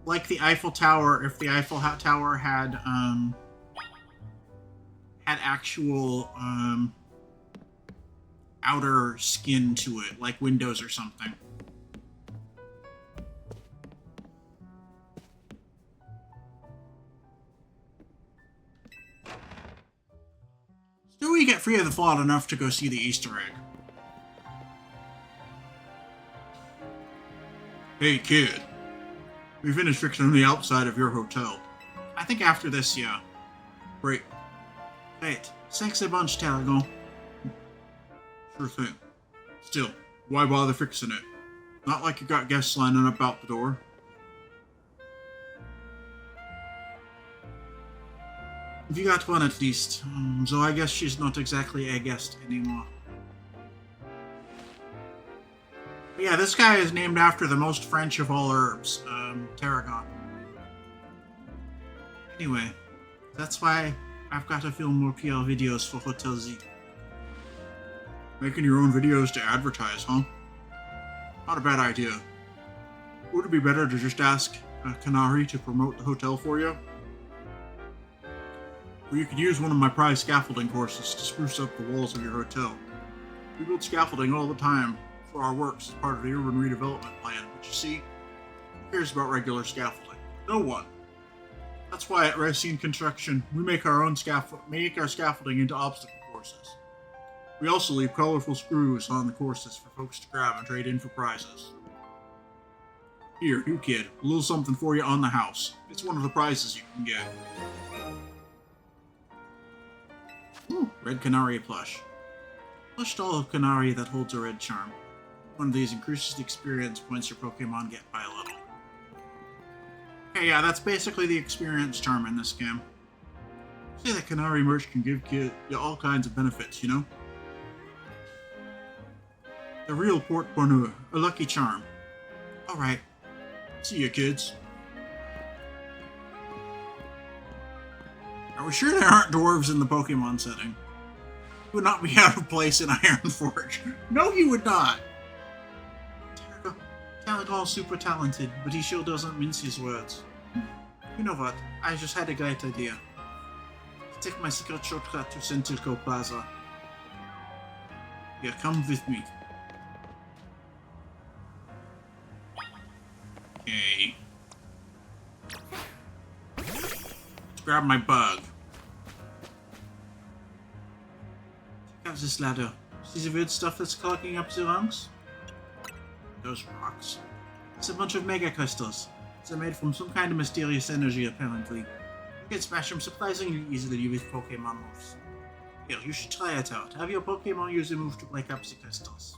like the Eiffel Tower. If the Eiffel Tower had actual outer skin to it, like windows or something. Still, we get free of the fault enough to go see the Easter egg. Hey kid, we finished fixing the outside of your hotel. I think after this, yeah. Great. Thanks a bunch, Talagon. Sure thing. Still, why bother fixing it? Not like you got guests lining up out the door. You got one at least, so I guess she's not exactly a guest anymore. But yeah, this guy is named after the most French of all herbs, tarragon. Anyway, that's why I've got to film more PR videos for Hotel Z. Making your own videos to advertise, huh? Not a bad idea. Would it be better to just ask Canary to promote the hotel for you? Or you could use one of my prize scaffolding courses to spruce up the walls of your hotel. We build scaffolding all the time for our works as part of the urban redevelopment plan, but you see, who cares about regular scaffolding? No one. That's why at Racine Construction, we make our scaffolding into obstacle courses. We also leave colorful screws on the courses for folks to grab and trade in for prizes. Here, you kid, a little something for you on the house. It's one of the prizes you can get. Ooh, red Canary plush. Plush doll of Canary that holds a red charm. One of these increases the experience points your Pokemon get by a little. Okay, yeah, that's basically the experience charm in this game. Say that Canary merch can give you all kinds of benefits, you know? The real porte-bonheur, a lucky charm. Alright. See ya, kids. Are we sure there aren't dwarves in the Pokemon setting? He would not be out of place in Ironforge. No, he would not! Talagon's super talented, but he sure doesn't mince his words. You know what? I just had a great idea. Let's take my secret shortcut to Centilco Plaza. Yeah, come with me. Okay. Let's grab my bug. Check out this ladder. See the weird stuff that's clogging up the rungs? Those rocks. It's a bunch of mega crystals. They're made from some kind of mysterious energy, apparently. You can smash them surprisingly easily with Pokemon moves. Here, you should try it out. Have your Pokemon use a move to break up the crystals.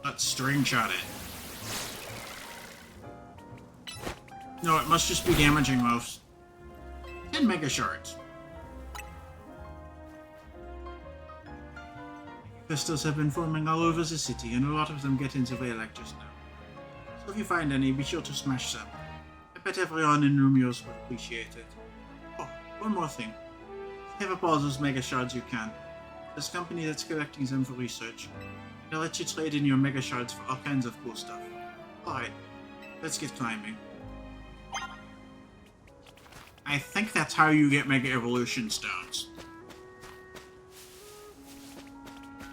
Let's string shot it. No, it must just be damaging moves. 10 Mega Shards. Crystals have been forming all over the city, and a lot of them get in the way like just now. So if you find any, be sure to smash them. I bet everyone in Lumiose would appreciate it. Oh, one more thing. Save up all those Mega Shards you can. There's a company that's collecting them for research. They'll let you trade in your Mega Shards for all kinds of cool stuff. Alright, let's get climbing. I think that's how you get Mega Evolution Stones.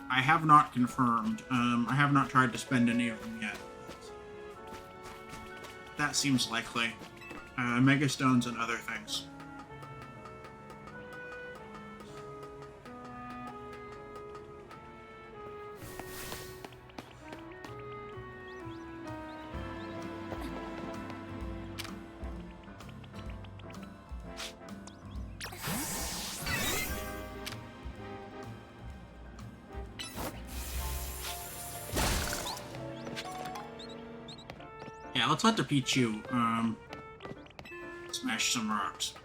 I have not confirmed. I have not tried to spend any of them yet. That seems likely. Mega Stones and other things. Yeah, let's let the Pichu, smash some rocks.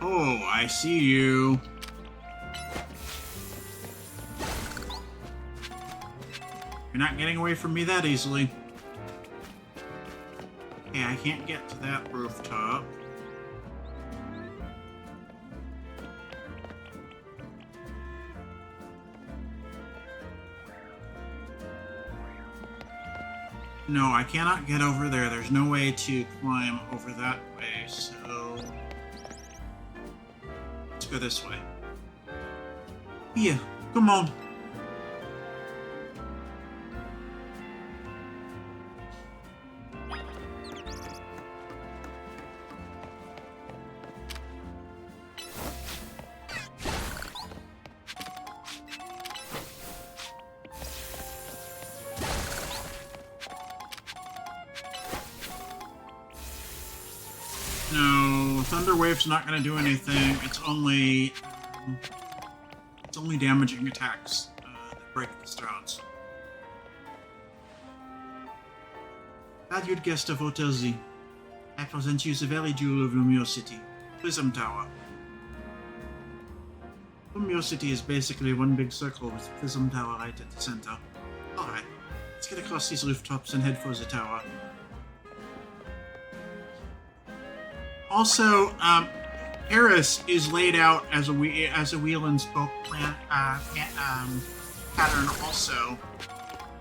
Oh, I see you. You're not getting away from me that easily. Okay, I can't get to that rooftop. No, I cannot get over there. There's no way to climb over that way, so... let's go this way. Here, come on. No, Thunder Wave's not going to do anything. It's only damaging attacks that break the stones. Valued guest of Hotel Z, I present you the very jewel of Lumiose City, Prism Tower. Lumiose City is basically one big circle with Prism Tower right at the center. Alright, let's get across these rooftops and head for the tower. Also, Paris is laid out as a wheel and spoke pattern also,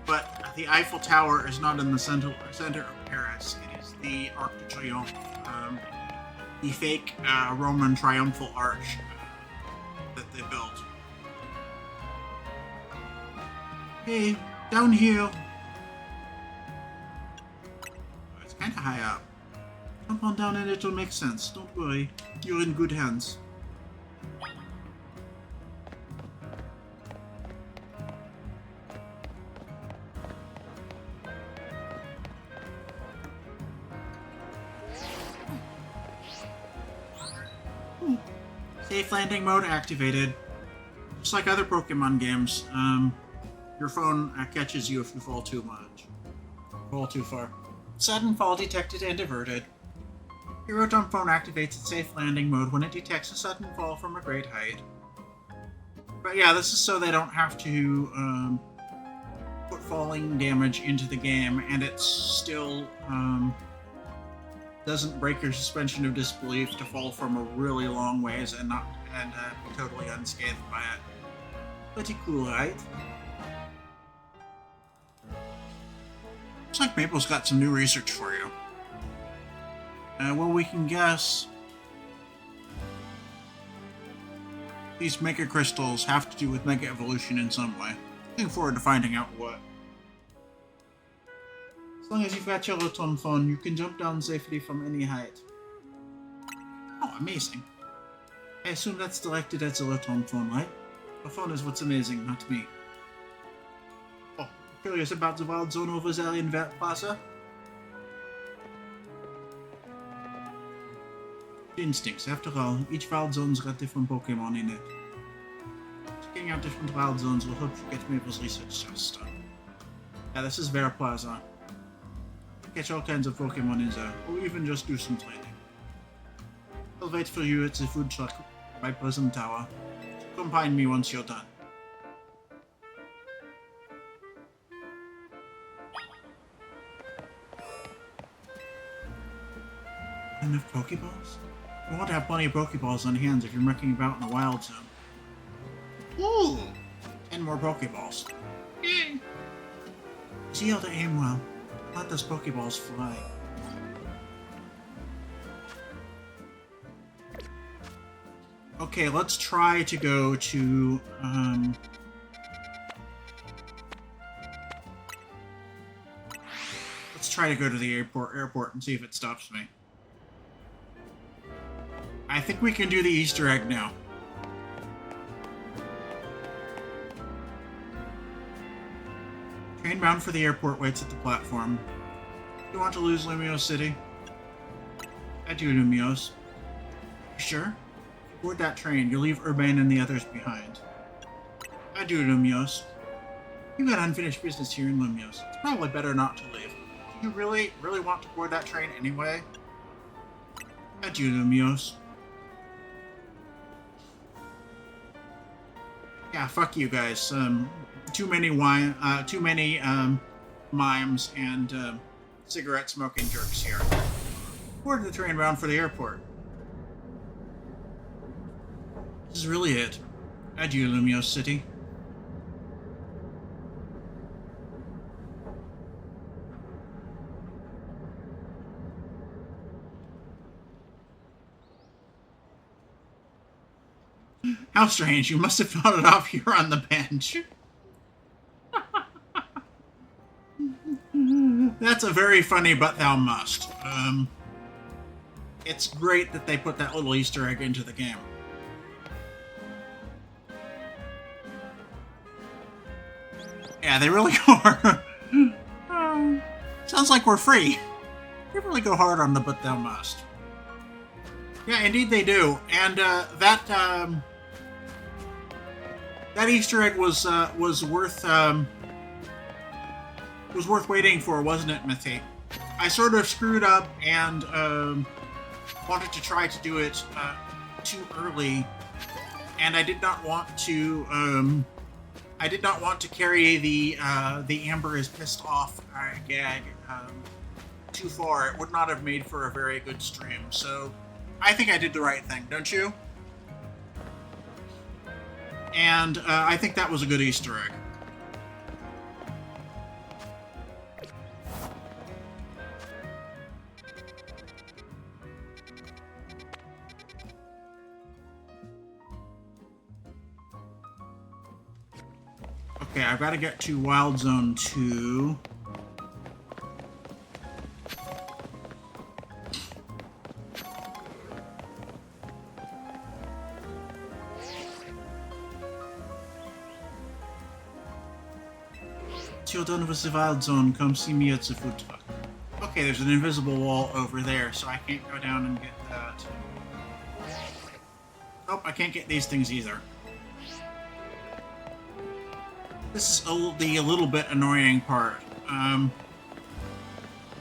but the Eiffel Tower is not in the center of Paris. It is the Arc de Triomphe, the fake Roman triumphal arch that they built. Hey, down here. It's kind of high up. Jump on down and it'll make sense. Don't worry. You're in good hands. Safe landing mode activated. Just like other Pokemon games, your phone catches you if you fall too much. Fall too far. Sudden fall detected and averted. Hero Jump Phone activates its safe landing mode when it detects a sudden fall from a great height. But yeah, this is so they don't have to put falling damage into the game, and it still doesn't break your suspension of disbelief to fall from a really long ways and be totally unscathed by it. Pretty cool, right? Looks like Maple's got some new research for you. Well, we can guess. these Mega Crystals have to do with Mega Evolution in some way. Looking forward to finding out what. As long as you've got your Rotom phone, you can jump down safely from any height. Oh, amazing. I assume that's directed at the Rotom phone, right? The phone is what's amazing, not me. Oh, curious about the wild zone over there in Vert Plaza? Instincts, after all, each wild zone's got different Pokemon in it. Checking out different wild zones will help you get Maple's research just done. Yeah, this is Vert Plaza. Catch all kinds of Pokemon in there, or even just do some training. I'll wait for you at the food truck by Prism Tower. Come find me once you're done. Enough Pokeballs? You want to have plenty of Pokeballs on hand if you're mucking about in a wild zone. Ooh! 10 more Pokeballs. Yay! See how to aim well. Let those Pokeballs fly. Okay, let's try to go to, let's try to go to the airport and see if it stops me. I think we can do the Easter egg now. Train bound for the airport waits at the platform. You want to lose Lumiose City? Adieu, Lumiose. Sure? Board that train, you'll leave Urbane and the others behind. Adieu, Lumiose. You got unfinished business here in Lumiose. It's probably better not to leave. Do you really want to board that train anyway? Adieu, Lumiose. Yeah, fuck you guys. Too many mimes and cigarette smoking jerks here. Board the train bound for the airport. This is really it. Adieu, Lumiose City. How strange, you must have found it off here on the bench. That's a very funny but thou must. It's great that they put that little Easter egg into the game. Yeah, they really go hard. Sounds like we're free. They really go hard on the but thou must. Yeah, indeed they do. And that Easter egg was worth waiting for, wasn't it, Mithy? I sort of screwed up and wanted to try to do it too early, and I did not want to. I did not want to carry the Amber is pissed off gag too far. It would not have made for a very good stream. So I think I did the right thing, don't you? And I think that was a good Easter egg. Okay, I've got to get to Wild Zone 2. Once you're done with the Wild Zone, come see me at the food truck. Okay, there's an invisible wall over there, so I can't go down and get that. Oh, I can't get these things either. This is the little bit annoying part.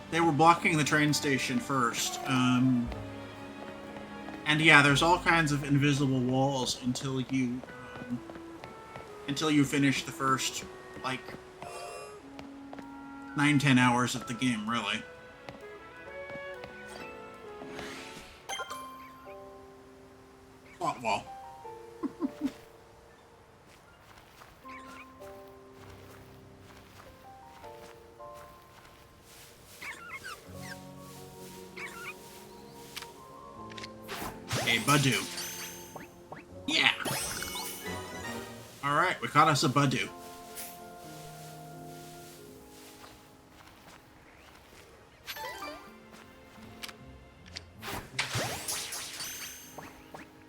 They were blocking the train station first. And yeah, there's all kinds of invisible walls until you finish the first, like, 9-10 hours of the game, really. Plot wall. Hey, Badoo. Yeah. Alright, we caught us a Badu.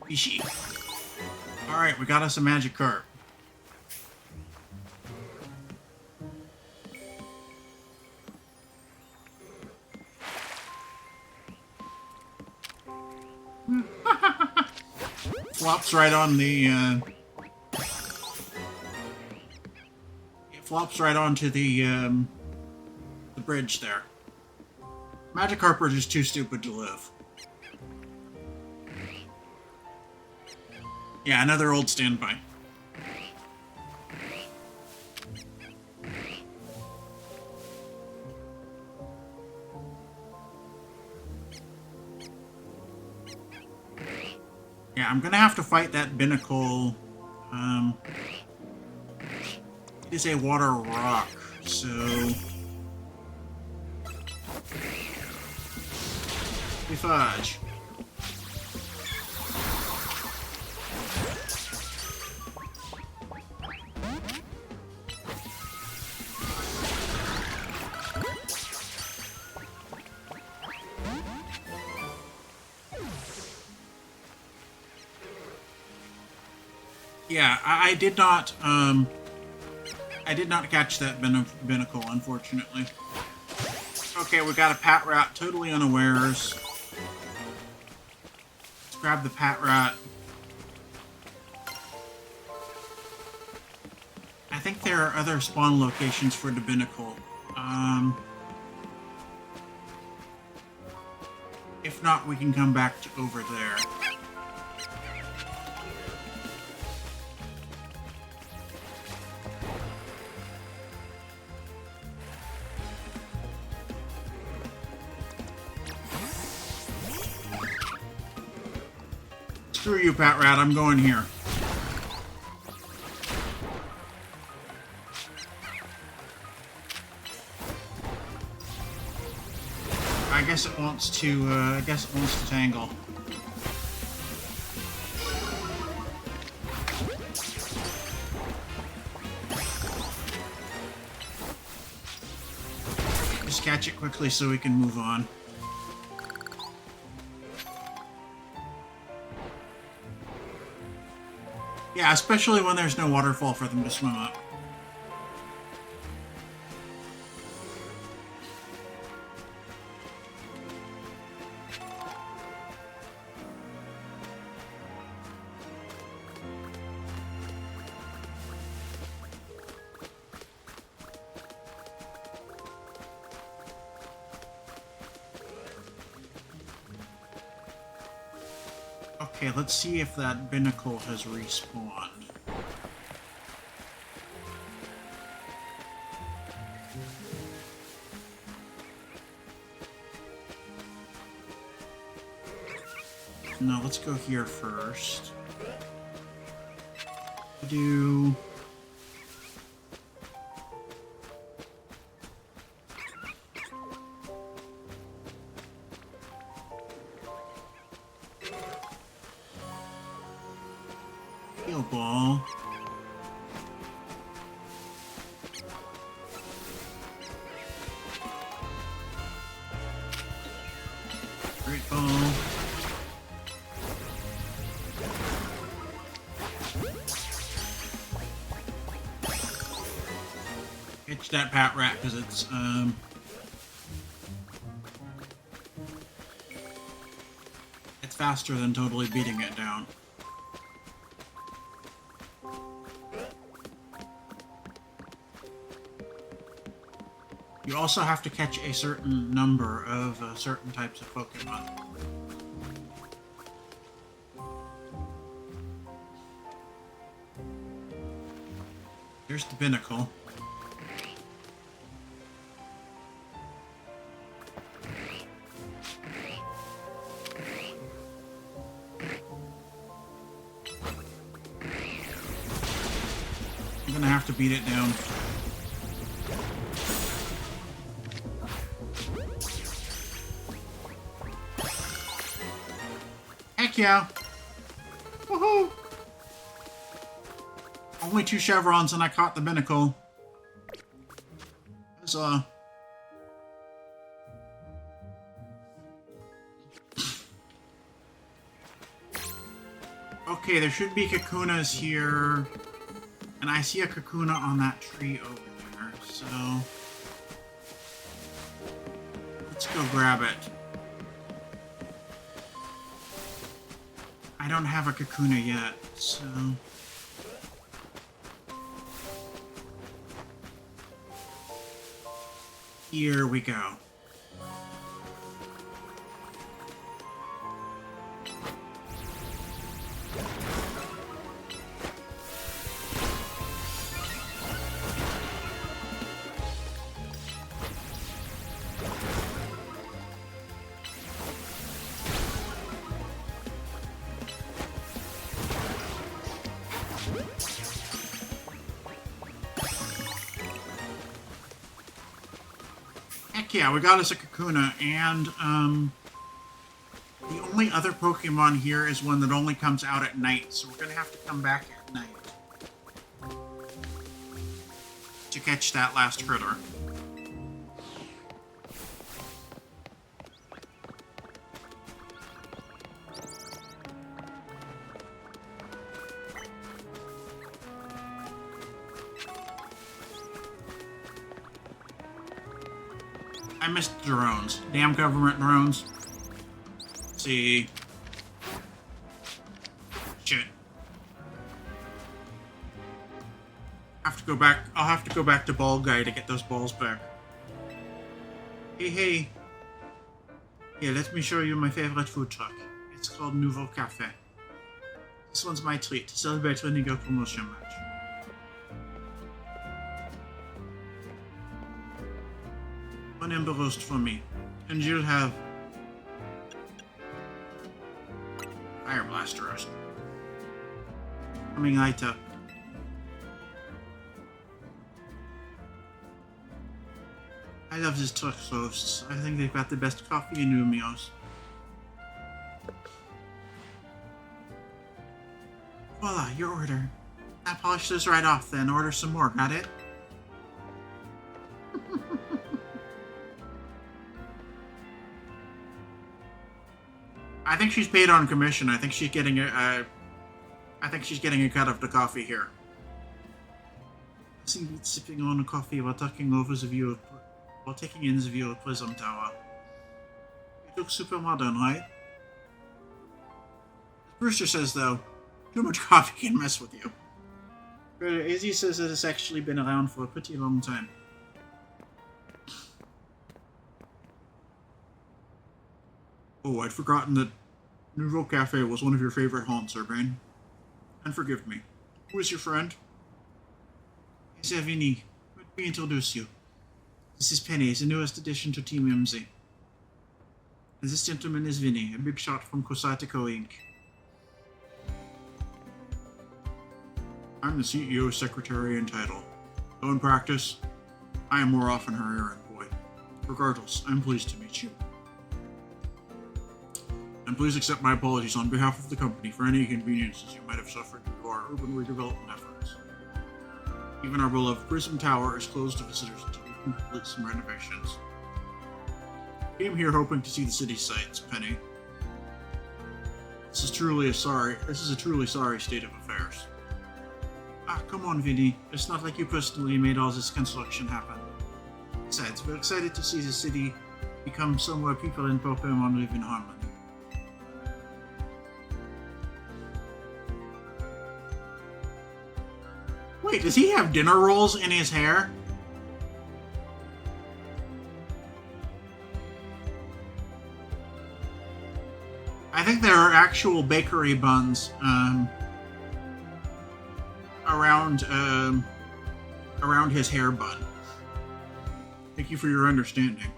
Fishy. Alright, we got us a magic carp. Flops right on the, it flops right onto the bridge there. Magikarp are just too stupid to live. Yeah, another old standby. Yeah, I'm gonna have to fight that Binnacle. It is a water rock, so... We fudge. Yeah, I did not catch that binnacle, unfortunately. Okay, we got a Pat Rat totally unawares. Let's grab the Pat Rat. I think there are other spawn locations for the binnacle. If not, we can come back to over there. Screw you, Pat Rat, I'm going here. I guess it wants to tangle. Just catch it quickly so we can move on. Yeah, especially when there's no waterfall for them to swim up. Okay, let's see if that binnacle has respawned. No, let's go here first. Do... Heal ball. Great ball. Catch that Pat Rat because it's faster than totally beating it down. You also have to catch a certain number of certain types of Pokemon. Here's the binnacle. I'm gonna have to beat it down. Heck yeah! Woohoo! Only 2 chevrons and I caught the binnacle. There's okay, there should be Kakunas here. And I see a Kakuna on that tree over there, so... let's go grab it. I don't have a Kakuna yet, so... here we go. Heck yeah, we got us a Kakuna, and, the only other Pokemon here is one that only comes out at night, so we're gonna have to come back at night to catch that last critter. I missed drones. Damn government drones. Let's see. Shit. Have to go back. I'll have to go back to Ball Guy to get those balls back. Hey, hey. Here, let me show you my favorite food truck. It's called Nouveau Café. This one's my treat to celebrate winning a promotion match. One Ember Roast for me, and you'll have Fire Blast Roast. Coming later. I love this truck roasts. I think they've got the best coffee in Umeos. Voila, your order. I'll polish this right off then. Order some more, got it? I think she's paid on commission. I think she's getting a cut of the coffee here. Sipping on a coffee while taking in the view of Prism Tower. You look super modern, right? Brewster says though, too much coffee can mess with you. Izzy says that it's actually been around for a pretty long time. Oh, I'd forgotten that Nouveau Cafe was one of your favorite haunts, Urbane. And forgive me. Who is your friend? It's Vinny. Let me introduce you. This is Penny, the newest addition to Team MZ. And this gentleman is Vinny, a big shot from Cosatico Inc. I'm the CEO, Secretary, and Title. Though in practice, I am more often her errand boy. Regardless, I'm pleased to meet you. And please accept my apologies on behalf of the company for any inconveniences you might have suffered due to our urban redevelopment efforts. Even our beloved Prism Tower is closed to visitors until we can complete some renovations. Came here hoping to see the city sights, Penny. This is a truly sorry state of affairs. Ah, come on, Vinny. It's not like you personally made all this construction happen. Besides, we're excited to see the city become somewhere people and Pokemon live in harmony. Wait, does he have dinner rolls in his hair? I think there are actual bakery buns around his hair bun. Thank you for your understanding.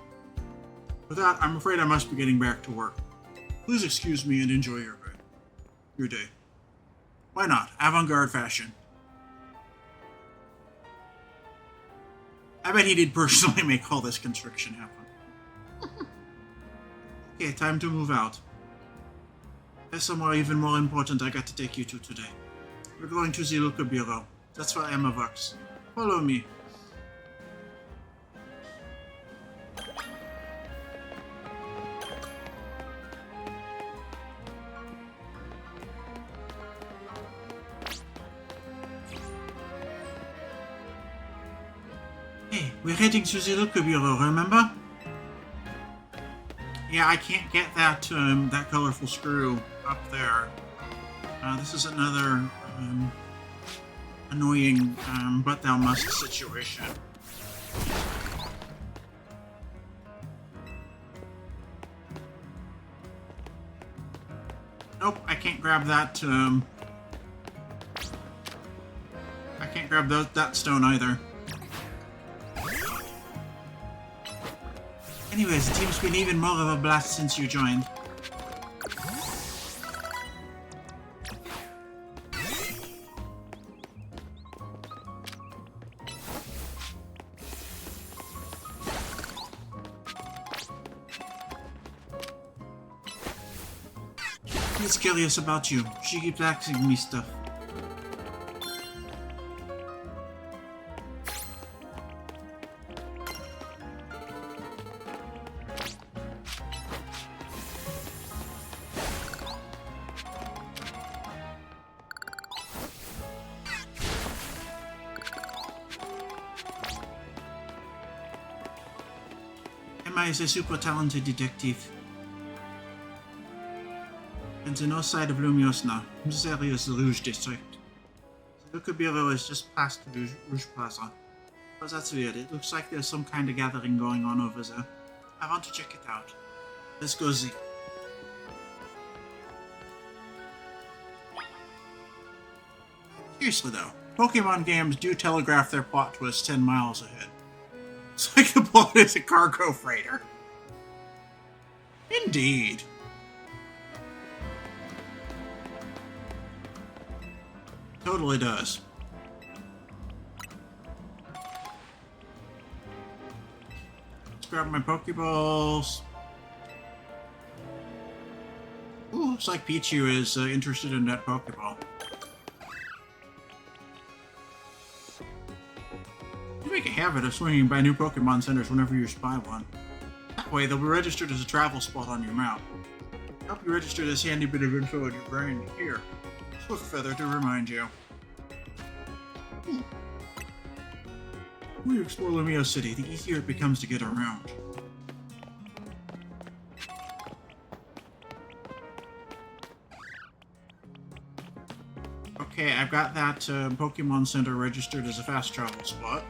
With that, I'm afraid I must be getting back to work. Please excuse me and enjoy your day. Why not? Avant-garde fashion. I bet he did personally make all this construction happen. Okay, time to move out. There's somewhere even more important I got to take you to today. We're going to the Luca Bureau. That's why I'm a Vox. Follow me. Hey, we're heading to the Liquor Bureau, remember? Yeah, I can't get that that colorful screw up there. This is another annoying but thou must situation. Nope, I can't grab that. I can't grab that stone either. Anyways, the team's been even more of a blast since you joined. She's curious about you. She keeps asking me stuff. Emma is a super talented detective. And the north side of Lumios now. This area is the Rouge district. The Liquor Bureau is just past Rouge Plaza. But that's weird. It looks like there's some kind of gathering going on over there. I want to check it out. Let's go see. Seriously though, Pokemon games do telegraph their plot twists 10 miles ahead. It's like the plot is a cargo freighter. Indeed. Totally does. Let's grab my Pokeballs. Ooh, looks like Pichu is interested in that Pokeball. You make a habit of swinging by new Pokemon centers whenever you spy one. That way, they'll be registered as a travel spot on your map. Help you register this handy bit of info in your brain here. Swift Feather to remind you. When you explore Lumio City, the easier it becomes to get around. Okay, I've got that Pokemon Center registered as a fast travel spot.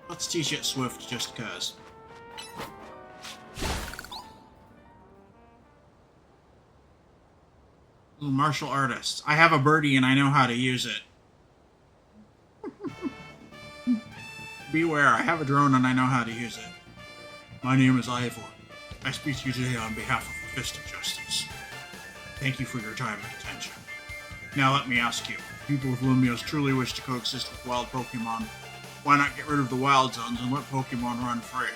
Let's teach it Swift just cuz. Ooh, martial artists. I have a birdie and I know how to use it. Beware, I have a drone and I know how to use it. My name is Ivor. I speak to you today on behalf of the Fist of Justice. Thank you for your time and attention. Now let me ask you, if people of Lumios truly wish to coexist with wild Pokemon, why not get rid of the wild zones and let Pokemon run free?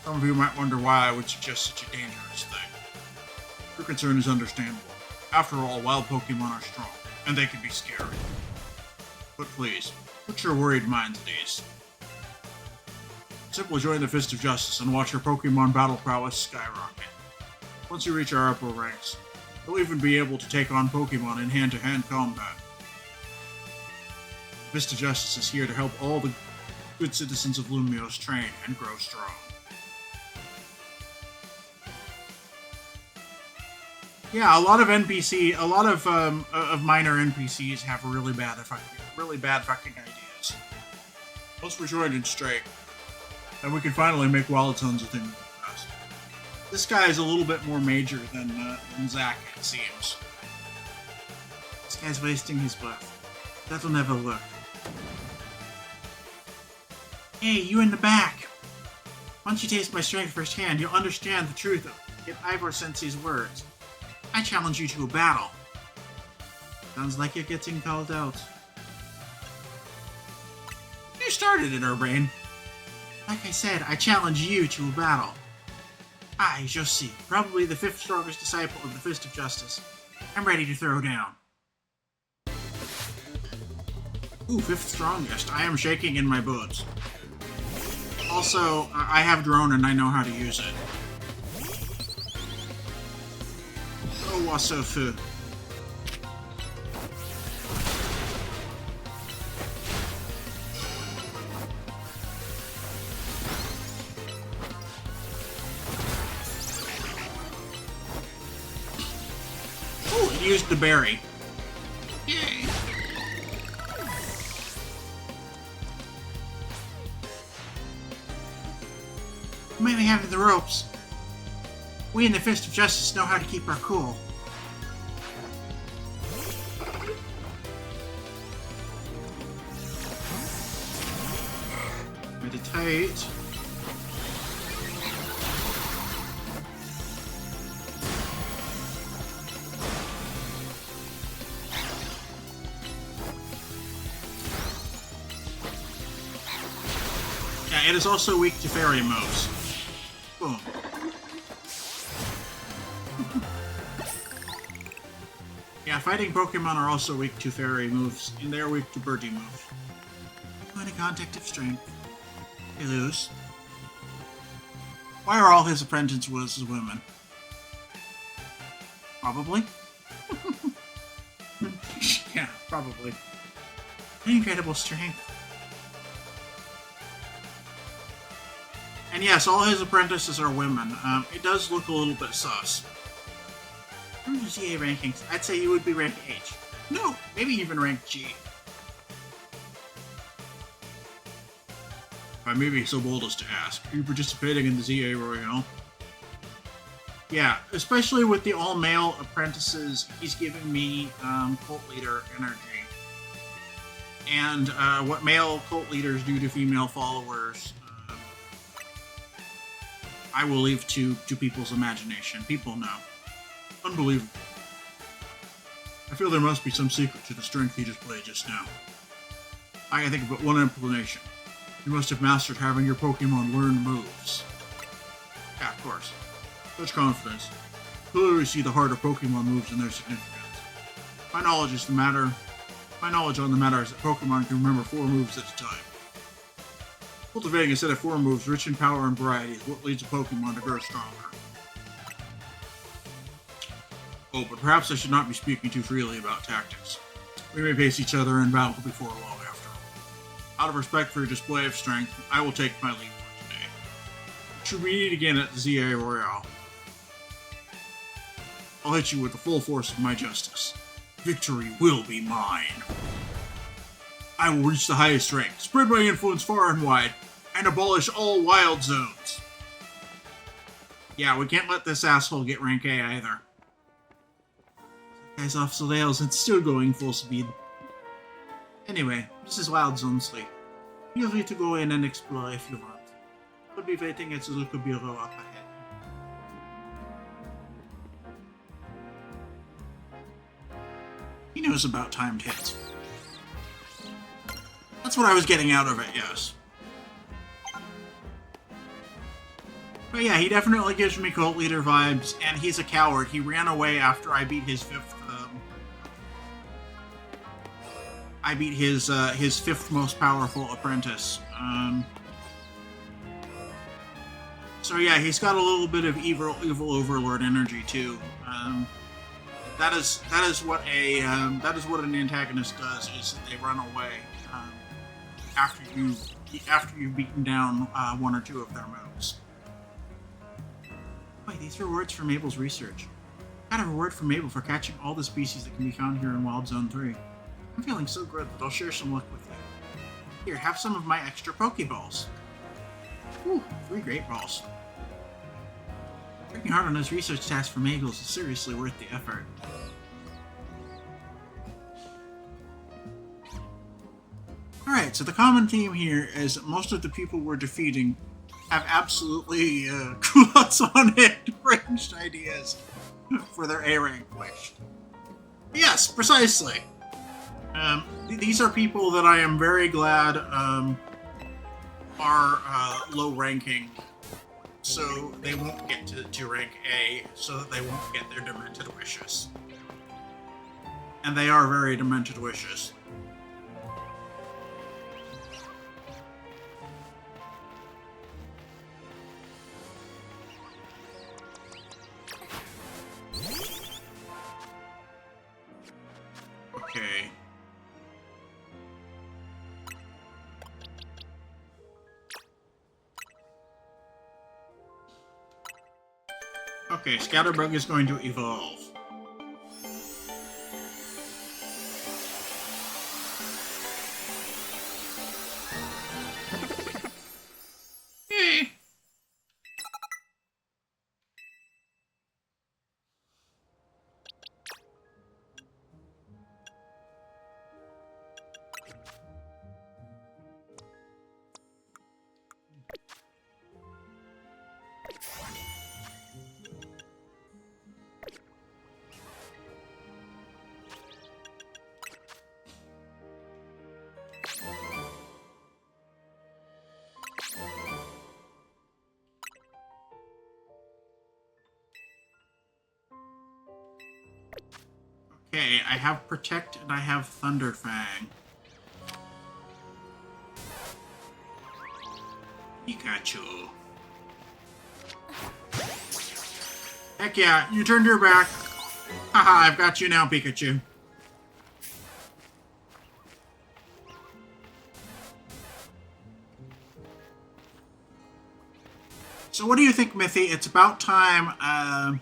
Some of you might wonder why I would suggest such a dangerous thing. Your concern is understandable. After all, wild Pokemon are strong, and they can be scary. But please, put your worried minds at ease. Simply join the Fist of Justice and watch your Pokemon battle prowess skyrocket. Once you reach our upper ranks, you'll even be able to take on Pokemon in hand-to-hand combat. Fist of Justice is here to help all the good citizens of Lumios train and grow strong. Yeah, a lot of minor NPCs have really bad fucking ideas. Once we're joined straight, and we can finally make Wild Zones a thing really fast. This guy is a little bit more major than Zack, it seems. This guy's wasting his breath. That'll never work. Hey, you in the back! Once you taste my strength firsthand, you'll understand the truth of Ivor Sensei's words. I challenge you to a battle. Sounds like you're getting called out. You started it, Urbrain. Like I said, I challenge you to a battle. I, Josie, probably the 5th strongest disciple of the Fist of Justice. I'm ready to throw down. Ooh, 5th strongest. I am shaking in my boots. Also, I have drone and I know how to use it. Oh, wasofu. Oh, it used the berry. Yay. You might be having the ropes. We in the Fist of Justice know how to keep our cool. Meditate. Yeah, it is also weak to fairy moves. Boom. Yeah, fighting Pokemon are also weak to fairy moves, and they're weak to birdie moves. Point of contact of strength. They lose. Why are all his apprentices women? Probably. Yeah, probably. Incredible strength. And yes, all his apprentices are women. It does look a little bit sus. From the GA rankings, I'd say you would be rank H. No, maybe even rank G. If I may be so bold as to ask, are you participating in the ZA Royale? Yeah, especially with the all-male apprentices, he's giving me cult leader energy. And what male cult leaders do to female followers, I will leave to people's imagination. People know. Unbelievable. I feel there must be some secret to the strength he displayed just now. I can think of but one explanation. You must have mastered having your Pokemon learn moves. Yeah, of course. Such confidence. Clearly see the heart of Pokemon moves and their significance. My knowledge on the matter is that Pokemon can remember 4 moves at a time. Cultivating a set of 4 moves rich in power and variety is what leads a Pokemon to grow stronger. Oh, but perhaps I should not be speaking too freely about tactics. We may face each other in battle before long, after all. Out of respect for your display of strength, I will take my leave for today. Should we meet again at the ZA Royale, I'll hit you with the full force of my justice. Victory will be mine. I will reach the highest rank, spread my influence far and wide, and abolish all wild zones. Yeah, we can't let this asshole get rank A either. Guy's off the rails and still going full speed. Anyway, this is Wild Zone Sleep. Feel free to go in and explore if you want. I'll be waiting at the local bureau up ahead. He knows about timed hits. That's what I was getting out of it, yes. But yeah, he definitely gives me cult leader vibes, and he's a coward. He ran away after I beat his fifth most powerful apprentice. So yeah, he's got a little bit of evil overlord energy too. That is what an antagonist does, is that they run away after you've beaten down 1 or 2 of their moves. Wait, these are words from Mabel's research. Got a reward from Mabel for catching all the species that can be found here in Wild Zone 3. I'm feeling so good that I'll share some luck with you. Here, have some of my extra Pokeballs. Ooh, 3 great balls. Working hard on those research tasks for Magels is seriously worth the effort. Alright, so the common theme here is most of the people we're defeating have absolutely culottes on it ranged ideas for their A-rank wish. Yes, precisely. These are people that I am very glad are low ranking, so they won't get to rank A, so that they won't get their demented wishes. And they are very demented wishes. Okay. Okay, Scatterbug is going to evolve. Hey. Okay, I have Protect and I have Thunderfang. Pikachu. Heck yeah, you turned your back. Haha, I've got you now, Pikachu. So what do you think, Mithy? It's about time, I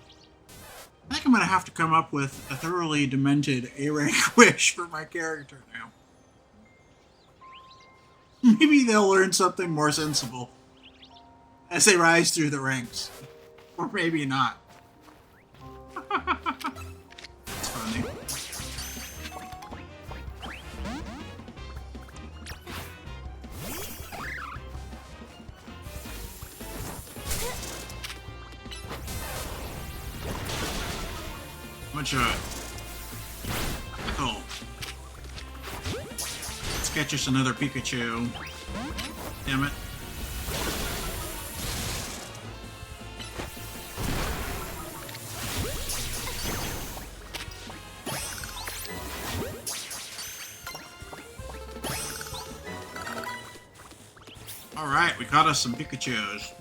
think I'm gonna have to come up with a thoroughly demented A-rank wish for my character now. Maybe they'll learn something more sensible as they rise through the ranks. Or maybe not. That's funny. Much oh. Let's catch us another Pikachu. Damn it. Alright, we caught us some Pikachus.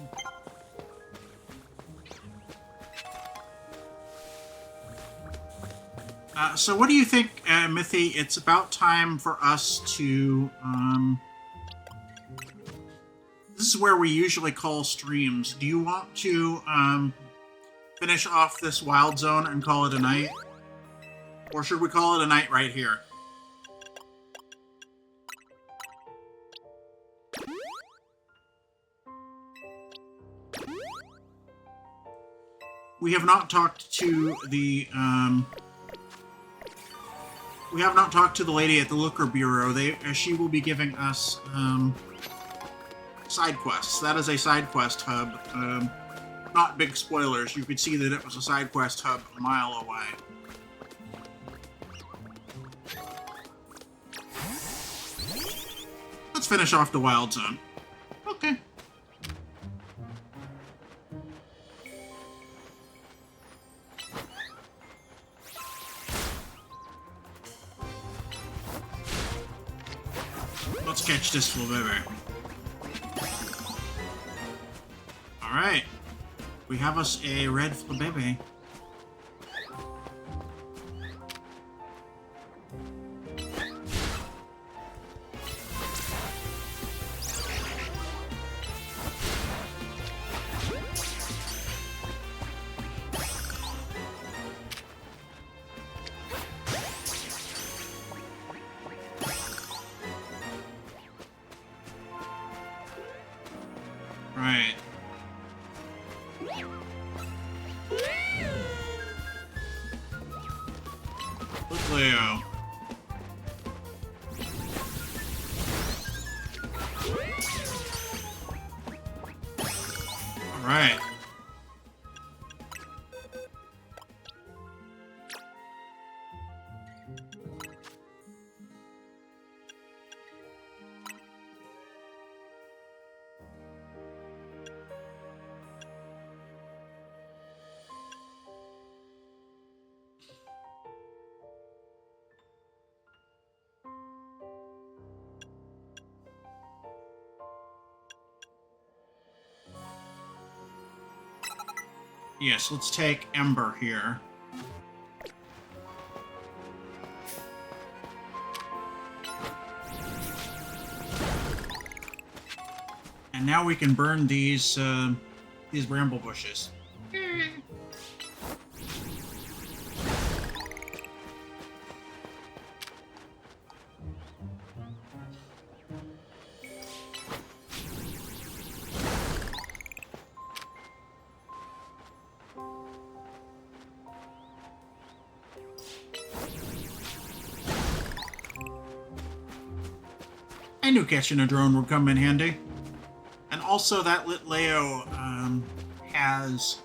So what do you think, Mithy? It's about time for us to, this is where we usually call streams. Do you want to, finish off this Wild Zone and call it a night? Or should we call it a night right here? We have not talked to the, we have not talked to the lady at the Looker Bureau. She will be giving us, side quests. That is a side quest hub. Not big spoilers. You could see that it was a side quest hub a mile away. Let's finish off the Wild Zone. Okay. Let's catch this Flabébé. Alright. We have us a red Flabébé. Look, Leo. Alright. Yes, let's take Ember here. And now we can burn these bramble bushes. I knew catching a drone would come in handy. And also that Litleo has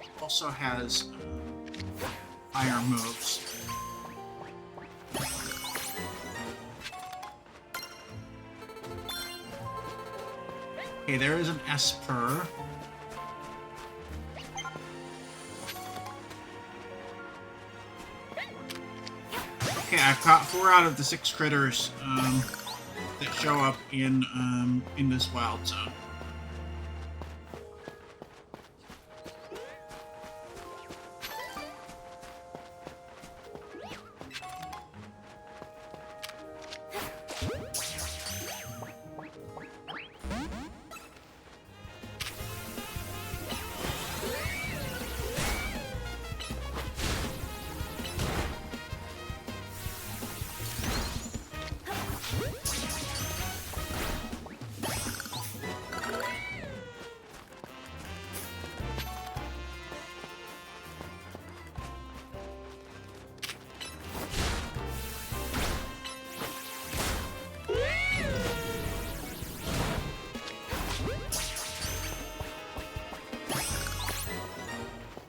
fire moves. Okay, there is an Esper. Okay, I've caught 4 out of the 6 critters that show up in this wild zone.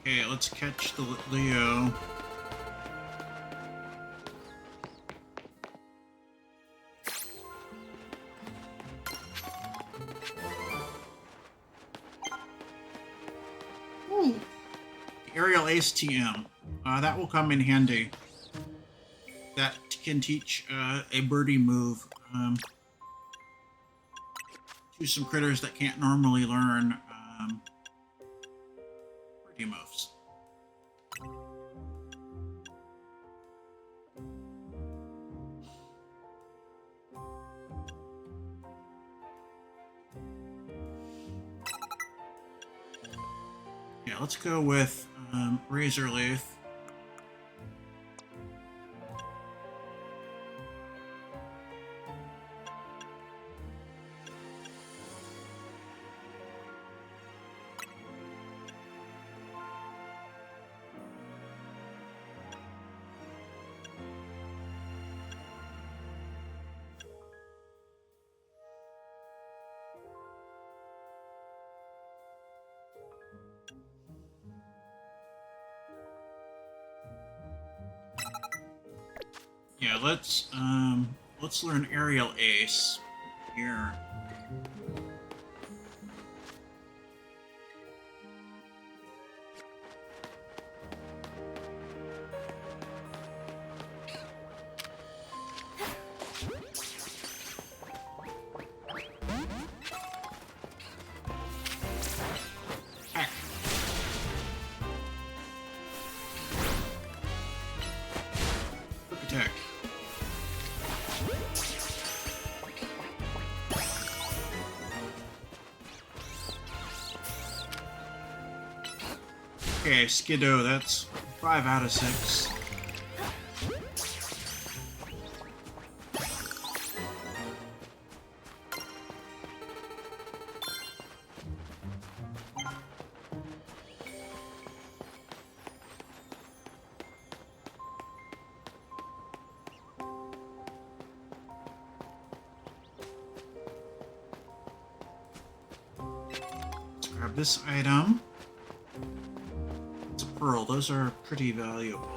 Okay, let's catch the Leo. Ooh. The aerial Ace TM. That will come in handy. That can teach a birdie move to some critters that can't normally learn birdie moves. Yeah, let's go with Razor Leaf. Yeah, let's learn Aerial Ace here. Heck. Quick attack. Okay, Skiddo, that's 5 out of 6. this item. It's a pearl. Those are pretty valuable.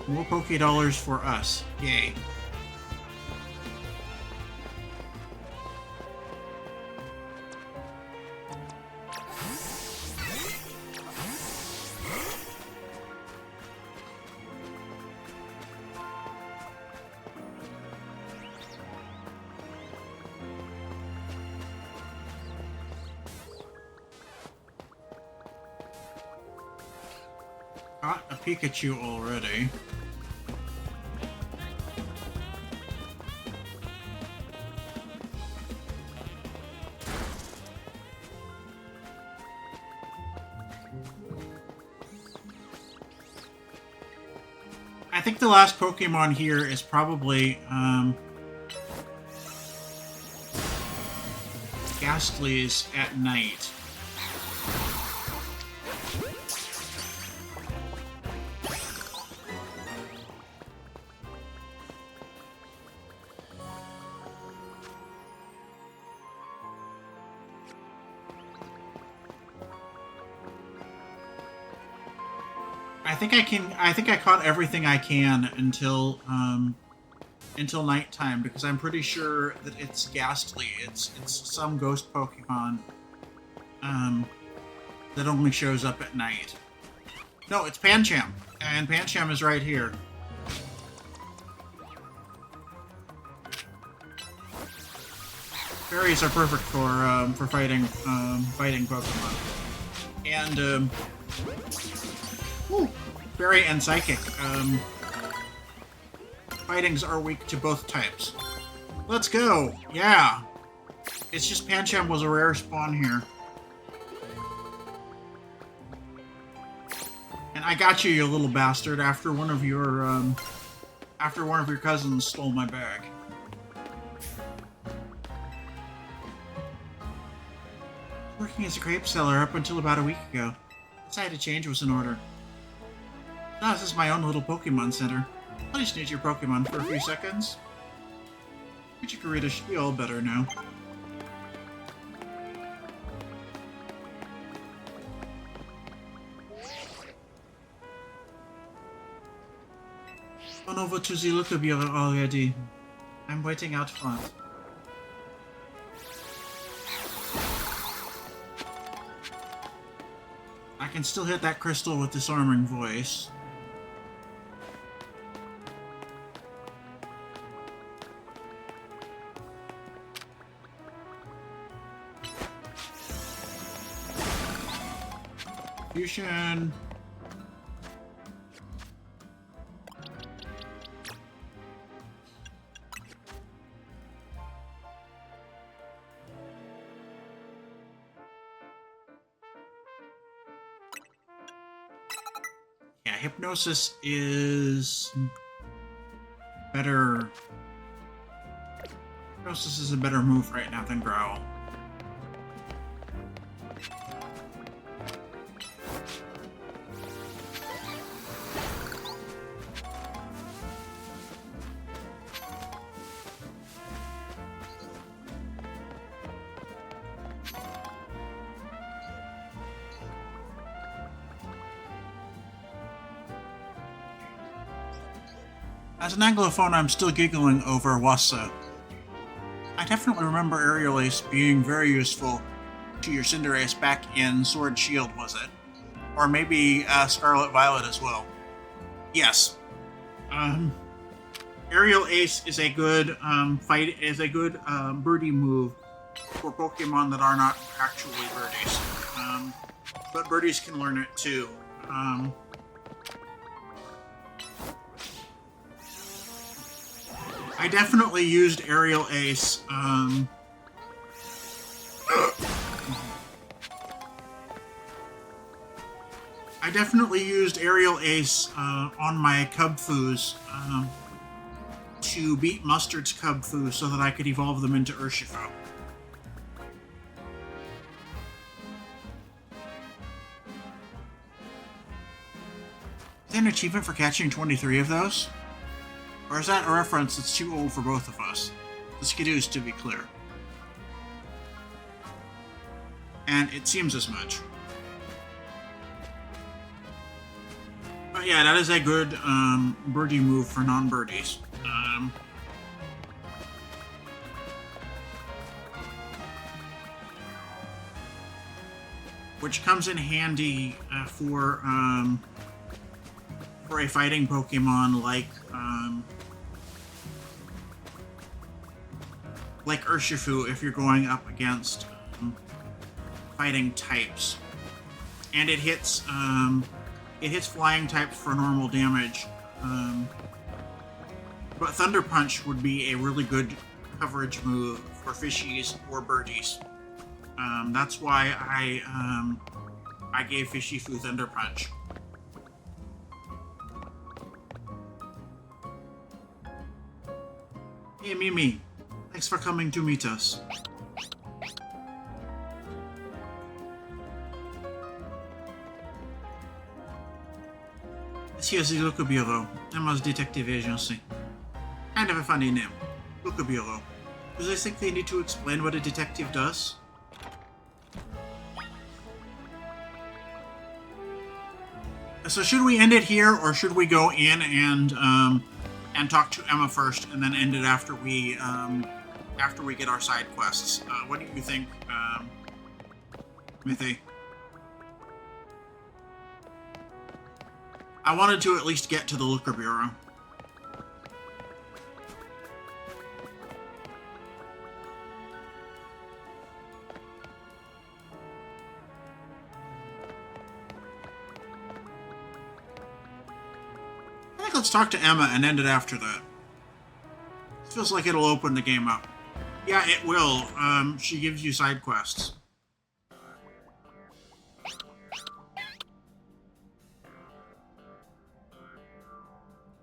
More Poké Dollars for us. Yay. Caught a Pikachu already. I think the last Pokemon here is probably, Ghastly's at night. I think I caught everything I can until nighttime, because I'm pretty sure that it's Ghastly. It's some ghost Pokemon that only shows up at night. No, it's Pancham, and Pancham is right here. Fairies are perfect for fighting Pokemon, and Fairy and Psychic. Fightings are weak to both types. Let's go! Yeah! It's just Pancham was a rare spawn here. And I got you, you little bastard, after one of your cousins stole my bag. Working as a grape seller up until about a week ago. Decided a change was in order. Now this is my own little Pokemon Center. I'll just need your Pokemon for a few seconds. Chikorita should be all better now. On over to the Lucabier already. I'm waiting out front. I can still hit that crystal with disarming voice. Fusion. Yeah, Hypnosis is better. Hypnosis is a better move right now than Growl. As an Anglophone, I'm still giggling over Wassa. I definitely remember Aerial Ace being very useful to your Cinderace back in Sword Shield, was it? Or maybe Scarlet Violet as well. Yes. Aerial Ace is a good birdie move for Pokemon that are not actually birdies. But birdies can learn it too. I definitely used Aerial Ace. I definitely used Aerial Ace on my Cubfoos to beat Mustard's Cubfoo so that I could evolve them into Urshifu. Is there an achievement for catching 23 of those? Or is that a reference that's too old for both of us? The Skidoos, to be clear. And it seems as much. But yeah, that is a good birdie move for non-birdies. Which comes in handy for a fighting Pokemon like Urshifu if you're going up against fighting types. And it hits flying types for normal damage. But Thunder Punch would be a really good coverage move for fishies or birdies. That's why I gave Fishifu Thunder Punch. Hey Mimi, thanks for coming to meet us. This here's the Local Bureau, Emma's detective agency. Kind of a funny name, Local Bureau. Do they think they need to explain what a detective does? So should we end it here, or should we go in and talk to Emma first, and then end it after we get our side quests? What do you think, Mithy? I wanted to at least get to the Liquor Bureau. Let's talk to Emma and end it after that. It feels like it'll open the game up. Yeah, it will. She gives you side quests.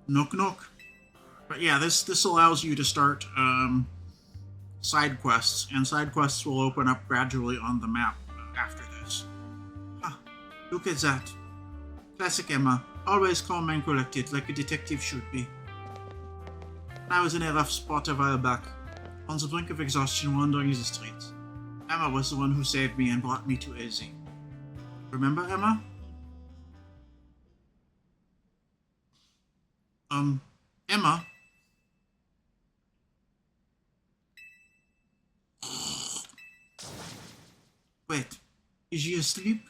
Knock knock. But yeah, this allows you to start side quests, and side quests will open up gradually on the map after this. Ah, look at that. Classic Emma. Always calm and collected, like a detective should be. I was in a rough spot a while back, on the brink of exhaustion wandering the streets. Emma was the one who saved me and brought me to AZ. Remember, Emma? Emma? Wait, is she asleep?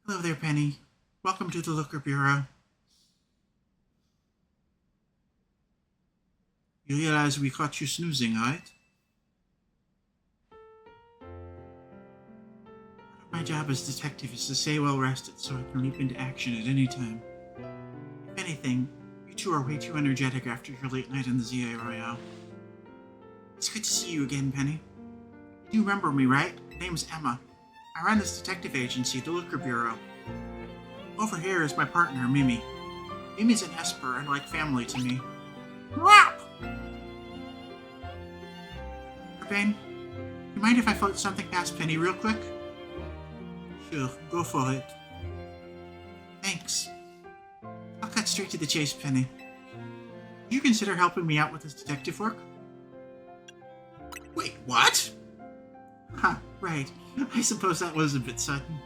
Hello there, Penny. Welcome to the Liquor Bureau. You realize we caught you snoozing, right? My job as detective is to stay well rested so I can leap into action at any time. If anything, you two are way too energetic after your late night in the ZA Royale. It's good to see you again, Penny. You remember me, right? Name's Emma. I run this detective agency, the Liquor Bureau. Over here is my partner, Mimi. Mimi's an Esper and like family to me. Rap! Urbane, you mind if I float something past Penny real quick? Sure, go for it. Thanks. I'll cut straight to the chase, Penny. Do you consider helping me out with this detective work? Wait, what? Huh, right. I suppose that was a bit sudden.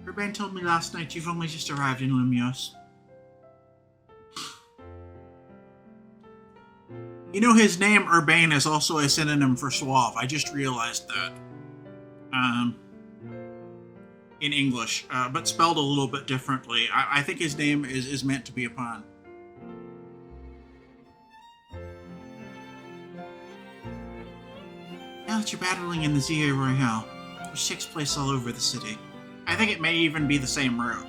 Urbane told me last night you've only just arrived in Lumios. You know, his name, Urbane, is also a synonym for suave. I just realized that. In English, but spelled a little bit differently. I think his name is meant to be a pun. Now that you're battling in the ZA Royale, which takes place all over the city, I think it may even be the same route.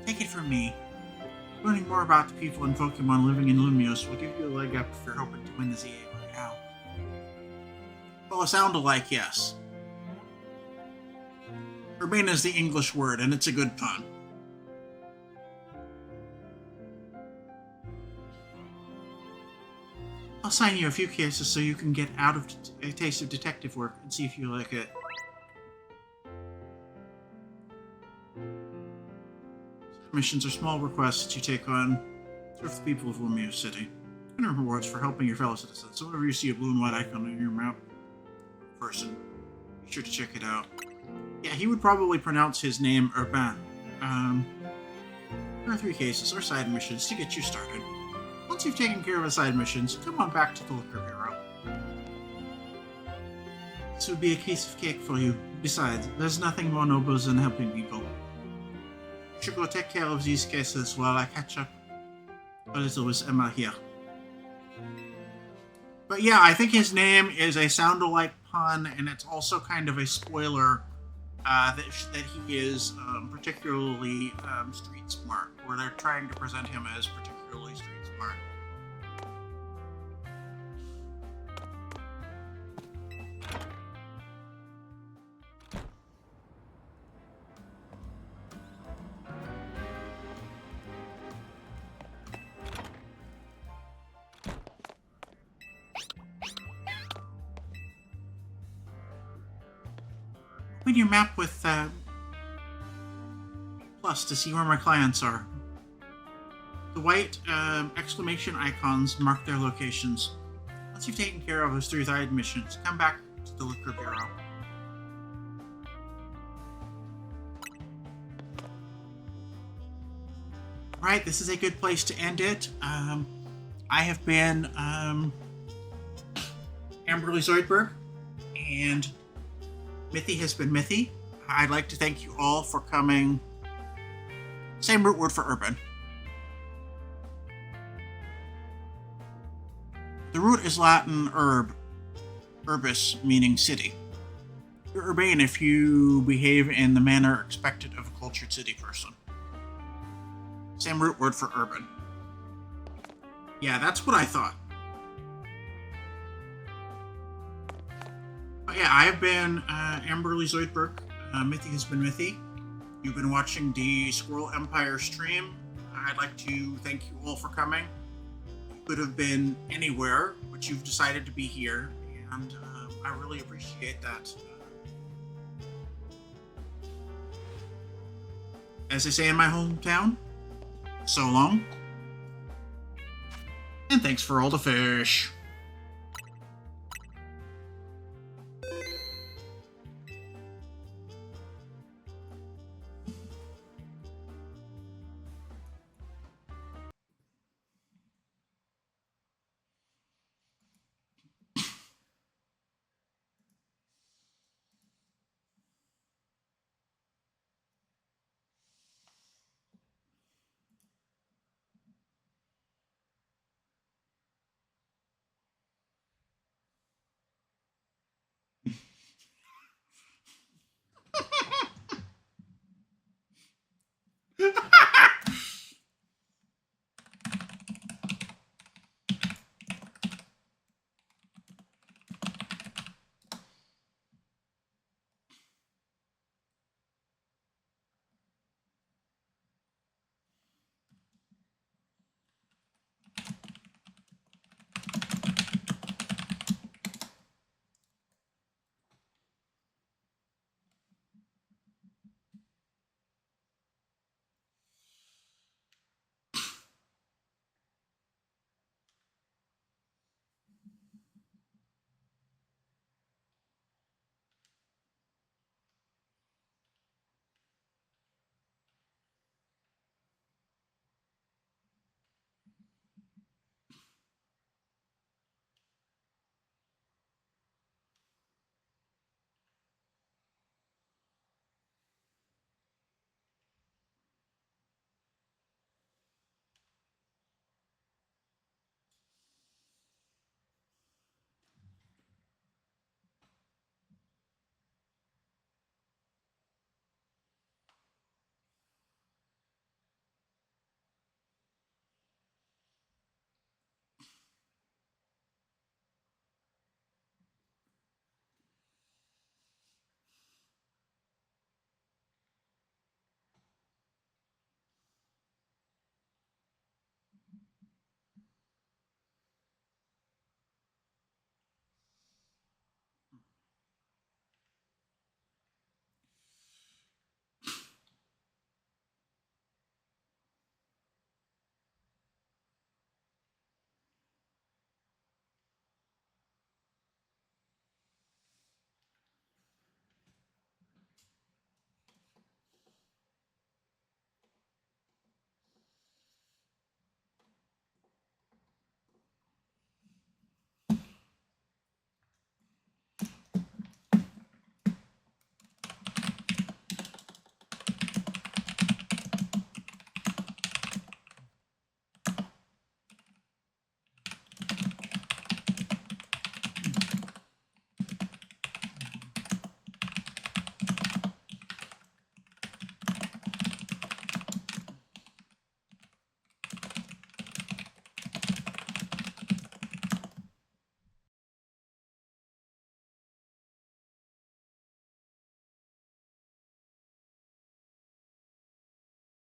Take it from me. Learning more about the people and Pokemon living in Lumios will give you a leg up if you're hoping to win the ZA Royale. Well, a sound-alike, yes. Urbane is the English word, and it's a good pun. I'll sign you a few cases so you can get out of a taste of detective work and see if you like it. Missions are small requests you take on to serve the people of Lumios City. And rewards for helping your fellow citizens. So whenever you see a blue and white icon on your map person, be sure to check it out. Yeah, he would probably pronounce his name Urban. There are 3 cases or side missions to get you started. Once you've taken care of the side missions, come on back to the Liquor Bureau. This would be a case of cake for you. Besides, there's nothing more noble than helping people. You should go take care of these cases while I catch up a little with Emma here. But yeah, I think his name is a sound-alike pun, and it's also kind of a spoiler that he is particularly street smart, where they're trying to present him as particularly street smart. Open your map with plus to see where my clients are. The white exclamation icons mark their locations. Once you've taken care of those 3 side missions, come back to the Liquor Bureau. Alright, this is a good place to end it. I have been Amberly Zoidberg, and Mithy has been Mithy. I'd like to thank you all for coming. Same root word for urban. The root is Latin herb, urbis, meaning city. You're urbane if you behave in the manner expected of a cultured city person. Same root word for urban. Yeah, that's what I thought. But yeah, I have been Amberly Zoidberg. Mithy has been Mithy. You've been watching the Squirrel Empire stream. I'd like to thank you all for coming. You could have been anywhere, but you've decided to be here, and I really appreciate that. As they say in my hometown, so long, and thanks for all the fish.